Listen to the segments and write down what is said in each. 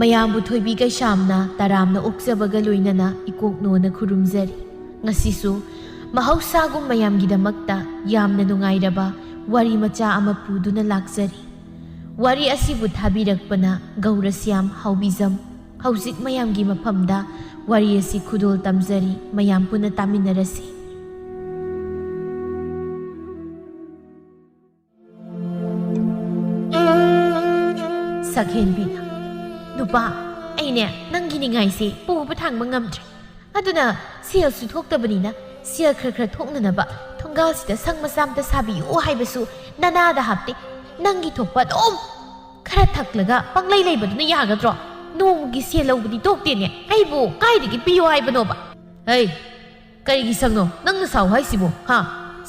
ꯃꯌꯥꯝꯕꯨ ꯊꯣꯏꯕꯤ ꯀꯩꯁꯥꯝꯅ ꯇꯔꯥꯝꯅ ꯑꯣꯛꯆꯕꯒ ꯂꯣꯏꯅꯅ ꯏꯀꯣꯛꯅꯣꯅ ꯈꯨꯔꯨꯝꯖꯔꯤ꯫ ꯉꯁꯤꯁꯨ ꯃꯍꯧꯁꯥꯒꯨꯝ ꯃꯌꯥꯝꯒꯤꯗꯃꯛꯇ ꯌꯥꯝꯅ ꯅꯨꯡꯉꯥꯏꯔꯕ ꯋꯥꯔꯤ ꯃꯆꯥ ꯑꯃ ꯄꯨꯗꯨꯅ ꯂꯥꯛꯆꯔꯤ꯫ ꯋꯥꯔꯤ ꯑꯁꯤꯕꯨ ꯊꯥꯕꯤꯔꯛꯄꯅ ꯒꯧꯔꯁ꯭ꯌꯥꯝ ꯍꯥꯎꯕꯤꯖꯝ꯫ ꯍꯧꯖꯤꯛ ꯃꯌꯥꯝꯒꯤ ꯃꯐꯝꯗ ꯋꯥꯔꯤ ꯑꯁꯤ ꯈꯨꯗꯣꯜ ꯇꯝꯖꯔꯤ, ꯃꯌꯥꯝ ꯄꯨꯟꯅ ꯇꯥꯃꯤꯟꯅꯔꯁꯤ꯫ ꯁꯛꯍꯦꯟꯕꯤꯅ: ꯅꯨꯄꯥ, ꯑꯩꯅꯦ ꯅꯪꯒꯤ ꯅꯤꯡꯉꯥꯏꯁꯦ ꯄꯨꯕ ꯊꯥꯡꯕ ꯉꯝꯗ꯭ꯔꯦ꯫ ꯑꯗꯨꯅ ꯁꯦꯜꯁꯨ ꯊꯣꯛꯇꯕꯅꯤꯅ ꯁꯦꯜ ꯈꯔ ꯊꯣꯛꯅꯅꯕ ꯊꯣꯡꯒꯥꯜꯁꯤꯗ ꯁꯪ ꯃꯆꯥ ꯑꯃꯇ ꯁꯥꯕꯤꯌꯨ ꯍꯥꯏꯕꯁꯨ ꯅꯅꯥꯗ ꯍꯥꯞꯇꯦ꯫ ꯅꯪꯒꯤ ꯊꯣꯛꯄ ꯑꯗꯨꯝ ꯈꯔ ꯊꯛꯂꯒ ꯄꯪꯂꯩ ꯂꯩꯕꯗꯨꯅ ꯌꯥꯒꯗ꯭ꯔꯣ? ꯅꯣꯡꯃꯒꯤ ꯁꯦꯜ ꯂꯧꯕꯗꯤ ꯇꯣꯛꯇꯦꯅꯦ꯫ ꯑꯩꯕꯨ ꯀꯥꯏꯗꯒꯤ ꯄꯤꯌꯣ ꯍꯥꯏꯕꯅꯣꯕ? ꯍꯩ, ꯀꯔꯤꯒꯤ ꯁꯪꯅꯣ ꯅꯪꯅ ꯁꯥꯎ ꯍꯥꯏꯁꯤꯕꯣ?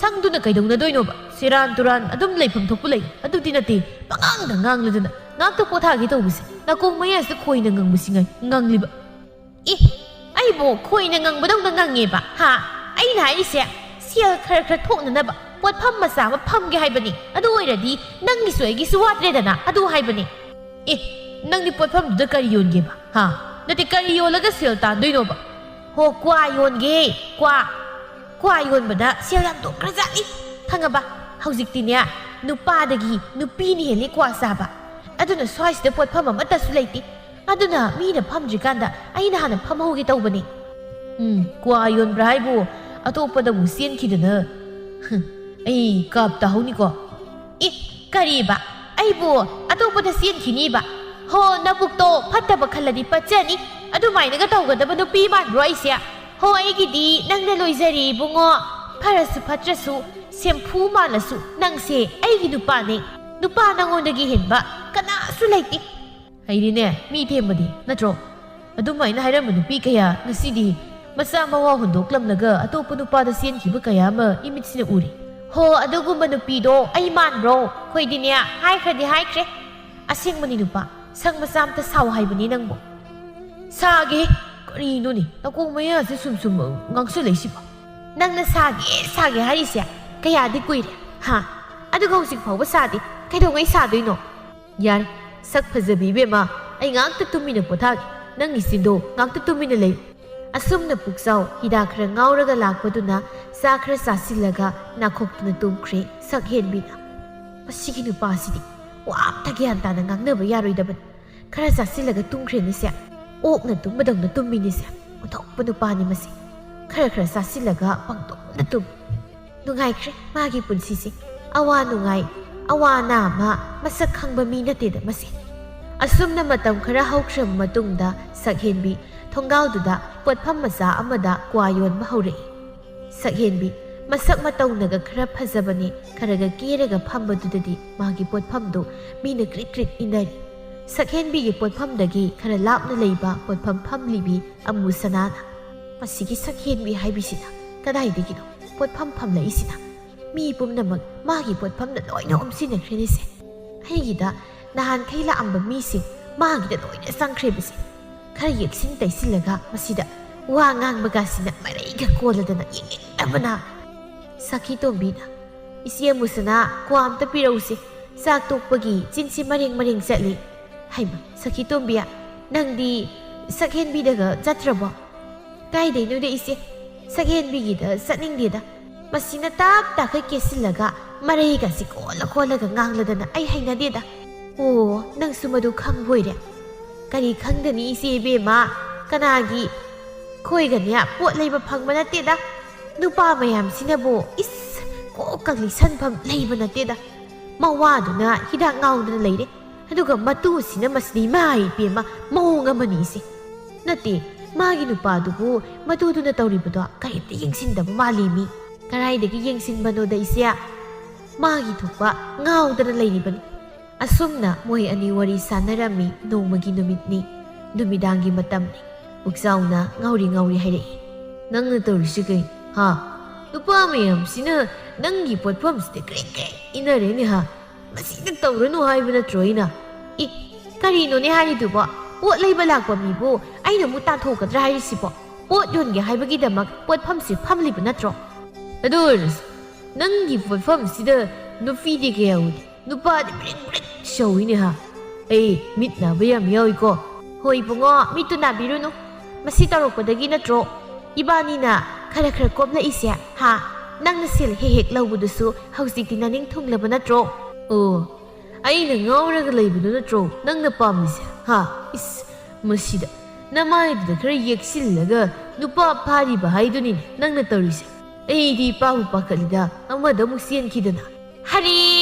ꯁꯪꯗꯨꯅ ꯀꯩꯗꯧꯅꯗꯣꯏꯅꯣꯕ? ꯁꯦꯔꯥꯟ ꯇꯨꯔꯥꯟ ꯑꯗꯨꯝ ꯂꯩꯐꯝ ꯊꯣꯛꯄ ꯂꯩ, ꯑꯗꯨꯗꯤ ꯅꯠꯇꯦ ꯄꯉꯥꯡꯗ ꯉꯥꯡꯂꯗꯅ ꯉꯥꯛꯇ ꯄꯣꯊꯥꯒꯦ ꯇꯧꯕꯁꯦ ꯅꯥꯀꯣꯡ ꯃꯌꯥꯁꯤꯗ ꯈꯣꯏꯅ ꯉꯪꯕꯁꯤꯉꯥꯏ ꯉꯪꯂꯤꯕ꯫ ꯑꯩꯕꯨ ꯈꯣꯏꯅ ꯉꯪꯕꯗꯧꯅ ꯉꯪꯉꯦꯕ? ꯑꯩꯅ ꯍꯥꯏꯔꯤꯁꯦ ꯁꯦꯜ ꯈꯔ ꯊꯣꯛꯅꯅꯕ ꯄꯣꯠꯐꯝ ꯃꯆꯥ ꯑꯃ ꯐꯝꯒꯦ ꯍꯥꯏꯕꯅꯤ꯫ ꯑꯗꯨ ꯑꯣꯏꯔꯗꯤ ꯅꯪꯒꯤꯁꯨ ꯑꯩꯒꯤꯁꯨ ꯋꯥꯠꯇ꯭ꯔꯦꯗꯅ, ꯑꯗꯨ ꯍꯥꯏꯕꯅꯤ꯫ ꯅꯪꯗꯤ ꯄꯣꯠꯐꯝꯗꯨꯗ ꯀꯔꯤ ꯌꯣꯟꯒꯦꯕ? ꯅꯠꯇꯦ, ꯀꯔꯤ ꯌꯣꯜꯂꯒ ꯁꯦꯜ ꯇꯥꯟꯗꯣꯏꯅꯣꯕ? ꯍꯣ, ꯀ꯭ꯋꯥ ꯌꯣꯟꯒꯦ, ꯀ꯭ꯋꯥ ꯌꯣꯟꯕꯗ ꯁꯦꯜ ꯌꯥꯝ ꯇꯣꯛꯈ꯭ꯔꯖꯥꯠꯅꯤ ꯈꯪꯉꯕ? ꯍꯧꯖꯤꯛꯇꯤꯅꯦ ꯅꯨꯄꯥꯗꯒꯤ ꯅꯨꯄꯤꯅ ꯍꯦꯜꯂꯤ ꯀ꯭ꯋꯥ ꯆꯥꯕ꯫ ꯑꯗꯨꯅ ꯁ꯭ꯋꯥꯏꯁꯤꯗ ꯄꯣꯠꯐꯝ ꯑꯃꯠꯇꯁꯨ ꯂꯩꯇꯦ꯫ ꯑꯗꯨꯅ ꯃꯤꯅ ꯐꯝꯗ꯭ꯔꯤꯀꯥꯟꯗ ꯑꯩꯅ ꯍꯥꯟꯅ ꯐꯝꯍꯧꯒꯦ ꯇꯧꯕꯅꯤ꯫ ꯀ꯭ꯋꯥ ꯌꯣꯟꯕ꯭ꯔꯥ ꯍꯥꯏꯕꯨ ꯑꯇꯣꯞꯄꯗꯕꯨ ꯆꯦꯟꯈꯤꯗꯅ ꯑꯩ ꯀꯥꯞ ꯇꯥꯍꯧꯅꯤꯀꯣ? ꯀꯔꯤꯕ? ꯑꯩꯕꯨ ꯑꯇꯣꯞꯄꯗ ꯆꯦꯟꯈꯤꯅꯤꯕ? ꯍꯣ, ꯅꯕꯨꯛꯇꯣ ꯐꯠꯇꯕ ꯈꯜꯂꯗꯤ ꯄꯠꯆꯅꯤ꯫ ꯑꯗꯨꯃꯥꯏꯅꯒ ꯇꯧꯒꯗꯕ ꯅꯨꯄꯤ ꯃꯥꯟꯕ꯭ꯔꯣ ꯑꯩꯁꯦ? ꯍꯣ, ꯑꯩꯒꯤꯗꯤ ꯅꯪꯅ ꯂꯣꯏꯖꯔꯤ ꯏꯕꯨꯡꯉꯣ꯫ ꯐꯔꯁꯨ ꯐꯠꯇ꯭ꯔꯁꯨ ꯁꯦꯝꯐꯨ ꯃꯥꯜꯂꯁꯨ ꯅꯪꯁꯦ ꯑꯩꯒꯤ ꯅꯨꯄꯥꯅꯦ꯫ ꯅꯨꯄꯥ ꯅꯪꯉꯣꯟꯗꯒꯤ ꯍꯦꯟꯕ ꯀꯅꯥꯁꯨ ꯂꯩꯇꯦ꯫ ꯍꯩꯔꯤꯅꯦ ꯃꯤ ꯊꯦꯝꯕꯗꯤ, ꯅꯠꯇ꯭ꯔꯣ? ꯑꯗꯨꯃꯥꯏꯅ ꯍꯥꯏꯔꯝꯕ ꯅꯨꯄꯤ ꯀꯌꯥ ꯉꯁꯤꯗꯤ ꯃꯆꯥ ꯃꯋꯥ ꯍꯨꯟꯗꯣꯛꯂꯝꯂꯒ ꯑꯇꯣꯞꯄ ꯅꯨꯄꯥꯗ ꯆꯦꯟꯈꯤꯕ ꯀꯌా ꯑꯃ ꯏꯃꯤꯠꯁꯤꯅ ꯎꯔꯤ꯫ ꯍꯣ, ꯑꯗꯨꯒꯨꯝꯕ ꯅꯨꯄꯤꯗꯣ ꯑꯩ ꯃꯥꯟꯕ꯭ꯔꯣ? ꯑꯩꯈꯣꯏꯗꯤꯅꯦ ꯍꯥꯏꯈ꯭ꯔꯗꯤ ꯍꯥꯏꯈ꯭ꯔꯦ꯫ ꯑꯁꯦꯡꯕꯅꯤ ꯅꯨꯄꯥ, ꯁꯪ ꯃꯆꯥ ꯑꯃꯇ ꯁꯥꯎ ꯍꯥꯏꯕꯅꯤ ꯅꯪꯕꯨ꯫ ꯁꯥꯒꯦ? ꯀꯔꯤꯅꯣꯅꯦ ꯅꯥꯀꯣꯡ ꯃꯌꯥꯁꯦ ꯁꯨꯝ ꯉꯥꯡꯁꯤꯜꯂꯛꯏꯁꯤꯕꯣ? ꯅꯪꯅ ꯁꯥꯒꯦ ꯍꯥꯏꯔꯤꯁꯦ ꯀꯌꯥꯗꯤ ꯀꯨꯏꯔꯦ? ꯑꯗꯨꯒ ꯍꯧꯖꯤꯛ ꯐꯥꯎꯕ ꯁꯥꯗꯦ꯫ ꯀꯩꯗꯧꯉꯩ ꯁꯥꯗꯣꯏꯅꯣ? ꯌꯥꯔꯦ, ꯁꯛ ꯐꯖꯕꯤ ꯏꯕꯦꯝꯃ, ꯑꯩ ꯉꯥꯛꯇ ꯇꯨꯃꯤꯟꯅ ꯄꯣꯊꯥꯒꯦ꯫ ꯅꯪꯒꯤ ꯆꯤꯟꯗꯣ ꯉꯥꯛꯇ ꯇꯨꯃꯤꯟꯅ ꯂꯩꯌꯨ꯫ ꯑꯁꯨꯝꯅ ꯄꯨꯛꯆꯥꯎ ꯍꯤꯗꯥꯛ ꯈꯔ ꯉꯥꯎꯔꯒ ꯂꯥꯛꯄꯗꯨꯅ ꯆꯥ ꯈꯔ ꯆꯥꯁꯤꯜꯂꯒ ꯅꯥꯈꯣꯛꯇꯨꯅ ꯇꯨꯝꯈ꯭ꯔꯦ ꯁꯛꯍꯦꯟꯕꯤꯅ꯫ ꯃꯁꯤꯒꯤ ꯅꯨꯄꯥꯁꯤꯗꯤ ꯋꯥ ꯑꯝꯇ ꯒ꯭ꯌꯥꯟ ꯇꯥꯅ ꯉꯥꯡꯅꯕ ꯌꯥꯔꯣꯏꯗꯕꯅꯤ꯫ ꯈꯔ ꯆꯥꯁꯤꯜꯂꯒ ꯇꯨꯝꯈ꯭ꯔꯦꯅꯁꯦ ꯑꯣꯛꯅ ꯇꯨꯝꯕꯗꯧꯅ ꯇꯨꯝꯃꯤꯅꯦꯁꯦ꯫ ꯑꯣꯟꯊꯣꯛꯄ ꯅꯨꯄꯥꯅꯤ ꯃꯁꯤ꯫ ꯈꯔ ꯆꯥꯁꯤꯜꯂꯒ ꯄꯪꯇꯨꯝꯗ ꯇꯨꯝ꯫ ꯅꯨꯡꯉꯥꯏꯈ꯭ꯔꯦ ꯃꯥꯒꯤ ꯄꯨꯟꯁꯤꯁꯦ꯫ ꯑꯋꯥ ꯅꯨꯡꯉꯥꯏ, ꯑꯋꯥ ꯑꯅꯥ ꯑꯃ ꯃꯁꯛ ꯈꯪꯕ ꯃꯤ ꯅꯠꯇꯦꯗ ꯃꯁꯤ꯫ ꯑꯁꯨꯝꯅ ꯃꯇꯝ ꯈꯔ ꯍꯧꯈ꯭ꯔꯕ ꯃꯇꯨꯡꯗ ꯁꯛꯍꯦꯟꯕꯤ ꯊꯣꯡꯒꯥꯜꯗꯨꯗ ꯄꯣꯠꯐꯝ ꯃꯆꯥ ꯑꯃꯗ ꯀ꯭ꯋꯥ ꯌꯣꯟꯕ ꯍꯧꯔꯛꯏ꯫ ꯁꯛꯍꯦꯟꯕꯤ ꯃꯁꯛ ꯃꯇꯧꯅꯒ ꯈꯔ ꯐꯖꯕꯅꯤ ꯈꯔꯒ ꯀꯦꯔꯒ ꯐꯝꯕꯗꯨꯗꯗꯤ ꯃꯥꯒꯤ ꯄꯣꯠꯐꯝꯗꯨ ꯃꯤꯅ ꯀ꯭ꯔꯤꯛ ꯀ꯭ꯔꯤꯛ ꯏꯟꯅꯔꯤ꯫ ꯁꯛꯍꯦꯟꯕꯤꯒꯤ ꯄꯣꯠꯐꯝꯗꯒꯤ ꯈꯔ ꯂꯥꯞꯅ ꯂꯩꯕ ꯄꯣꯠꯐꯝ ꯐꯝꯂꯤꯕꯤ ꯑꯃꯨ ꯁꯅꯥꯅ ꯃꯁꯤꯒꯤ ꯁꯛꯍꯦꯟꯕꯤ ꯍꯥꯏꯕꯤꯁꯤꯅ ꯀꯗꯥꯏꯗꯒꯤꯅꯣ ꯄꯣꯠꯐꯝ ꯐꯝꯂꯛꯏꯁꯤꯅ? ꯃꯤ ꯄꯨꯝꯅꯃꯛ ꯃꯥꯒꯤ ꯄꯣꯠꯐꯝꯗ ꯂꯣꯏꯅ ꯑꯣꯝꯁꯤꯟꯅꯈ꯭ꯔꯦꯅꯦꯁꯦ꯫ ꯑꯩꯒꯤꯗ ꯅꯍꯥꯟꯈꯩ ꯂꯥꯛꯑꯝꯕ ꯃꯤꯁꯤꯡ ꯃꯥꯒꯤꯗ ꯂꯣꯏꯅ ꯆꯪꯈ꯭ꯔꯦꯕꯁꯦ꯫ ꯈꯔ ꯌꯦꯛꯁꯤꯟ ꯇꯩꯁꯤꯜꯂꯒ ꯃꯁꯤꯗ ꯋꯥ ꯉꯥꯡꯕꯒꯁꯤꯅ ꯃꯔꯩꯒ ꯀꯣꯜꯂꯗꯅ ꯌꯦꯡꯅꯤꯡꯗꯕꯅ꯫ ꯁꯈꯤ ꯇꯣꯝꯕꯤꯅ: ꯏꯆꯦ ꯑꯃꯨꯁꯅꯥ, ꯀ꯭ꯋꯥ ꯑꯝꯇ ꯄꯤꯔꯧꯁꯦ, ꯆꯥꯛ ꯇꯣꯛꯄꯒꯤ ꯆꯤꯟꯁꯤ ꯃꯔꯦꯡ ꯆꯠꯂꯤ꯫ ꯍꯩꯃ, ꯁꯈꯤ ꯇꯣꯝꯕꯤ, ꯅꯪꯗꯤ ꯁꯛꯍꯦꯟꯕꯤꯗꯒ ꯆꯠꯇ꯭ꯔꯕꯣ? ꯀꯥꯏꯗꯩꯅꯣꯗ ꯏꯆꯦ, ꯁꯛꯍꯦꯟꯕꯤꯒꯤꯗ ꯆꯠꯅꯤꯡꯗꯦꯗ꯫ ꯃꯁꯤꯅ ꯇꯥꯛꯈꯩ ꯀꯦꯁꯤꯜꯂꯒ ꯃꯔꯩꯒꯁꯤ ꯀꯣꯜꯂꯒ ꯉꯥꯡꯂꯗꯅ ꯑꯩ ꯍꯩꯅꯗꯦꯗ꯫ ꯑꯣ, ꯅꯪꯁꯨ ꯃꯗꯨ ꯈꯪꯕꯣꯏꯔꯦ? ꯀꯔꯤ ꯈꯪꯗꯅꯤ ꯏꯆꯦ ꯏꯕꯦꯝꯃ, ꯀꯅꯥꯒꯤ ꯈꯣꯏꯒꯅꯦ ꯄꯣꯠ ꯂꯩꯕ ꯐꯪꯕ ꯅꯠꯇꯦꯗ꯫ ꯅꯨꯄꯥ ꯃꯌꯥꯝꯁꯤꯅꯕꯨ ꯀꯣꯛꯀ ꯂꯤꯁꯟꯐꯝ ꯂꯩꯕ ꯅꯠꯇꯦꯗ꯫ ꯃꯋꯥꯗꯨꯅ ꯍꯤꯗꯥꯛ ꯉꯥꯎꯗꯅ ꯂꯩꯔꯦ, ꯑꯗꯨꯒ ꯃꯇꯨꯁꯤꯅ ꯃꯁꯤꯗꯤ ꯏꯃꯥ ꯏꯄꯦꯝꯃ ꯃꯑꯣꯡ ꯑꯃꯅꯤ ꯏꯆꯦ꯫ ꯅꯠꯇꯦ, ꯃꯥꯒꯤ ꯅꯨꯄꯥꯗꯨꯕꯨ ꯃꯇꯨꯗꯨꯅ ꯇꯧꯔꯤꯕꯗꯣ ꯀꯔꯤꯝꯇ ꯌꯦꯡꯁꯤꯟꯗꯕ ꯃꯥꯜꯂꯤ ꯃꯤ꯫ ꯀꯔꯥꯏꯗꯒꯤ ꯌꯦꯡꯁꯤꯟꯕꯅꯣꯗ ꯏꯆꯦ, ꯃꯥꯒꯤ ꯊꯣꯛꯄ ꯉꯥꯎꯗꯅ ꯂꯩꯔꯤꯕꯅꯤ꯫ ꯑꯁꯨꯝꯅ ꯃꯣꯏ ꯑꯅꯤ ꯋꯥꯔꯤ ꯁꯥꯟꯅꯔꯝꯃꯤ꯫ ꯅꯣꯡꯃꯒꯤ ꯅꯨꯃꯤꯠꯅꯤ, ꯅꯨꯃꯤꯗꯥꯡꯒꯤ ꯃꯇꯝꯅꯤ꯫ ꯄꯨꯛꯆꯥꯎꯅ ꯉꯥꯎꯔꯤ ꯍꯥꯏꯔꯛꯏ: ꯅꯪꯅ ꯇꯧꯔꯤꯁꯤ ꯀꯩ? ꯅꯨꯄꯥ ꯃꯌꯥꯝꯁꯤꯅ ꯅꯪꯒꯤ ꯄꯣꯠꯐꯝꯁꯤꯗ ꯀ꯭ꯔꯤꯛ ꯀ꯭ꯔꯤꯛ ꯏꯟꯅꯔꯦꯅꯦ ꯃꯁꯤꯗ ꯇꯧꯔꯅꯨ ꯍꯥꯏꯕ ꯅꯠꯇ꯭ꯔꯣ ꯑꯩꯅ? ꯀꯔꯤꯅꯣꯅꯦ ꯍꯥꯏꯔꯤꯗꯨꯕꯣ? ꯄꯣꯠ ꯂꯩꯕ ꯂꯥꯛꯄ ꯃꯤꯕꯨ ꯑꯩꯅ ꯑꯃꯨꯛ ꯇꯥꯟꯊꯣꯛꯀꯗ꯭ꯔꯥ ꯍꯥꯏꯔꯤꯁꯤꯕꯣ? ꯄꯣꯠ ꯌꯣꯟꯒꯦ ꯍꯥꯏꯕꯒꯤꯗꯃꯛ ꯄꯣꯠꯐꯝꯁꯤ ꯐꯝꯂꯤꯕ ꯅꯠꯇ꯭ꯔꯣ? ꯑꯗꯨ ꯑꯣꯏꯔꯁꯨ ꯅꯪꯒꯤ ꯄꯣꯠꯐꯝꯁꯤꯗ ꯅꯨꯄꯤꯗꯤ ꯀꯌꯥ ꯎꯗꯦ, ꯅꯨꯄꯥꯗꯤ ꯕ꯭ꯔꯤꯛ ꯕ꯭ꯔꯤꯛ ꯁꯧꯏꯅꯦ ꯍꯥ? ꯑꯩ ꯃꯤꯠ ꯅꯥꯕ ꯌꯥꯝ ꯌꯥꯎꯏꯀꯣ. ꯍꯣꯏ ꯏꯕꯨꯡꯉꯣ, ꯃꯤꯠꯇꯨ ꯅꯥꯕꯤꯔꯨꯅꯨ. ꯃꯁꯤ ꯇꯧꯔꯛꯄꯗꯒꯤ ꯅꯠꯇ꯭ꯔꯣ ꯏꯕꯥꯅꯤꯅ ꯈꯔ ꯀꯣꯝꯂꯛꯏꯁꯦ ꯍꯥ? ꯅꯪꯅ ꯁꯦꯜ ꯍꯦꯛ ꯂꯧꯕꯗꯨꯁꯨ ꯍꯧꯖꯤꯛꯇꯤ ꯅꯅꯤꯡ ꯊꯨꯡꯂꯕ ꯅꯠꯇ꯭ꯔꯣ? ꯑꯣ, ꯑꯩꯅ ꯉꯥꯎꯔꯒ ꯂꯩꯕꯗꯨ ꯅꯠꯇ꯭ꯔꯣ ꯅꯪꯅ ꯄꯥꯝꯃꯤꯁꯦ ꯍꯥ? ꯏꯁ, ꯃꯁꯤꯗ ꯅꯃꯥꯏꯗꯨꯗ ꯈꯔ ꯌꯦꯛꯁꯤꯜꯂꯒ ꯅꯨꯄꯥ ꯐꯥꯔꯤꯕ ꯍꯥꯏꯗꯨꯅꯤꯅꯦ ꯅꯪꯅ ꯇꯧꯔꯤꯁꯦ. ꯑꯩꯗꯤ ꯄꯥꯕꯨ ꯄꯥꯈꯠꯂꯤꯗ ꯑꯃꯗ ꯑꯃꯨꯛ ꯆꯦꯟꯈꯤꯗꯅ. ꯍꯔꯦ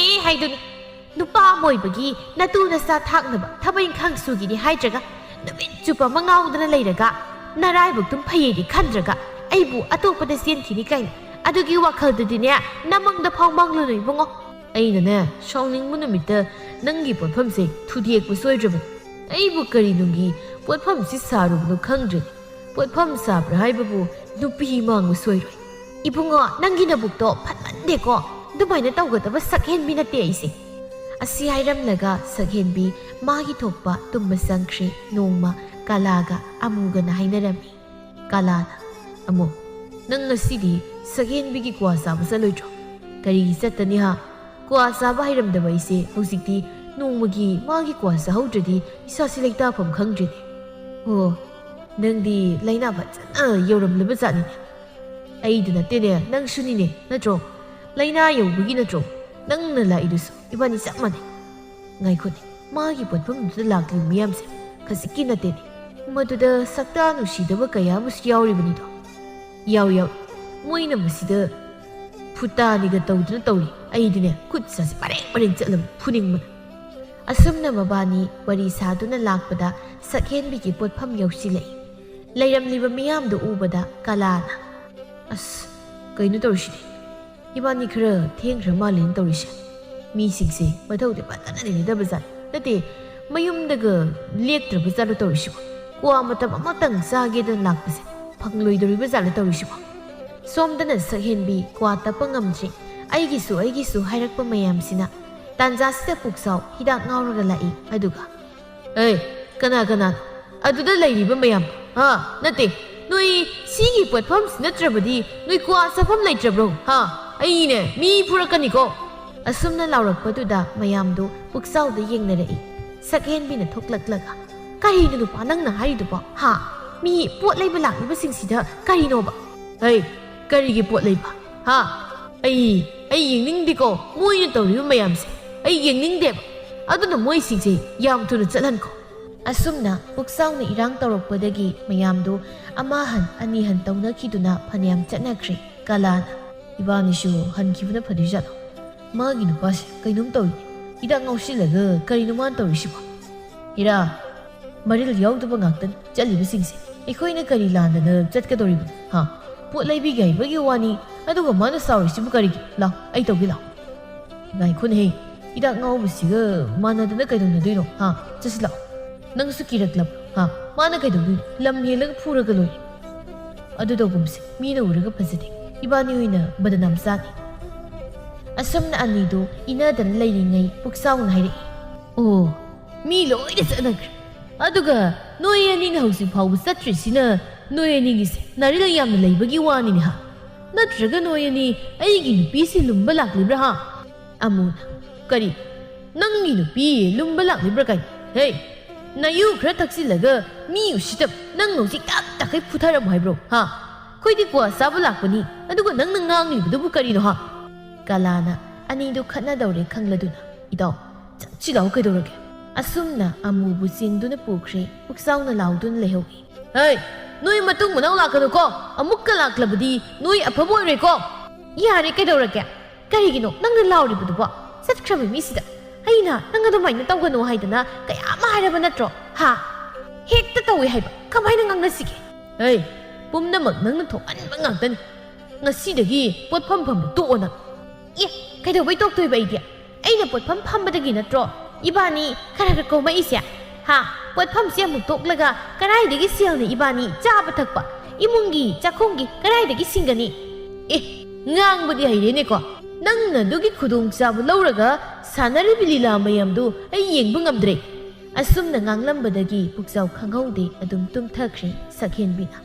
ꯍꯥꯏꯗꯨꯅꯤ. ꯅꯨꯄꯥ ꯑꯃ ꯑꯣꯏꯕꯒꯤ ꯅꯇꯨ ꯅꯆꯥ ꯊꯥꯛꯅꯕ ꯊꯕꯛ ꯏꯪꯈꯥꯡ ꯁꯨꯒꯤꯅꯤ ꯍꯥꯏꯗ꯭ꯔꯒ ꯅꯨꯃꯤꯠ ꯆꯨꯞꯄ ꯑꯃ ꯉꯥꯎꯗꯅ ꯂꯩꯔꯒ ꯅꯔꯥꯏꯕꯛꯇꯨꯝ ꯐꯩꯌꯦꯗꯤ ꯈꯟꯗ꯭ꯔꯒ ꯑꯩꯕꯨ ꯑꯇꯣꯞꯄꯗ ꯆꯦꯟꯈꯤꯅꯤ ꯀꯥꯏꯅ ꯑꯗꯨꯒꯤ ꯋꯥꯈꯜꯗꯨꯗꯤꯅꯦ ꯅꯃꯪꯗ ꯐꯥꯎ ꯃꯪꯂꯨꯅꯨ ꯏꯕꯨꯡꯉꯣ. ꯑꯩꯅꯅꯦ ꯁꯥꯎꯅꯤꯡꯕ ꯅꯨꯃꯤꯠꯇ ꯅꯪꯒꯤ ꯄꯣꯠꯐꯝꯁꯦ ꯊꯨꯗꯦꯛꯄ ꯁꯣꯏꯗ꯭ꯔꯕꯅꯤ. ꯑꯩꯕꯨ ꯀꯔꯤꯅꯨꯡꯒꯤ ꯄꯣꯠꯐꯝꯁꯤ ꯁꯥꯔꯨꯕꯅꯣ ꯈꯪꯗ꯭ꯔꯦ. ꯄꯣꯠꯐꯝ ꯁꯥꯕ꯭ꯔꯥ ꯍꯥꯏꯕꯕꯨ ꯅꯨꯄꯤ ꯃꯥꯡꯕ ꯁꯣꯏꯔꯣꯏ. ꯏꯕꯨꯡꯉꯣ, ꯅꯪꯒꯤ ꯅꯕꯨꯛꯇꯣ ꯐꯠꯃꯟꯗꯦꯀꯣ. ꯑꯗꯨꯃꯥꯏꯅ ꯇꯧꯒꯗꯕ ꯁꯛꯍꯦꯟꯕꯤ ꯅꯠꯇꯦ ꯑꯩꯁꯦ. ꯑꯁꯤ ꯍꯥꯏꯔꯝꯂꯒ ꯁꯛꯍꯦꯟꯕꯤ ꯃꯥꯒꯤ ꯊꯣꯛꯄ ꯇꯨꯝꯕ ꯆꯪꯈ꯭ꯔꯦ. ꯅꯣꯡꯃ ꯀꯥꯂꯥꯒ ꯑꯃꯨꯒꯅ ꯍꯥꯏꯅꯔꯝꯃꯤ. ꯀꯥꯂꯥꯅ, ꯑꯃꯨ, ꯅꯪ ꯉꯁꯤꯗꯤ ꯁꯛꯍꯦꯟꯕꯤꯒꯤ ꯀ꯭ꯋꯥ ꯆꯥꯕ ꯆꯠꯂꯣꯏꯗ꯭ꯔꯣ? ꯀꯔꯤꯒꯤ ꯆꯠꯇꯅꯤ ꯍꯥ? ꯀ꯭ꯋꯥ ꯆꯥꯕ ꯍꯩꯔꯝꯗꯕ ꯑꯩꯁꯦ ꯍꯧꯖꯤꯛꯇꯤ ꯅꯣꯡꯃꯒꯤ ꯃꯥꯒꯤ ꯀ꯭ꯋꯥ ꯆꯥꯍꯧꯗ꯭ꯔꯗꯤ ꯏꯁꯥꯁꯤ ꯂꯩꯇꯥꯐꯝ ꯈꯪꯗ꯭ꯔꯤꯅꯦ. ꯑꯣ, ꯅꯪꯗꯤ ꯂꯥꯏꯅꯥ ꯐꯖꯅ ꯌꯧꯔꯝꯂꯕ ꯖꯥꯠꯅꯤꯅꯦ. ꯑꯩꯗ ꯅꯠꯇꯦꯅꯦ, ꯅꯪꯁꯨꯅꯤꯅꯦ ꯅꯠꯇ꯭ꯔꯣ? ꯂꯥꯏꯅꯥ ꯌꯧꯕꯒꯤ ꯅꯠꯇ꯭ꯔꯣ ꯅꯪꯅ ꯂꯥꯛꯏꯗꯨꯁꯨ? ꯏꯕꯥꯅꯤ ꯆꯞ ꯃꯥꯟꯅꯩ. ꯉꯥꯏꯈꯣꯅꯦ, ꯃꯥꯒꯤ ꯄꯣꯠꯐꯝꯗꯨꯗ ꯂꯥꯛꯂꯤꯕ ꯃꯤꯌꯥꯝꯁꯦ ꯈꯖꯤꯛꯀꯤ ꯅꯠꯇꯦꯅꯦ. ꯃꯗꯨꯗ ꯁꯛꯇꯥ ꯅꯨꯡꯁꯤꯗꯕ ꯀꯌꯥ ꯑꯃꯁꯨ ꯌꯥꯎꯔꯤꯕꯅꯤꯗꯣ. ꯌꯥꯎꯏ. ꯃꯣꯏꯅ ꯃꯁꯤꯗ ꯐꯨꯇꯥꯅꯤꯒ ꯇꯧꯗꯨꯅ ꯇꯧꯔꯤ. ꯑꯩꯗꯤꯅꯦ ꯈꯨꯠ ꯁꯥꯁꯦ ꯄꯔꯦꯡ ꯆꯠꯂꯕ ꯐꯨꯅꯤꯡꯕꯅ. ꯑꯁꯨꯝꯅ ꯃꯕꯥꯅꯤ ꯋꯥꯔꯤ ꯁꯥꯗꯨꯅ ꯂꯥꯛꯄꯗ ꯁꯛꯍꯦꯟꯕꯤꯒꯤ ꯄꯣꯠꯐꯝ ꯌꯧꯁꯤꯜꯂꯛꯏ. ꯂꯩꯔꯝꯂꯤꯕ ꯃꯤꯌꯥꯝꯗꯨ ꯎꯕꯗ ꯀꯥꯂꯥꯅ, ꯑꯁ, ꯀꯩꯅꯣ ꯇꯧꯔꯤꯁꯤꯗꯤ? ꯏꯕꯥꯅꯤ ꯈꯔ ꯊꯦꯡꯈ꯭ꯔ ꯃꯥꯜꯂꯦꯅ ꯇꯧꯔꯤꯁꯦ. ꯃꯤꯁꯤꯡꯁꯦ ꯃꯊꯧꯗꯤ ꯐꯖꯅ ꯂꯩꯅꯗꯕꯖꯥꯠ ꯅꯠꯇꯦ. ꯃꯌꯨꯝꯗꯒ ꯂꯦꯛꯇ꯭ꯔꯕ ꯖꯥꯠꯂ ꯇꯧꯔꯤꯁꯤꯕꯣ? ꯀ꯭ꯋꯥ ꯃꯇꯝ ꯑꯃꯇꯪ ꯆꯥꯒꯦꯗꯅ ꯂꯥꯛꯄꯁꯦ ꯐꯪꯂꯣꯏꯗꯧꯔꯤꯕ ꯖꯥꯠꯂ ꯇꯧꯔꯤꯁꯤꯕꯣ? ꯁꯣꯝꯗꯅ ꯁꯛꯍꯦꯟꯕꯤ ꯀ꯭ꯋꯥ ꯇꯞꯄ ꯉꯝꯗ꯭ꯔꯤ. ꯑꯩꯒꯤꯁꯨ ꯍꯥꯏꯔꯛꯄ ꯃꯌꯥꯝꯁꯤꯅ ꯇꯥꯟꯖꯥꯁꯤꯗ ꯄꯨꯛꯆꯥꯎ ꯍꯤꯗꯥꯛ ꯉꯥꯎꯔꯒ ꯂꯥꯛꯏ. ꯑꯗꯨꯒ, ꯑꯦ, ꯀꯅꯥ ꯑꯗꯨꯗ ꯂꯩꯔꯤꯕ ꯃꯌꯥꯝ ꯍꯥ? ꯅꯠꯇꯦ, ꯅꯣꯏ ꯁꯤꯒꯤ ꯄꯣꯠꯐꯝꯁꯤ ꯅꯠꯇ꯭ꯔꯕꯗꯤ ꯅꯣꯏ ꯀ꯭ꯋꯥ ꯆꯥꯐꯝ ꯂꯩꯇ꯭ꯔꯕ꯭ꯔꯣ ꯍꯥ? ꯑꯩꯅꯦ ꯃꯤ ꯐꯨꯔꯛꯀꯅꯤꯀꯣ. ꯑꯁꯨꯝꯅ ꯂꯥꯎꯔꯛꯄꯗꯨꯗ ꯃꯌꯥꯝꯗꯨ ꯄꯨꯛꯆꯥꯎꯗ ꯌꯦꯡꯅꯔꯛꯏ. ꯁꯛꯍꯦꯟꯕꯤꯅ ꯊꯣꯛꯂꯛꯂꯒ, ꯀꯔꯤꯅꯣ ꯅꯨꯄꯥ ꯅꯪꯅ ꯍꯥꯏꯔꯤꯗꯨꯕꯣ ꯍꯥ? ꯃꯤ ꯄꯣꯠ ꯂꯩꯕ ꯂꯥꯛꯂꯤꯕꯁꯤꯡꯁꯤꯗ ꯀꯔꯤꯅꯣꯕ? ꯍꯩ, ꯀꯔꯤꯒꯤ ꯄꯣꯠ ꯂꯩꯕ ꯍꯥ? ꯑꯩ ꯌꯦꯡꯅꯤꯡꯗꯦꯀꯣ ꯃꯣꯏꯅ ꯇꯧꯔꯤꯕ ꯃꯌꯥꯝꯁꯦ. ꯑꯩ ꯌꯦꯡꯅꯤꯡꯗꯦꯕ. ꯑꯗꯨꯅ ꯃꯣꯏꯁꯤꯡꯁꯦ ꯌꯥꯝ ꯊꯨꯅ ꯆꯠꯍꯟꯈꯣ. ꯑꯁꯨꯝꯅ ꯄꯨꯛꯆꯥꯎꯅ ꯏꯔꯥꯡ ꯇꯧꯔꯛꯄꯗꯒꯤ ꯃꯌꯥꯝꯗꯨ ꯑꯃ ꯍꯟ ꯑꯅꯤ ꯍꯟ ꯇꯧꯅꯈꯤꯗꯨꯅ ꯐꯅꯌꯥꯝ ꯆꯠꯅꯈ꯭ꯔꯦ. ꯀꯥꯂꯥꯅ, ꯏꯕꯥꯅꯤꯁꯨ ꯍꯟꯈꯤꯕꯅ ꯐꯗꯣꯏꯖꯥꯠꯂꯣ? ꯃꯥꯒꯤ ꯅꯨꯄꯥꯁꯦ ꯀꯩꯅꯣꯝ ꯇꯧꯏ. ꯍꯤꯗꯥꯛ ꯉꯥꯎꯁꯤꯜꯂꯒ ꯀꯔꯤꯅꯣ ꯃꯥꯅ ꯇꯧꯔꯤꯁꯤꯕꯣ? ꯍꯤꯔꯥ, ꯃꯔꯤꯜ ꯌꯥꯎꯗꯕ ꯉꯥꯛꯇꯅꯤ ꯆꯠꯂꯤꯕꯁꯤꯡꯁꯦ. ꯑꯩꯈꯣꯏꯅ ꯀꯔꯤ ꯂꯥꯟꯗꯅ ꯆꯠꯀꯗꯧꯔꯤꯕꯅꯣ ꯍꯥ? ꯄꯣꯠ ꯂꯩꯕꯤꯒꯦ ꯍꯥꯏꯕꯒꯤ ꯋꯥꯅꯤ, ꯑꯗꯨꯒ ꯃꯥꯅ ꯁꯥꯎꯔꯤꯁꯤꯕꯨ ꯀꯔꯤꯒꯤ? ꯂꯥꯎ, ꯑꯩ ꯇꯧꯒꯦ ꯂꯥꯎ. ꯉꯥꯏꯈꯣꯅꯦꯍꯦ, ꯍꯤꯗꯥꯛ ꯉꯥꯎꯕꯁꯤꯒ ꯃꯥꯟꯅꯗꯅ ꯀꯩꯗꯧꯅꯗꯣꯏꯅꯣ ꯍꯥ? ꯆꯠꯁꯤ ꯂꯥꯎ. ꯅꯪꯁꯨ ꯀꯤꯔꯛꯂꯕ꯭ꯔꯣ ꯍꯥ? ꯃꯥꯅ ꯀꯩꯗꯧꯗꯣꯏꯅꯣ? ꯂꯝ ꯍꯦꯜꯂꯒ ꯐꯨꯔꯒ ꯂꯣꯏꯔꯦ. ꯑꯗꯨ ꯇꯧꯒꯨꯝꯁꯦ. ꯃꯤꯅ ꯎꯔꯒ ꯐꯖꯗꯦ. ꯏꯕꯥꯅꯤ ꯑꯣꯏꯅ ꯕꯗꯅꯥꯝ ꯆꯥꯅꯤ. ꯑꯁꯨꯝꯅ ꯑꯅꯤꯗꯨ ꯏꯅꯗꯅ ꯂꯩꯔꯤꯉꯩ ꯄꯨꯛꯆꯥꯎꯅ ꯍꯥꯏꯔꯛꯏ. ꯑꯣ, ꯃꯤ ꯂꯣꯏꯅ ꯆꯠꯅꯈ꯭ꯔꯦ. ꯑꯗꯨꯒ ꯅꯣꯏ ꯑꯅꯤꯅ ꯍꯧꯖꯤꯛ ꯐꯥꯎꯕ ꯆꯠꯇ꯭ꯔꯤꯁꯤꯅ ꯅꯣꯏ ꯑꯅꯤꯒꯤꯁꯦ ꯅꯥꯔꯤꯜ ꯌꯥꯝꯅ ꯂꯩꯕꯒꯤ ꯋꯥꯅꯤꯅꯦ ꯍꯥ? ꯅꯠꯇ꯭ꯔꯒ ꯅꯣꯏ ꯑꯅꯤ ꯑꯩꯒꯤ ꯅꯨꯄꯤꯁꯤ ꯂꯨꯝꯕ ꯂꯥꯛꯂꯤꯕ꯭ꯔꯥ ꯍꯥ? ꯑꯃꯨꯅ, ꯀꯔꯤ? ꯅꯪꯒꯤ ꯅꯨꯄꯤ ꯂꯨꯝꯕ ꯂꯥꯛꯂꯤꯕ꯭ꯔꯥ ꯀꯥꯏ? ꯍꯦ, ꯅꯌꯨ ꯈꯔ ꯊꯛꯆꯤꯜꯂꯒ ꯃꯤ ꯎꯁꯤꯠꯇꯕ. ꯅꯪ ꯍꯧꯖꯤꯛ ꯇꯛꯈꯩ ꯐꯨꯊꯔꯝꯃꯣ ꯍꯥꯏꯕ꯭ꯔꯣ ꯍꯥ? ꯑꯩꯈꯣꯏꯗꯤ ꯀ꯭ꯋꯥ ꯆꯥꯕ ꯂꯥꯛꯄꯅꯤ. ꯑꯗꯨꯒ ꯅꯪꯅ ꯉꯥꯡꯂꯤꯕꯗꯨꯕꯨ ꯀꯔꯤꯅꯣ ꯍꯥ? ꯀꯥꯂꯥꯅ ꯑꯅꯤꯗꯨ ꯈꯠꯅꯗꯧꯔꯦ ꯈꯪꯂꯗꯨꯅ, ꯏꯇꯥꯎ, ꯆꯠꯁꯤ ꯂꯥꯎ ꯀꯩꯗꯧꯔꯒꯦ? ꯑꯁꯨꯝꯅ ꯑꯃꯨꯕꯨ ꯆꯤꯡꯗꯨꯅ ꯄꯨꯈ꯭ꯔꯦ. ꯄꯨꯛꯆꯥꯎꯅ ꯂꯥꯎꯗꯨꯅ ꯂꯩꯍꯧꯏ. ꯍꯩ, ꯅꯣꯏ ꯃꯇꯨꯡ ꯃꯅꯥꯎ ꯂꯥꯛꯀꯅꯨꯀꯣ. ꯑꯃꯨꯛꯀ ꯂꯥꯛꯂꯕꯗꯤ ꯅꯣꯏ ꯑꯐꯕ ꯑꯣꯏꯔꯣꯏꯀꯣ. ꯌꯥꯔꯦ, ꯀꯩꯗꯧꯔꯒꯦ? ꯀꯔꯤꯒꯤꯅꯣ ꯅꯪꯅ ꯂꯥꯎꯔꯤꯕꯗꯨꯕꯣ? ꯆꯠꯈ꯭ꯔꯕ ꯃꯤꯁꯤꯗ ꯑꯩꯅ ꯅꯪ ꯑꯗꯨꯃꯥꯏꯅ ꯇꯧꯒꯅꯨ ꯍꯥꯏꯗꯅ ꯀꯌꯥ ꯑꯃ ꯍꯥꯏꯔꯕ ꯅꯠꯇ꯭ꯔꯣ ꯍꯥ? ꯍꯦꯛꯇ ꯇꯧꯏ ꯍꯥꯏꯕ ꯀꯃꯥꯏꯅ ꯉꯥꯡꯅꯁꯤꯒꯦ? ꯍꯩ, ꯄꯨꯝꯅꯃꯛ ꯅꯪꯅ ꯊꯣꯛꯍꯟꯕ ꯉꯥꯛꯇꯅꯤ. ꯉꯁꯤꯗꯒꯤ ꯄꯣꯠꯐꯝ ꯐꯝꯕ ꯇꯣꯛꯑꯣ ꯅꯪ. ꯑꯦ, ꯀꯩꯗꯧꯕꯩ ꯇꯣꯛꯇꯣꯏꯕ ꯑꯩꯗꯤ? ꯑꯩꯅ ꯄꯣꯠꯐꯝ ꯐꯝꯕꯗꯒꯤ ꯅꯠꯇ꯭रो ꯏꯕꯥꯅꯤ ꯈꯔ ꯀꯣꯝꯃꯛꯏꯁꯦ ꯍꯥ? ꯄꯣꯠꯐꯝꯁꯦ ꯑꯃꯨꯛ ꯇꯣꯛꯂꯒ ꯀꯔꯥꯏꯗꯒꯤ ꯁꯦꯜꯅ ꯏꯕꯥꯅꯤ ꯆꯥꯕ ꯊꯛꯄ ꯏꯃꯨꯡꯒꯤ ꯆꯥꯛꯈꯨꯝꯒꯤ ꯀꯔꯥꯏꯗꯒꯤ ꯁꯤꯡꯒꯅꯤ? ꯑꯦ, ꯉꯥꯡꯕꯗꯤ ꯍꯩꯔꯦꯅꯦꯀꯣ. ꯅꯪꯅ ꯑꯗꯨꯒꯤ ꯈꯨꯗꯣꯡꯆꯥꯕ ꯂꯧꯔꯒ ꯁꯥꯟꯅꯔꯤꯕ ꯂꯤꯂꯥ ꯃꯌꯥꯝꯗꯨ ꯑꯩ ꯌꯦꯡꯕ ꯉꯝꯗ꯭ꯔꯦ. ꯑꯁꯨꯝꯅ ꯉꯥꯡꯂꯝꯕꯗꯒꯤ ꯄꯨꯛꯆꯥꯎ ꯈꯪꯍꯧꯗꯦ ꯑꯗꯨꯝ ꯇꯨꯝꯊꯈ꯭ꯔꯦ ꯁꯛꯍꯦꯟꯕꯤꯅ.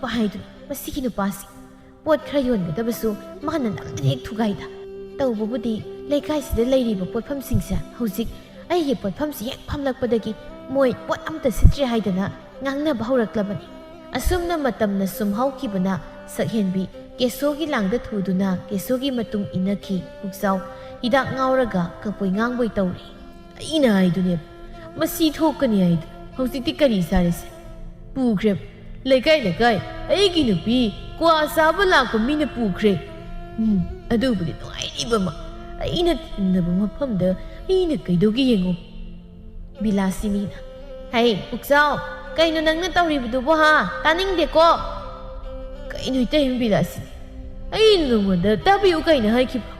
ꯑꯉꯛꯄ ꯍꯥꯏꯗꯨꯅ ꯃꯁꯤꯒꯤ ꯅꯨꯄꯥꯁꯤ ꯄꯣꯠ ꯈꯔ ꯌꯣꯟꯒꯗꯕꯁꯨ ꯃꯥꯅ ꯅꯝꯗꯅ ꯍꯦꯛ ꯊꯨꯒꯥꯏꯗ ꯇꯧꯕꯕꯨꯗꯤ ꯂꯩꯀꯥꯏꯁꯤꯗ ꯂꯩꯔꯤꯕ ꯄꯣꯠꯐꯝꯁꯤꯡꯁꯦ ꯍꯧꯖꯤꯛ ꯑꯩꯒꯤ ꯄꯣꯠꯐꯝꯁꯤ ꯍꯦꯛ ꯐꯝꯂꯛꯄꯗꯒꯤ ꯃꯣꯏ ꯄꯣꯠ ꯑꯝꯇ ꯁꯤꯠꯇ꯭ꯔꯦ ꯍꯥꯏꯗꯅ ꯉꯥꯡꯅꯕ ꯍꯧꯔꯛꯂꯕꯅꯤ ꯑꯁꯨꯝꯅ ꯃꯇꯝꯅ ꯁꯨꯝ ꯍꯧꯈꯤꯕꯅ ꯁꯛꯍꯦꯟꯕꯤ ꯀꯦꯁꯣꯒꯤ ꯂꯥꯡꯗ ꯊꯨꯗꯨꯅ ꯀꯦꯁꯣꯒꯤ ꯃꯇꯨꯡ ꯏꯟꯅꯈꯤ ꯄꯨꯛꯆꯥꯎ ꯍꯤꯗꯥꯛ ꯉꯥꯎꯔꯒ ꯀꯞꯄꯣꯏ ꯉꯥꯡꯕꯣꯏ ꯇꯧꯔꯤ ꯑꯩꯅ ꯍꯥꯏꯗꯨꯅꯦꯕ ꯃꯁꯤ ꯊꯣꯛꯀꯅꯤ ꯍꯥꯏꯗꯨ ꯍꯧꯖꯤꯛꯇꯤ ꯀꯔꯤ ꯆꯥꯔꯤꯁꯦ ꯄꯨꯈ꯭ꯔꯦ ꯂꯩꯀꯥꯏ ꯑꯩꯒꯤ ꯅꯨꯄꯤ ꯀ꯭ꯋꯥ ꯆꯥꯕ ꯂꯥꯛꯄ ꯃꯤꯅ ꯄꯨꯈ꯭ꯔꯦ ꯑꯗꯨꯕꯨꯗꯤ ꯅꯨꯡꯉꯥꯏꯔꯤꯕ ꯑꯃ ꯑꯩꯅ ꯊꯦꯡꯅꯕ ꯃꯐꯝꯗ ꯑꯩꯅ ꯀꯩꯗꯧꯒꯦ ꯌꯦꯡꯉꯨ ꯕꯤꯂꯥꯁꯤꯅꯤꯅ ꯍꯩ ꯄꯨꯛꯆꯥꯎ ꯀꯩꯅꯣ ꯅꯪꯅ ꯇꯧꯔꯤꯕꯗꯨꯕꯣ ꯍꯥ ꯇꯥꯅꯤꯡꯗꯦꯀꯣ ꯀꯩꯅꯣ ꯏꯇꯩꯃ ꯕꯤꯂꯥꯁꯤꯅꯤ ꯑꯩꯅ ꯅꯉꯣꯟꯗ ꯇꯥꯕꯤꯌꯨ ꯀꯩꯅ ꯍꯥꯏꯈꯤꯕ꯭ꯔꯣ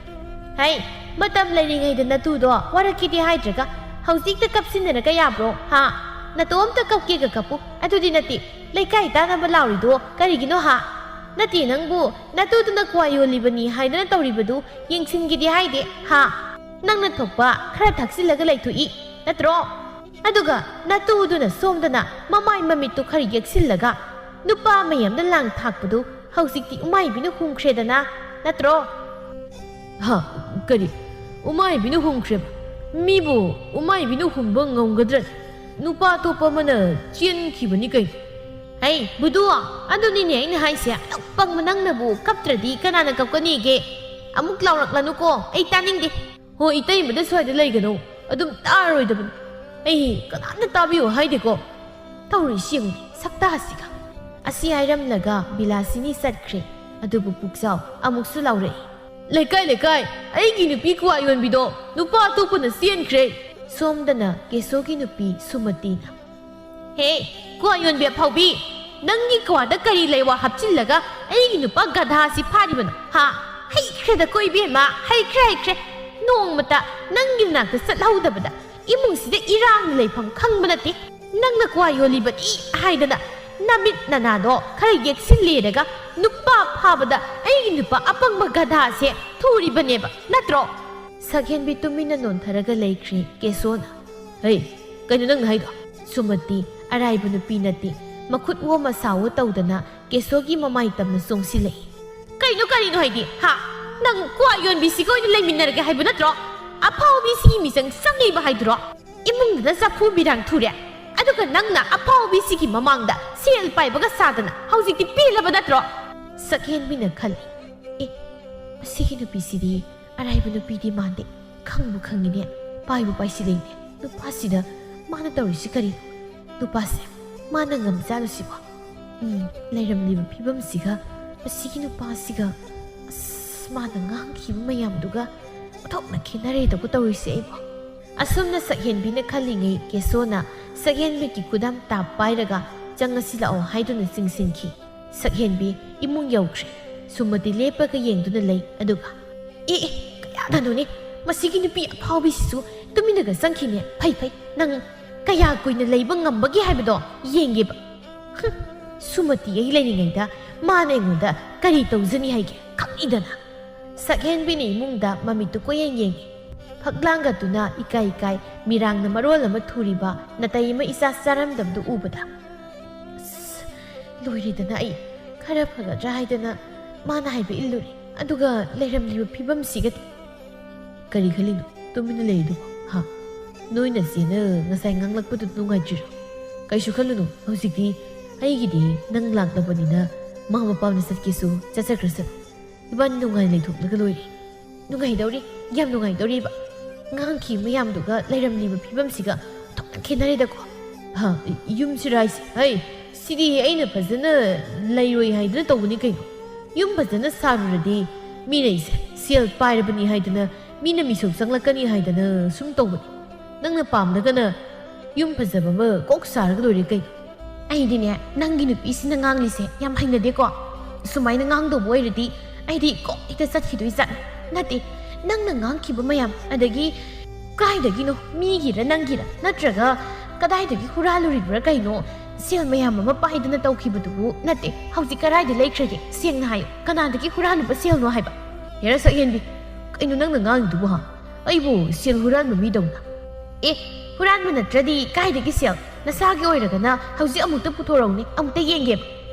ꯍꯩ ꯃꯇꯝ ꯂꯩꯔꯤꯉꯩꯗ ꯅꯇꯨꯗꯣ ꯋꯥꯔꯛꯈꯤꯗꯦ ꯍꯥꯏꯗ꯭ꯔꯒ ꯍꯧꯖꯤꯛꯇ ꯀꯞꯁꯤꯟꯗꯅꯒ ꯌꯥꯕ꯭ꯔꯣ ꯍꯥ ꯅꯇꯣꯝꯇ ꯀꯞꯀꯦꯒ ꯀꯞꯄꯨ ꯑꯗꯨꯗꯤ ꯅꯠꯇꯦ ꯂꯩꯀꯥꯏ ꯇꯥꯅꯕ ꯂꯥꯎꯔꯤꯗꯣ ꯀꯔꯤꯒꯤꯅꯣ ꯍꯥ ꯅꯠꯇꯦ ꯅꯪꯕꯨ ꯅꯇꯨꯗꯨꯅ ꯀ꯭ꯋꯥ ꯌꯣꯜꯂꯤꯕꯅꯤ ꯍꯥꯏꯗꯅ ꯇꯧꯔꯤꯕꯗꯨ ꯌꯦꯡꯁꯤꯟꯈꯤꯗꯦ ꯍꯥꯏꯗꯦ ꯍꯥ ꯅꯪꯅ ꯊꯣꯛꯄ ꯈꯔ ꯊꯛꯆꯤꯜꯂꯒ ꯂꯩꯊꯣꯛꯏ ꯅꯠꯇ꯭ꯔꯣ ꯑꯗꯨꯒ ꯅꯇꯨꯗꯨꯅ ꯁꯣꯝꯗꯅ ꯃꯃꯥꯏ ꯃꯃꯤꯠꯇꯨ ꯈꯔ ꯌꯦꯛꯁꯤꯜꯂꯒ ꯅꯨꯄꯥ ꯃꯌꯥꯝꯗ ꯂꯥꯡ ꯊꯥꯛꯄꯗꯨ ꯍꯧꯖꯤꯛꯇꯤ ꯎꯃꯥꯏꯕꯤꯅ ꯍꯨꯝꯈ꯭ꯔꯦꯗꯅ ꯅꯠꯇ꯭ꯔꯣ ꯍꯥ ꯀꯔꯤ ꯎꯃꯥꯏꯕꯤꯅ ꯍꯨꯝꯈ꯭ꯔꯦꯕ ꯃꯤꯕꯨ ꯎꯃꯥꯏꯕꯤꯅ ꯍꯨꯝꯕ ꯉꯝꯒꯗ꯭ꯔꯅꯤ ꯅꯨꯄꯥ ꯑꯇꯣꯞꯄ ꯑꯃꯅ ꯆꯦꯟꯈꯤꯕꯅꯤ ꯀꯩꯅꯣ ꯍꯩ ꯕꯨꯗꯨ ꯑꯗꯨꯅꯤꯅꯦ ꯑꯩꯅ ꯍꯥꯏꯁꯦ ꯑꯗꯨꯛ ꯄꯪꯕ ꯅꯪꯅꯕꯨ ꯀꯞꯇ꯭ꯔꯗꯤ ꯀꯅꯥꯅ ꯀꯞꯀꯅꯤꯒꯦ ꯑꯃꯨꯛ ꯂꯥꯎꯔꯛꯂꯅꯨꯀꯣ ꯑꯩ ꯇꯥꯅꯤꯡꯗꯦ ꯍꯣꯏ ꯏꯇꯩꯃꯗ ꯁ꯭ꯋꯥꯏꯗ ꯂꯩꯒꯅꯣ ꯑꯗꯨꯝ ꯇꯥꯔꯣꯏꯗꯕꯅꯤ ꯑꯩ ꯀꯅꯥꯝꯇ ꯇꯥꯕꯤꯌꯨ ꯍꯥꯏꯗꯦꯀꯣ ꯇꯧꯔꯤꯁꯤ ꯌꯦꯡꯉꯨꯅꯦ ꯁꯛꯇꯥꯁꯤꯒ ꯑꯁꯤ ꯍꯥꯏꯔꯝꯂꯒ ꯕꯤꯂꯥꯁꯤꯅꯤ ꯆꯠꯈ꯭ꯔꯦ ꯑꯗꯨꯕꯨ ꯄꯨꯛꯆꯥꯎ ꯑꯃꯨꯛꯁꯨ ꯂꯥꯎꯔꯛꯏ ꯂꯩꯀꯥꯏ ꯑꯩꯒꯤ ꯅꯨꯄꯤ ꯀ꯭ꯋꯥ ꯌꯣꯟꯕꯤꯗꯣ ꯅꯨꯄꯥ ꯑꯇꯣꯞꯄꯅ ꯆꯦꯟꯈ꯭ꯔꯦ ꯁꯣꯝꯗꯅ ꯀꯦꯁꯣꯒꯤ ꯅꯨꯄꯤ ꯁꯨꯃꯇꯤꯅ ꯍꯦ ꯀ꯭ꯋꯥ ꯌꯣꯟꯕꯤ ꯑꯐꯥꯎꯕꯤ ꯅꯪꯒꯤ ꯀ꯭ꯋꯥꯗ ꯀꯔꯤ ꯂꯩꯋꯥ ꯍꯥꯞꯆꯤꯜꯂꯒ ꯑꯩꯒꯤ ꯅꯨꯄꯥ ꯒꯙꯥꯁꯤ ꯐꯥꯔꯤꯕꯅꯣ ꯍꯥ ꯍꯩꯈ꯭ꯔꯦꯗ ꯀꯣ ꯏꯕꯦꯝꯃ ꯍꯩꯈ꯭ꯔꯦ ꯅꯣꯡꯃꯇ ꯅꯪꯒꯤ ꯅꯥꯛꯇ ꯆꯠꯍꯧꯗꯕꯗ ꯏꯃꯨꯡꯁꯤꯗ ꯏꯔꯥꯡ ꯂꯩꯐꯝ ꯈꯪꯕ ꯅꯠꯇꯦ ꯅꯪꯅ ꯀ꯭ꯋꯥ ꯌꯣꯜꯂꯤꯕꯅꯤ ꯍꯥꯏꯗꯅ ꯅꯃꯤꯠ ꯅꯅꯥꯗꯣ ꯈꯔ ꯌꯦꯛꯁꯤꯜꯂꯦꯔꯒ ꯅꯨꯄꯥ ꯐꯥꯕꯗ ꯑꯩꯒꯤ ꯅꯨꯄꯥ ꯑꯄꯪꯕ ꯒꯙꯥꯁꯦ ꯊꯨꯔꯤꯕꯅꯦꯕ ꯅꯠꯇ꯭ꯔꯣ ꯁꯛꯍꯦꯟꯕꯤ ꯇꯨꯃꯤꯟꯅ ꯅꯣꯟꯊꯔꯒ ꯂꯩꯈ꯭ꯔꯦ ꯀꯦꯁꯣꯅ ꯍꯩ ꯀꯩꯅꯣ ꯅꯪꯅ ꯍꯥꯏꯗꯣ ꯁꯨꯃꯇꯤ ꯑꯔꯥꯏꯕ ꯅꯨꯄꯤ ꯅꯠꯇꯦ ꯃꯈꯨꯠ ꯋꯣꯃ ꯁꯥꯋꯣ ꯇꯧꯗꯅ ꯀꯦꯁꯣꯒꯤ ꯃꯃꯥꯏ ꯇꯝꯅ ꯆꯣꯡꯁꯤꯜꯂꯛꯏ ꯀꯔꯤꯅꯣ ꯍꯥꯏꯗꯤ ꯍꯥ ꯅꯪ ꯀ꯭ꯋꯥ ꯌꯣꯟꯕꯤꯁꯤꯒ ꯑꯣꯏꯅ ꯂꯩꯃꯤꯟꯅꯔꯒꯦ ꯍꯥꯏꯕ ꯅꯠꯇ꯭ꯔꯣ ꯑꯐꯥꯎꯕꯤꯁꯤꯒꯤ ꯃꯤꯆꯪ ꯆꯪꯉꯤꯕ ꯍꯥꯏꯗꯨꯔꯣ ꯏꯃꯨꯡꯗꯨꯗ ꯆꯐꯨ ꯕꯤꯔꯥꯡ ꯊꯨꯔꯦ ꯑꯗꯨꯒ ꯅꯪꯅ ꯑꯐꯥꯎꯕꯤꯁꯤꯒꯤ ꯃꯃꯥꯡꯗ ꯁꯦꯜ ꯄꯥꯏꯕꯒ ꯁꯥꯗꯅ ꯍꯧꯖꯤꯛꯇꯤ ꯄꯦꯜꯂꯕ ꯅꯠꯇ꯭ꯔꯣ ꯁꯛꯍꯦꯟꯕꯤꯅ ꯈꯜꯂꯤ ꯃꯁꯤꯒꯤ ꯅꯨꯄꯤꯁꯤꯗꯤ ꯑꯔꯥꯏꯕ ꯅꯨꯄꯤꯗꯤ ꯃꯥꯟꯗꯦ ꯈꯪꯕꯨ ꯈꯪꯉꯤꯅꯦ ꯄꯥꯏꯕꯨ ꯄꯥꯏꯁꯤꯜꯂꯛꯏꯅꯦ ꯅꯨꯄꯥꯁꯤꯗ ꯃꯥꯅ ꯇꯧꯔꯤꯁꯤ ꯀꯔꯤꯅꯣ ꯅꯨꯄꯥꯁꯦ ꯃꯥꯅ ꯉꯝꯖꯥꯠꯂꯨꯁꯤꯕꯣ ꯂꯩꯔꯝꯂꯤꯕ ꯐꯤꯕꯝꯁꯤꯒ ꯃꯁꯤꯒꯤ ꯅꯨꯄꯥꯁꯤꯒ ꯑꯁ ꯃꯥꯅ ꯉꯥꯡꯈꯤꯕ ꯃꯌꯥꯝꯗꯨꯒ ꯑꯣꯟꯊꯣꯛꯅ ꯈꯦꯠꯅꯔꯦꯗꯕꯨ ꯇꯧꯔꯤꯁꯦ ꯑꯩꯕꯣ ꯑꯁꯨꯝꯅ ꯁꯛꯍꯦꯟꯕꯤꯅ ꯈꯜꯂꯤꯉꯩ ꯀꯦꯁꯣꯅ ꯁꯛꯍꯦꯟꯕꯤꯒꯤ ꯈꯨꯗꯥꯝ ꯇꯥꯞ ꯄꯥꯏꯔꯒ ꯆꯪꯉꯁꯤ ꯂꯥꯛꯑꯣ ꯍꯥꯏꯗꯨꯅ ꯆꯤꯡꯁꯤꯟꯈꯤ ꯁꯛꯍꯦꯟꯕꯤ ꯏꯃꯨꯡ ꯌꯧꯈ꯭ꯔꯦ ꯁꯨꯃꯇꯤ ꯂꯦꯞꯄꯒ ꯌꯦꯡꯗꯨꯅ ꯂꯩ ꯑꯗꯨꯒ ꯀꯌꯥꯗꯅꯣꯅꯦ ꯃꯁꯤꯒꯤ ꯅꯨꯄꯤ ꯑꯐꯥꯎꯕꯤꯁꯤꯁꯨ ꯇꯨꯃꯤꯟꯅꯒ ꯆꯪꯈꯤꯅꯦ ꯐꯩ ꯅꯪ ꯀꯌా ꯀꯨꯏꯅ ꯂꯩꯕ ꯉꯝꯕꯒꯦ ꯍꯥꯏꯕꯗꯣ ꯌꯦꯡꯒꯦꯕ ꯁꯨꯃꯇꯤ ꯑꯩ ꯂꯩꯔꯤꯉꯩꯗ ꯃꯥꯅ ꯑꯩꯉꯣꯟꯗ ꯀꯔꯤ ꯇꯧꯖꯅꯤ ꯍꯥꯏꯒꯦ ꯈꯪꯏꯗꯅ ꯁꯛꯍꯦꯟꯕꯤꯅ ꯏꯃꯨꯡꯗ ꯃꯃꯤꯠꯇꯨ ꯀꯣꯌꯦꯡ ꯌꯦꯡꯉꯤ ꯐꯛꯂꯥꯡꯒꯗꯨꯅ ꯏꯀꯥꯏ ꯃꯤꯔꯥꯡꯅ ꯃꯔꯣꯜ ꯑꯃ ꯊꯨꯔꯤꯕ ꯅꯥꯇꯩ ꯑꯃ ꯏꯆꯥ ꯆꯥꯔꯝꯗꯕꯗꯨ ꯎꯕꯗ ꯂꯣꯏꯔꯦꯗꯅ ꯑꯩ ꯈꯔ ꯐꯒꯗ꯭ꯔꯥ ꯍꯥꯏꯗꯅ ꯃꯥꯅ ꯍꯥꯏꯕ ꯏꯜꯂꯨꯔꯦ ꯑꯗꯨꯒ ꯂꯩꯔꯝꯂꯤꯕ ꯐꯤꯕꯝꯁꯤꯒꯗꯤ ꯀꯔꯤ ꯈꯜꯂꯤꯅꯣ ꯇꯨꯃꯤꯟꯅ ꯂꯩꯔꯤꯗꯨꯕꯣ ꯍꯥ ꯅꯣꯏꯅ ꯆꯦꯅ ꯉꯁꯥꯏ ꯉꯥꯡꯂꯛꯄꯗꯨ ꯅꯨꯡꯉꯥꯏꯇ꯭ꯔꯤꯔꯣ ꯀꯩꯁꯨ ꯈꯜꯂꯨꯅꯨ ꯍꯧꯖꯤꯛꯇꯤ ꯑꯩꯒꯤꯗꯤ ꯅꯪ ꯂꯥꯛꯂꯕꯅꯤꯅ ꯃꯥ ꯃꯄꯥꯝꯅ ꯆꯠꯀꯦꯁꯨ ꯆꯠꯆꯈ꯭ꯔꯁꯅꯨ 이번 동안 ꯂꯩꯊꯣꯛꯂꯒ ꯂꯣꯏꯔꯦ ꯅꯨꯡꯉꯥꯏꯗꯧꯔꯤ ꯌꯥꯝ ꯅꯨꯡꯉꯥꯏꯗꯧꯔꯤꯕ ꯉꯥꯡꯈꯤ ꯃꯌꯥꯝꯗꯨꯒ ꯂꯩꯔꯝꯂꯤꯕ ꯐꯤꯕꯝꯁꯤꯒ ꯊꯣꯛꯅ ꯈꯦꯠꯅꯔꯦꯗꯀꯣ ꯌꯨꯝꯁꯤꯔ ꯍꯥꯏꯁꯦ ꯍꯩ ꯁꯤꯗꯤ ꯑꯩꯅ ꯐꯖꯅ ꯂꯩꯔꯣꯏ ꯍꯥꯏꯗꯅ ꯇꯧꯕꯅꯤ ꯀꯩꯅꯣ ꯌꯨꯝ ꯐꯖꯅ ꯁꯥꯔꯨꯔꯗꯤ ꯃꯤꯅꯩꯁꯦ ꯁꯦꯜ ꯄꯥꯏꯔꯕꯅꯤ ꯍꯥꯏꯗꯅ ꯃꯤꯅ ꯃꯤꯁꯧ ꯆꯪꯂꯛꯀꯅꯤ ꯍꯥꯏꯗꯅ ꯁꯨꯝ ꯇꯧꯕꯅꯤ ꯅꯪꯅ ꯄꯥꯝꯂꯒꯅ ꯌꯨꯝ ꯐꯖꯕ ꯑꯃ ꯀꯣꯛ ꯁꯥꯔꯒ ꯂꯣꯏꯔꯦ ꯀꯩꯅꯣ ꯑꯩꯗꯤꯅꯦ ꯅꯪꯒꯤ ꯅꯨꯄꯤꯁꯤꯅ ꯉꯥꯡꯂꯤꯁꯦ ꯌꯥꯝ ꯍꯩꯅꯗꯦꯀꯣ ꯁꯨꯃꯥꯏꯅ ꯉꯥꯡꯗꯧꯕ ꯑꯣꯏꯔꯗꯤ ꯑꯩꯗꯤ ꯀꯣꯛ ꯍꯦꯛꯇ ꯆꯠꯈꯤꯗꯣꯏ ꯖꯥꯠꯅꯤ ꯅꯠꯇꯦ ꯅꯪꯅ ꯉꯥꯡꯈꯤꯕ ꯃꯌꯥꯝ ꯑꯗꯒꯤ ꯀꯥꯏꯗꯒꯤꯅꯣ ꯃꯤꯒꯤꯔ ꯅꯪꯒꯤꯔ ꯅꯠꯇ꯭ꯔꯒ ꯀꯗꯥꯏꯗꯒꯤ ꯍꯨꯔꯥꯜꯂꯨꯔꯤꯕ꯭ꯔꯥ ꯀꯩꯅꯣ ꯁꯦꯜ ꯃꯌꯥꯝ ꯑꯃ ꯄꯥꯏꯗꯅ ꯇꯧꯈꯤꯕꯗꯨꯕꯨ ꯅꯠꯇꯦ ꯍꯧꯖꯤꯛ ꯀꯗꯥꯏꯗ ꯂꯩꯈ꯭ꯔꯒꯦ ꯁꯦꯡꯅ ꯍꯥꯏꯌꯨ ꯀꯅꯥꯗꯒꯤ ꯍꯨꯔꯥꯜꯂꯨꯕ ꯁꯦꯜꯅോ ꯍꯥꯏꯕ ꯍꯦꯔ ꯁꯛꯍꯦꯟꯕꯤ ꯀꯩꯅꯣ ꯅꯪꯅ ꯉꯥꯡꯉꯤꯗꯨꯕꯨ ꯑꯩꯕꯨ ꯁꯦꯜ ꯍꯨꯔꯥꯟꯕ ꯃꯤꯗꯧꯅ ꯍꯨꯔꯥꯟꯕ ꯅꯠꯇ꯭ꯔꯗꯤ ꯀꯥꯏꯗꯒꯤ ꯁꯦꯜ ꯅꯁꯥꯒꯤ ꯑꯣꯏꯔꯒꯅ ꯍꯧꯖꯤꯛ ꯑꯃꯨꯛꯇ ꯄꯨꯊꯣꯔꯛꯎꯅꯦ ꯑꯃꯨꯛꯇ ꯌꯦꯡꯒꯦꯕ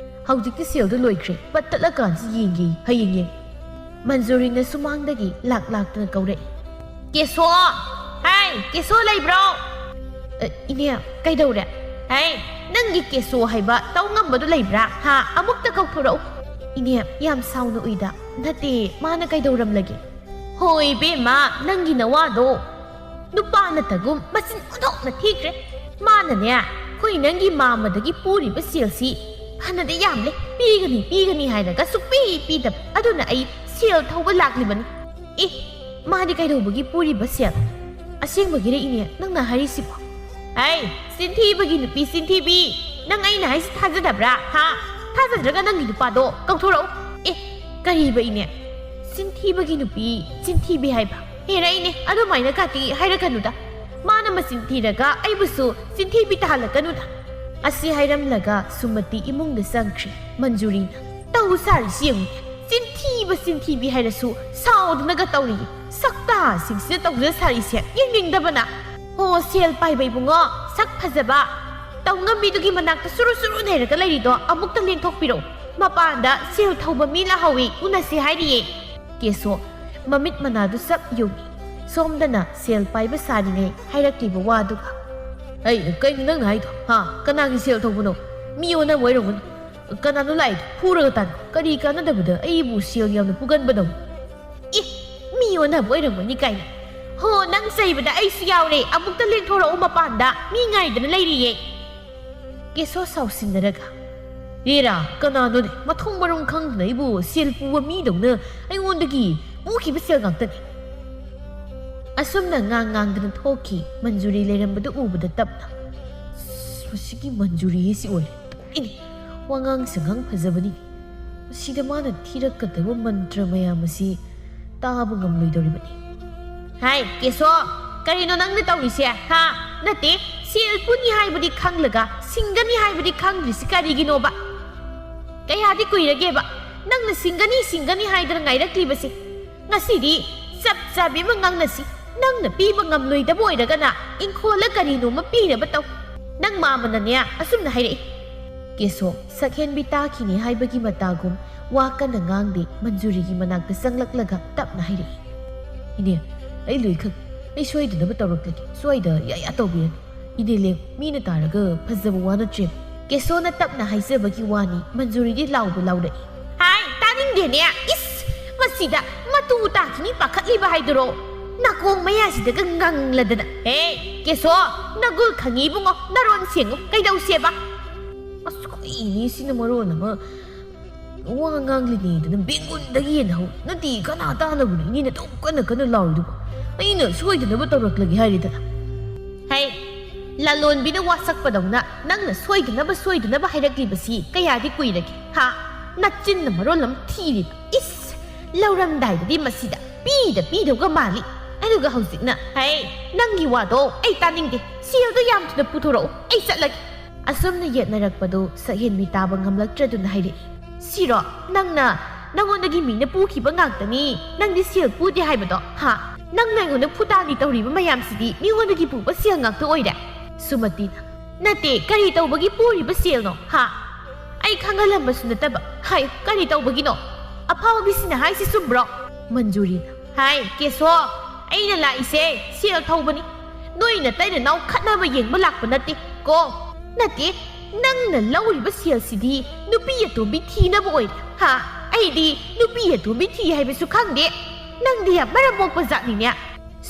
ꯍꯧꯖꯤꯛꯇꯤ ꯁꯦꯜꯗꯨ ꯂꯣꯏꯈ꯭ꯔꯦ ꯄꯠꯇꯠꯂꯀꯥꯟꯁꯤ ꯌꯦꯡꯒꯦ ꯍꯌꯦꯡ ꯌꯦꯡ ꯃꯟꯖꯨꯔꯤꯅ ꯁꯨꯃꯥꯡꯗꯒꯤ ꯂꯥꯛꯇꯨꯅ ꯀꯧꯔꯛꯏ ꯀꯦꯁꯣ ꯍꯥꯏ ꯀꯦꯁꯣ ꯂꯩꯕ꯭ꯔꯣ ꯏꯅꯦ ꯀꯩꯗꯧꯔꯦ ꯍꯥꯏ ꯅꯪꯒꯤ ꯀꯦꯁꯣ ꯍꯥꯏꯕ ꯇꯧ ꯉꯝꯕꯗꯨ ꯂꯩꯕ꯭ꯔꯥ ꯍꯥ ꯑꯃꯨꯛꯇ ꯀꯧꯊꯣꯔꯛꯎ ꯏꯅꯦ ꯌꯥꯝ ꯁꯥꯎꯅ ꯎꯏꯗ ꯅꯠꯇꯦ ꯃꯥꯅ ꯀꯩꯗꯧꯔꯝꯂꯒꯦ ꯍꯣꯏ ꯕꯦꯝꯃ ꯅꯪꯒꯤ ꯅꯋꯥꯗꯣ ꯅꯨꯄꯥ ꯅꯠꯇꯒꯨꯝ ꯃꯆꯤꯟ ꯑꯣꯟꯊꯣꯛꯅ ꯊꯤꯈ꯭ꯔꯦ ꯃꯥꯅꯅꯦ ꯑꯩꯈꯣꯏ ꯅꯪꯒꯤ ꯃꯥꯃꯗꯒꯤ ꯄꯨꯔꯤꯕ ꯁꯦꯜꯁꯤ ꯐꯅꯗꯤ ꯌꯥꯝꯂꯦ ꯄꯤꯒꯅꯤ ꯍꯥꯏꯔꯒ ꯁꯨꯛꯄꯤ ꯄꯤꯗꯕ ꯑꯗꯨꯅ ꯑꯩ ꯁꯦꯜ ꯊꯧꯕ ꯂꯥꯛꯂꯤꯕꯅꯤ ꯑꯦ ꯃꯥꯗꯤ ꯀꯩꯗꯧꯕꯒꯤ ꯄꯨꯔꯤꯕ ꯁꯦꯜ ꯑꯁꯦꯡꯕꯒꯤꯔ ꯏꯅꯦ ꯅꯪꯅ ꯍꯥꯏꯔꯤꯁꯤꯕꯣ ꯑꯩ ꯆꯤꯟꯊꯤꯕꯒꯤ ꯅꯨꯄꯤ ꯆꯤꯟꯊꯤꯕꯤ ꯅꯪ ꯑꯩꯅ ꯍꯥꯏꯁꯤ ꯊꯥꯖꯗꯕ꯭ꯔꯥ ꯍꯥ ꯊꯥꯖꯗ꯭ꯔꯒ ꯅꯪꯒꯤ ꯅꯨꯄꯥꯗꯣ ꯀꯧꯊꯣꯔꯛꯎ ꯑꯦ ꯀꯔꯤꯕ ꯏꯅꯦ ꯆꯤꯟꯊꯤꯕꯒꯤ ꯅꯨꯄꯤ ꯆꯤꯟꯊꯤꯕꯤ ꯍꯥꯏꯕ ꯍꯦꯔꯛꯏꯅꯦ ꯑꯗꯨꯃꯥꯏꯅ ꯀꯥꯇꯤ ꯍꯥꯏꯔꯛꯀꯅꯨꯗ ꯃꯥꯅ ꯃꯆꯤꯟ ꯊꯤꯔꯒ ꯑꯩꯕꯨꯁꯨ ꯆꯤꯟꯊꯤꯕꯤ ꯇꯥꯍꯜꯂꯛꯀꯅꯨꯗ ꯑꯁꯤ ꯍꯥꯏꯔꯝꯂꯒ ꯁꯨꯃꯇꯤ ꯏꯃꯨꯡꯗ ꯆꯪꯈ꯭ꯔꯤ ꯃꯟꯖꯨꯔꯤꯅ ꯇꯧ ꯁꯥꯔꯤꯁꯤ ꯌꯦꯡꯉꯨ ꯆꯤꯟꯊꯤꯕꯤ ꯍꯥꯏꯔꯁꯨ ꯁꯥꯎꯗꯨꯅꯒ ꯇꯧꯔꯤꯌꯦ ꯁꯛꯇꯥꯁꯤꯡꯁꯤꯅ ꯇꯧꯖ ꯁꯥꯔꯤꯁꯦ ꯌꯦꯡꯅꯤꯡꯗꯕꯅ ꯍꯣ ꯁꯦꯜ ꯄꯥꯏꯕ ꯏꯕꯨꯡꯉꯣ ꯁꯛ ꯐꯖꯕ ꯇꯧꯉꯝꯕꯤꯗꯨꯒꯤ ꯃꯅꯥꯛꯇ ꯁꯨꯔꯨ ꯂꯩꯔꯒ ꯂꯩꯔꯤꯗꯣ ꯑꯃꯨꯛꯇ ꯂꯦꯡꯊꯣꯛꯄꯤꯔꯛꯎ ꯃꯄꯥꯟꯗ ꯁꯦꯜ ꯊꯧꯕ ꯃꯤ ꯂꯥꯛꯍꯧꯏ ꯎꯅꯁꯤ ꯍꯥꯏꯔꯤꯌꯦ ꯀꯦꯁꯣ ꯃꯃꯤꯠ ꯃꯅꯥꯗꯨ ꯆꯞ ꯌꯨꯡꯏ ꯁꯣꯝꯗꯅ ꯁꯦꯜ ꯄꯥꯏꯕ ꯁꯥꯔꯤꯉꯩ ꯍꯥꯏꯔꯛꯂꯤꯕ ꯋꯥꯗꯨꯒ ꯑꯩ ꯀꯩꯅꯣ ꯅꯪꯅ ꯍꯥꯏꯗꯣ ꯍꯥ ꯀꯅꯥꯒꯤ ꯁꯦꯜ ꯊꯧꯕꯅꯣ ꯃꯤ ꯑꯣꯟꯅꯕ ꯑꯣꯏꯔꯝꯒꯅꯤ ꯀꯅꯥꯅꯣ ꯂꯥꯛꯏꯗꯣ ꯐꯨꯔꯒ ꯇꯥꯟ ꯀꯔꯤ ꯀꯥꯟꯅꯗꯕꯗ ꯑꯩꯕꯨ ꯁꯦꯜ ꯌꯥꯝꯅ ꯄꯨꯒꯟꯕꯅꯣ ꯑꯦ ꯃꯤ ꯑꯣꯟꯅꯕ ꯑꯣꯏꯔꯝꯒꯅꯤ ꯀꯥꯏꯅ ꯍꯣ ꯅꯪ ꯆꯩꯕꯗ ꯑꯩꯁꯨ ꯌꯥꯎꯔꯦ ꯑꯃꯨꯛꯇ ꯂꯦꯡꯊꯣꯔꯛꯎ ꯃꯄꯥꯟꯗ ꯃꯤ ꯉꯥꯏꯗꯅ ꯂꯩꯔꯤꯌꯦ ꯀꯦꯁꯣ ꯁꯥꯎꯁꯤꯟꯅꯔꯒ ꯍꯦꯔꯥ ꯀꯅꯥꯅꯣꯅꯦ ꯃꯊꯣꯡ ꯃꯔꯝ ꯈꯪꯗꯅ ꯑꯩꯕꯨ ꯁꯦꯜ ꯄꯨꯕ ꯃꯤꯗꯧꯅ ꯑꯩꯉꯣꯟꯗꯒꯤ ꯄꯨꯈꯤꯕ ꯁꯦꯜ ꯉꯥꯛꯇꯅꯤ ꯑꯁꯨꯝꯅ ꯉꯥꯡꯗꯅ ꯊꯣꯛꯈꯤ ꯃꯟꯖꯨꯔꯤ ꯂꯩꯔꯝꯕꯗꯨ ꯎꯕꯗ ꯇꯞꯅ ꯃꯁꯤꯒꯤ ꯃꯟꯖꯨꯔꯤ ꯑꯁꯤ ꯑꯣꯏꯔꯦ ꯏꯅꯤ ꯋꯥꯉꯥꯡ ꯁꯉꯥꯡ ꯐꯖꯕꯅꯤ ꯃꯁꯤꯗ ꯃꯥꯅ ꯊꯤꯔꯛꯀꯗꯕ ꯃꯟꯇ꯭ꯔ ꯃꯌꯥꯝ ꯑꯁꯤ ꯇꯥꯕ ꯉꯝꯂꯣꯏꯗꯧꯔꯤꯕꯅꯤ ꯍꯥꯏ ꯀꯦꯁꯣ ꯀꯔꯤꯅꯣ ꯅꯪꯅ ꯇꯧꯔꯤꯁꯦ ꯍꯥ ꯅꯠꯇꯦ ꯁꯦꯜ ꯄꯨꯅꯤ ꯍꯥꯏꯕꯗꯤ ꯈꯪꯂꯒ ꯁꯤꯡꯒꯅꯤ ꯍꯥꯏꯕꯗꯤ ꯈꯪꯗ꯭ꯔꯤꯁꯤ ꯀꯔꯤꯒꯤꯅꯣꯕ ꯀꯌꯥꯗꯤ ꯀꯨꯏꯔꯒꯦꯕ ꯅꯪꯅ ꯁꯤꯡꯒꯅꯤ ꯍꯥꯏꯗꯅ ꯉꯥꯏꯔꯛꯂꯤꯕꯁꯦ ꯉꯁꯤꯗꯤ ꯆꯞ ꯆꯥꯕꯤ ꯑꯃ ꯉꯥꯡꯅꯁꯤ ꯅꯪꯅ ꯄꯤꯕ ꯉꯝꯂꯣꯏꯗꯕ ꯑꯣꯏꯔꯒꯅ ꯏꯪꯈꯣꯜꯂ ꯀꯔꯤꯅꯣꯃ ꯄꯤꯅꯕ ꯇꯧ ꯅꯪ ꯃꯥꯃꯅꯅꯦ ꯑꯁꯨꯝꯅ ꯍꯥꯏꯔꯛꯏ ꯀꯦꯁꯣ ꯁꯛꯍꯦꯟꯕꯤ ꯇꯥꯈꯤꯅꯤ ꯍꯥꯏꯕꯒꯤ ꯃꯇꯥꯒꯨꯝ ꯋꯥ ꯀꯟꯅ ꯉꯥꯡꯗꯦ ꯃꯟꯖꯨꯔꯤꯒꯤ ꯃꯅꯥꯛꯇ ꯆꯪꯂꯛꯂꯒ ꯇꯞꯅ ꯍꯥꯏꯔꯛꯏ ꯏꯅꯦ ꯑꯩ ꯂꯣꯏꯈꯛ ꯑꯩ ꯁꯣꯏꯗꯅꯕ ꯇꯧꯔꯛꯂꯒꯦ ꯁ꯭ꯋꯥꯏꯗ ꯌꯥ ꯇꯧꯕꯤꯔꯅꯤ ꯏꯅꯦ ꯂꯦꯡ ꯃꯤꯅ ꯇꯥꯔꯒ ꯐꯖꯕ ꯋꯥ ꯅꯠꯇ꯭ꯔꯦ ꯀꯦꯁꯣꯅ ꯇꯞꯅ ꯍꯥꯏꯖꯕꯒꯤ ꯋꯥꯅꯤ ꯃꯟꯖꯨꯔꯤꯗꯤ ꯂꯥꯎꯔꯛꯏ ꯍꯥꯏ ꯇꯥꯅꯤꯡꯗꯦꯅꯦ ꯏꯁ ꯃꯁꯤꯗ ꯃꯇꯨ ꯇꯥꯈꯤꯅꯤ ꯄꯥꯈꯠꯂꯤꯕ ꯍꯥꯏꯗꯨꯔꯣ ꯅꯥꯀꯣꯡ ꯃꯌꯥꯁꯤꯗꯒ ꯉꯪꯂꯗꯅ ꯍꯦ ꯀꯦꯁꯣ ꯅꯒꯨꯜ ꯈꯪꯉꯤ ꯏꯕꯨꯡꯉꯣ ꯅꯔꯣꯟ ꯁꯦꯡꯉꯨ ꯀꯩꯗꯧꯁꯦꯕ ꯑꯁ ꯀꯩꯅꯤ ꯁꯤꯅ ꯃꯔꯣꯟ ꯑꯃ ꯋꯥ ꯉꯥꯡꯂꯤꯉꯩꯗꯅ ꯕꯦꯡꯒꯨꯟꯗꯒꯤ ꯍꯦꯟꯅ ꯍꯧ ꯅꯠꯇꯦ ꯀꯅꯥ ꯇꯥꯅꯕꯅꯤ ꯏꯅꯦꯅ ꯇꯧ ꯀꯟꯅ ꯂꯥꯎꯔꯤꯗꯨꯕ ꯑꯩꯅ ꯁꯣꯏꯗꯅꯕ ꯇꯧꯔꯛꯂꯒꯦ ꯍꯥꯏꯔꯤꯗꯅ ꯍꯩ ꯂꯂꯣꯟꯕꯤꯅ ꯋꯥꯁꯛꯄꯗꯧꯅ ꯅꯪꯅ ꯁꯣꯏꯗꯅꯕ ꯍꯥꯏꯔꯛꯂꯤꯕꯁꯤ ꯀꯌꯥꯗꯤ ꯀꯨꯏꯔꯒꯦ ꯍꯥ ꯅꯆꯤꯟꯅ ꯃꯔꯣꯜ ꯑꯃ ꯊꯤꯔꯤꯕ ꯏꯁ ꯂꯧꯔꯝꯗꯥꯏꯗꯗꯤ ꯃꯁꯤꯗ ꯄꯤꯗꯧꯒ ꯃꯥꯜꯂꯤ ꯑꯗꯨꯒ ꯍꯧꯖꯤꯛꯅ ꯍꯩ ꯅꯪꯒꯤ ꯋꯥꯗꯣ ꯑꯩ ꯇꯥꯅꯤꯡꯗꯦ ꯁꯦꯜꯗꯣ ꯌꯥꯝ ꯊꯨꯅ ꯄꯨꯊꯣꯔꯛꯎ ꯑꯩ ꯆꯠꯂꯒꯦ ꯑꯁꯨꯝꯅ ꯌꯦꯠꯅꯔꯛꯄꯗꯨ ꯁꯛꯍꯦꯟꯕꯤ ꯇꯥꯕ ꯉꯝꯂꯛꯇ꯭ꯔꯗꯨꯅ ꯍꯥꯏꯔꯛꯏ ꯁꯤꯔꯣ ꯅꯪꯉꯣꯟꯗꯒꯤ ꯃꯤꯅ ꯄꯨꯈꯤꯕ ꯉꯥꯛꯇꯅꯤ ꯅꯪꯗꯤ ꯁꯦꯜ ꯄꯨꯗꯦ ꯍꯥꯏꯕꯗோ ꯍꯥ ꯅꯪꯅ ꯑꯩꯉꯣꯟꯗ ꯐꯨꯇꯥꯅꯤ ꯇꯧꯔꯤꯕ ꯃꯌꯥꯝꯁꯤꯗꯤ ꯃꯤꯉꯣꯟꯗꯒꯤ ꯄꯨꯕ ꯁꯦꯜ ꯉꯥꯛꯇ ꯑꯣꯏꯔꯦ ꯁꯨꯃꯇꯤꯅ ꯅꯠꯇꯦ ꯀꯔꯤ ꯇꯧꯕꯒꯤ ꯄꯨꯔꯤꯕ ꯁꯦꯜꯅꯣ ꯍꯥ ꯑꯩ ꯈꯪꯍꯜꯂꯝꯕꯁꯨ ꯅꯠꯇꯕ ꯍꯥꯏ ꯀꯔꯤ ꯇꯧꯕꯒꯤꯅꯣ ꯑꯐꯥꯎꯕꯤꯁꯤꯅ ꯍꯥꯏꯁꯤ ꯆꯨꯝꯕ꯭ꯔꯣ ꯃꯟꯖꯨꯔꯤꯅ ꯍꯥꯏ ꯀꯦꯁꯣ ꯑꯩꯅ ꯂꯥꯛꯏꯁꯦ ꯁꯦꯜ ꯊꯧꯕꯅꯤ ꯅꯣꯏꯅ ꯇꯩꯅ ꯅꯥꯎ ꯈꯠꯅꯕ ꯌꯦꯡꯕ ꯂꯥꯛꯄ ꯅꯠꯇꯦ ꯀꯣ ꯅꯠꯇꯦ ꯅꯪꯅ ꯂꯧꯔꯤꯕ ꯁꯦꯜꯁꯤꯗꯤ ꯅꯨꯄꯤ ꯑꯇꯣꯝꯕꯤ ꯊꯤꯅꯕ ꯑꯣꯏꯔꯦ ꯍꯥ ꯑꯩꯗꯤ ꯅꯨꯄꯤ ꯑꯇꯣꯝꯕꯤ ꯊꯤ ꯍꯥꯏꯕꯁꯨ ꯈꯪꯗꯦ ꯅꯪꯗꯤ ꯌꯥꯝ ꯃꯔꯝ ꯃꯣꯛꯄ ꯖꯥꯠꯅꯤꯅꯦ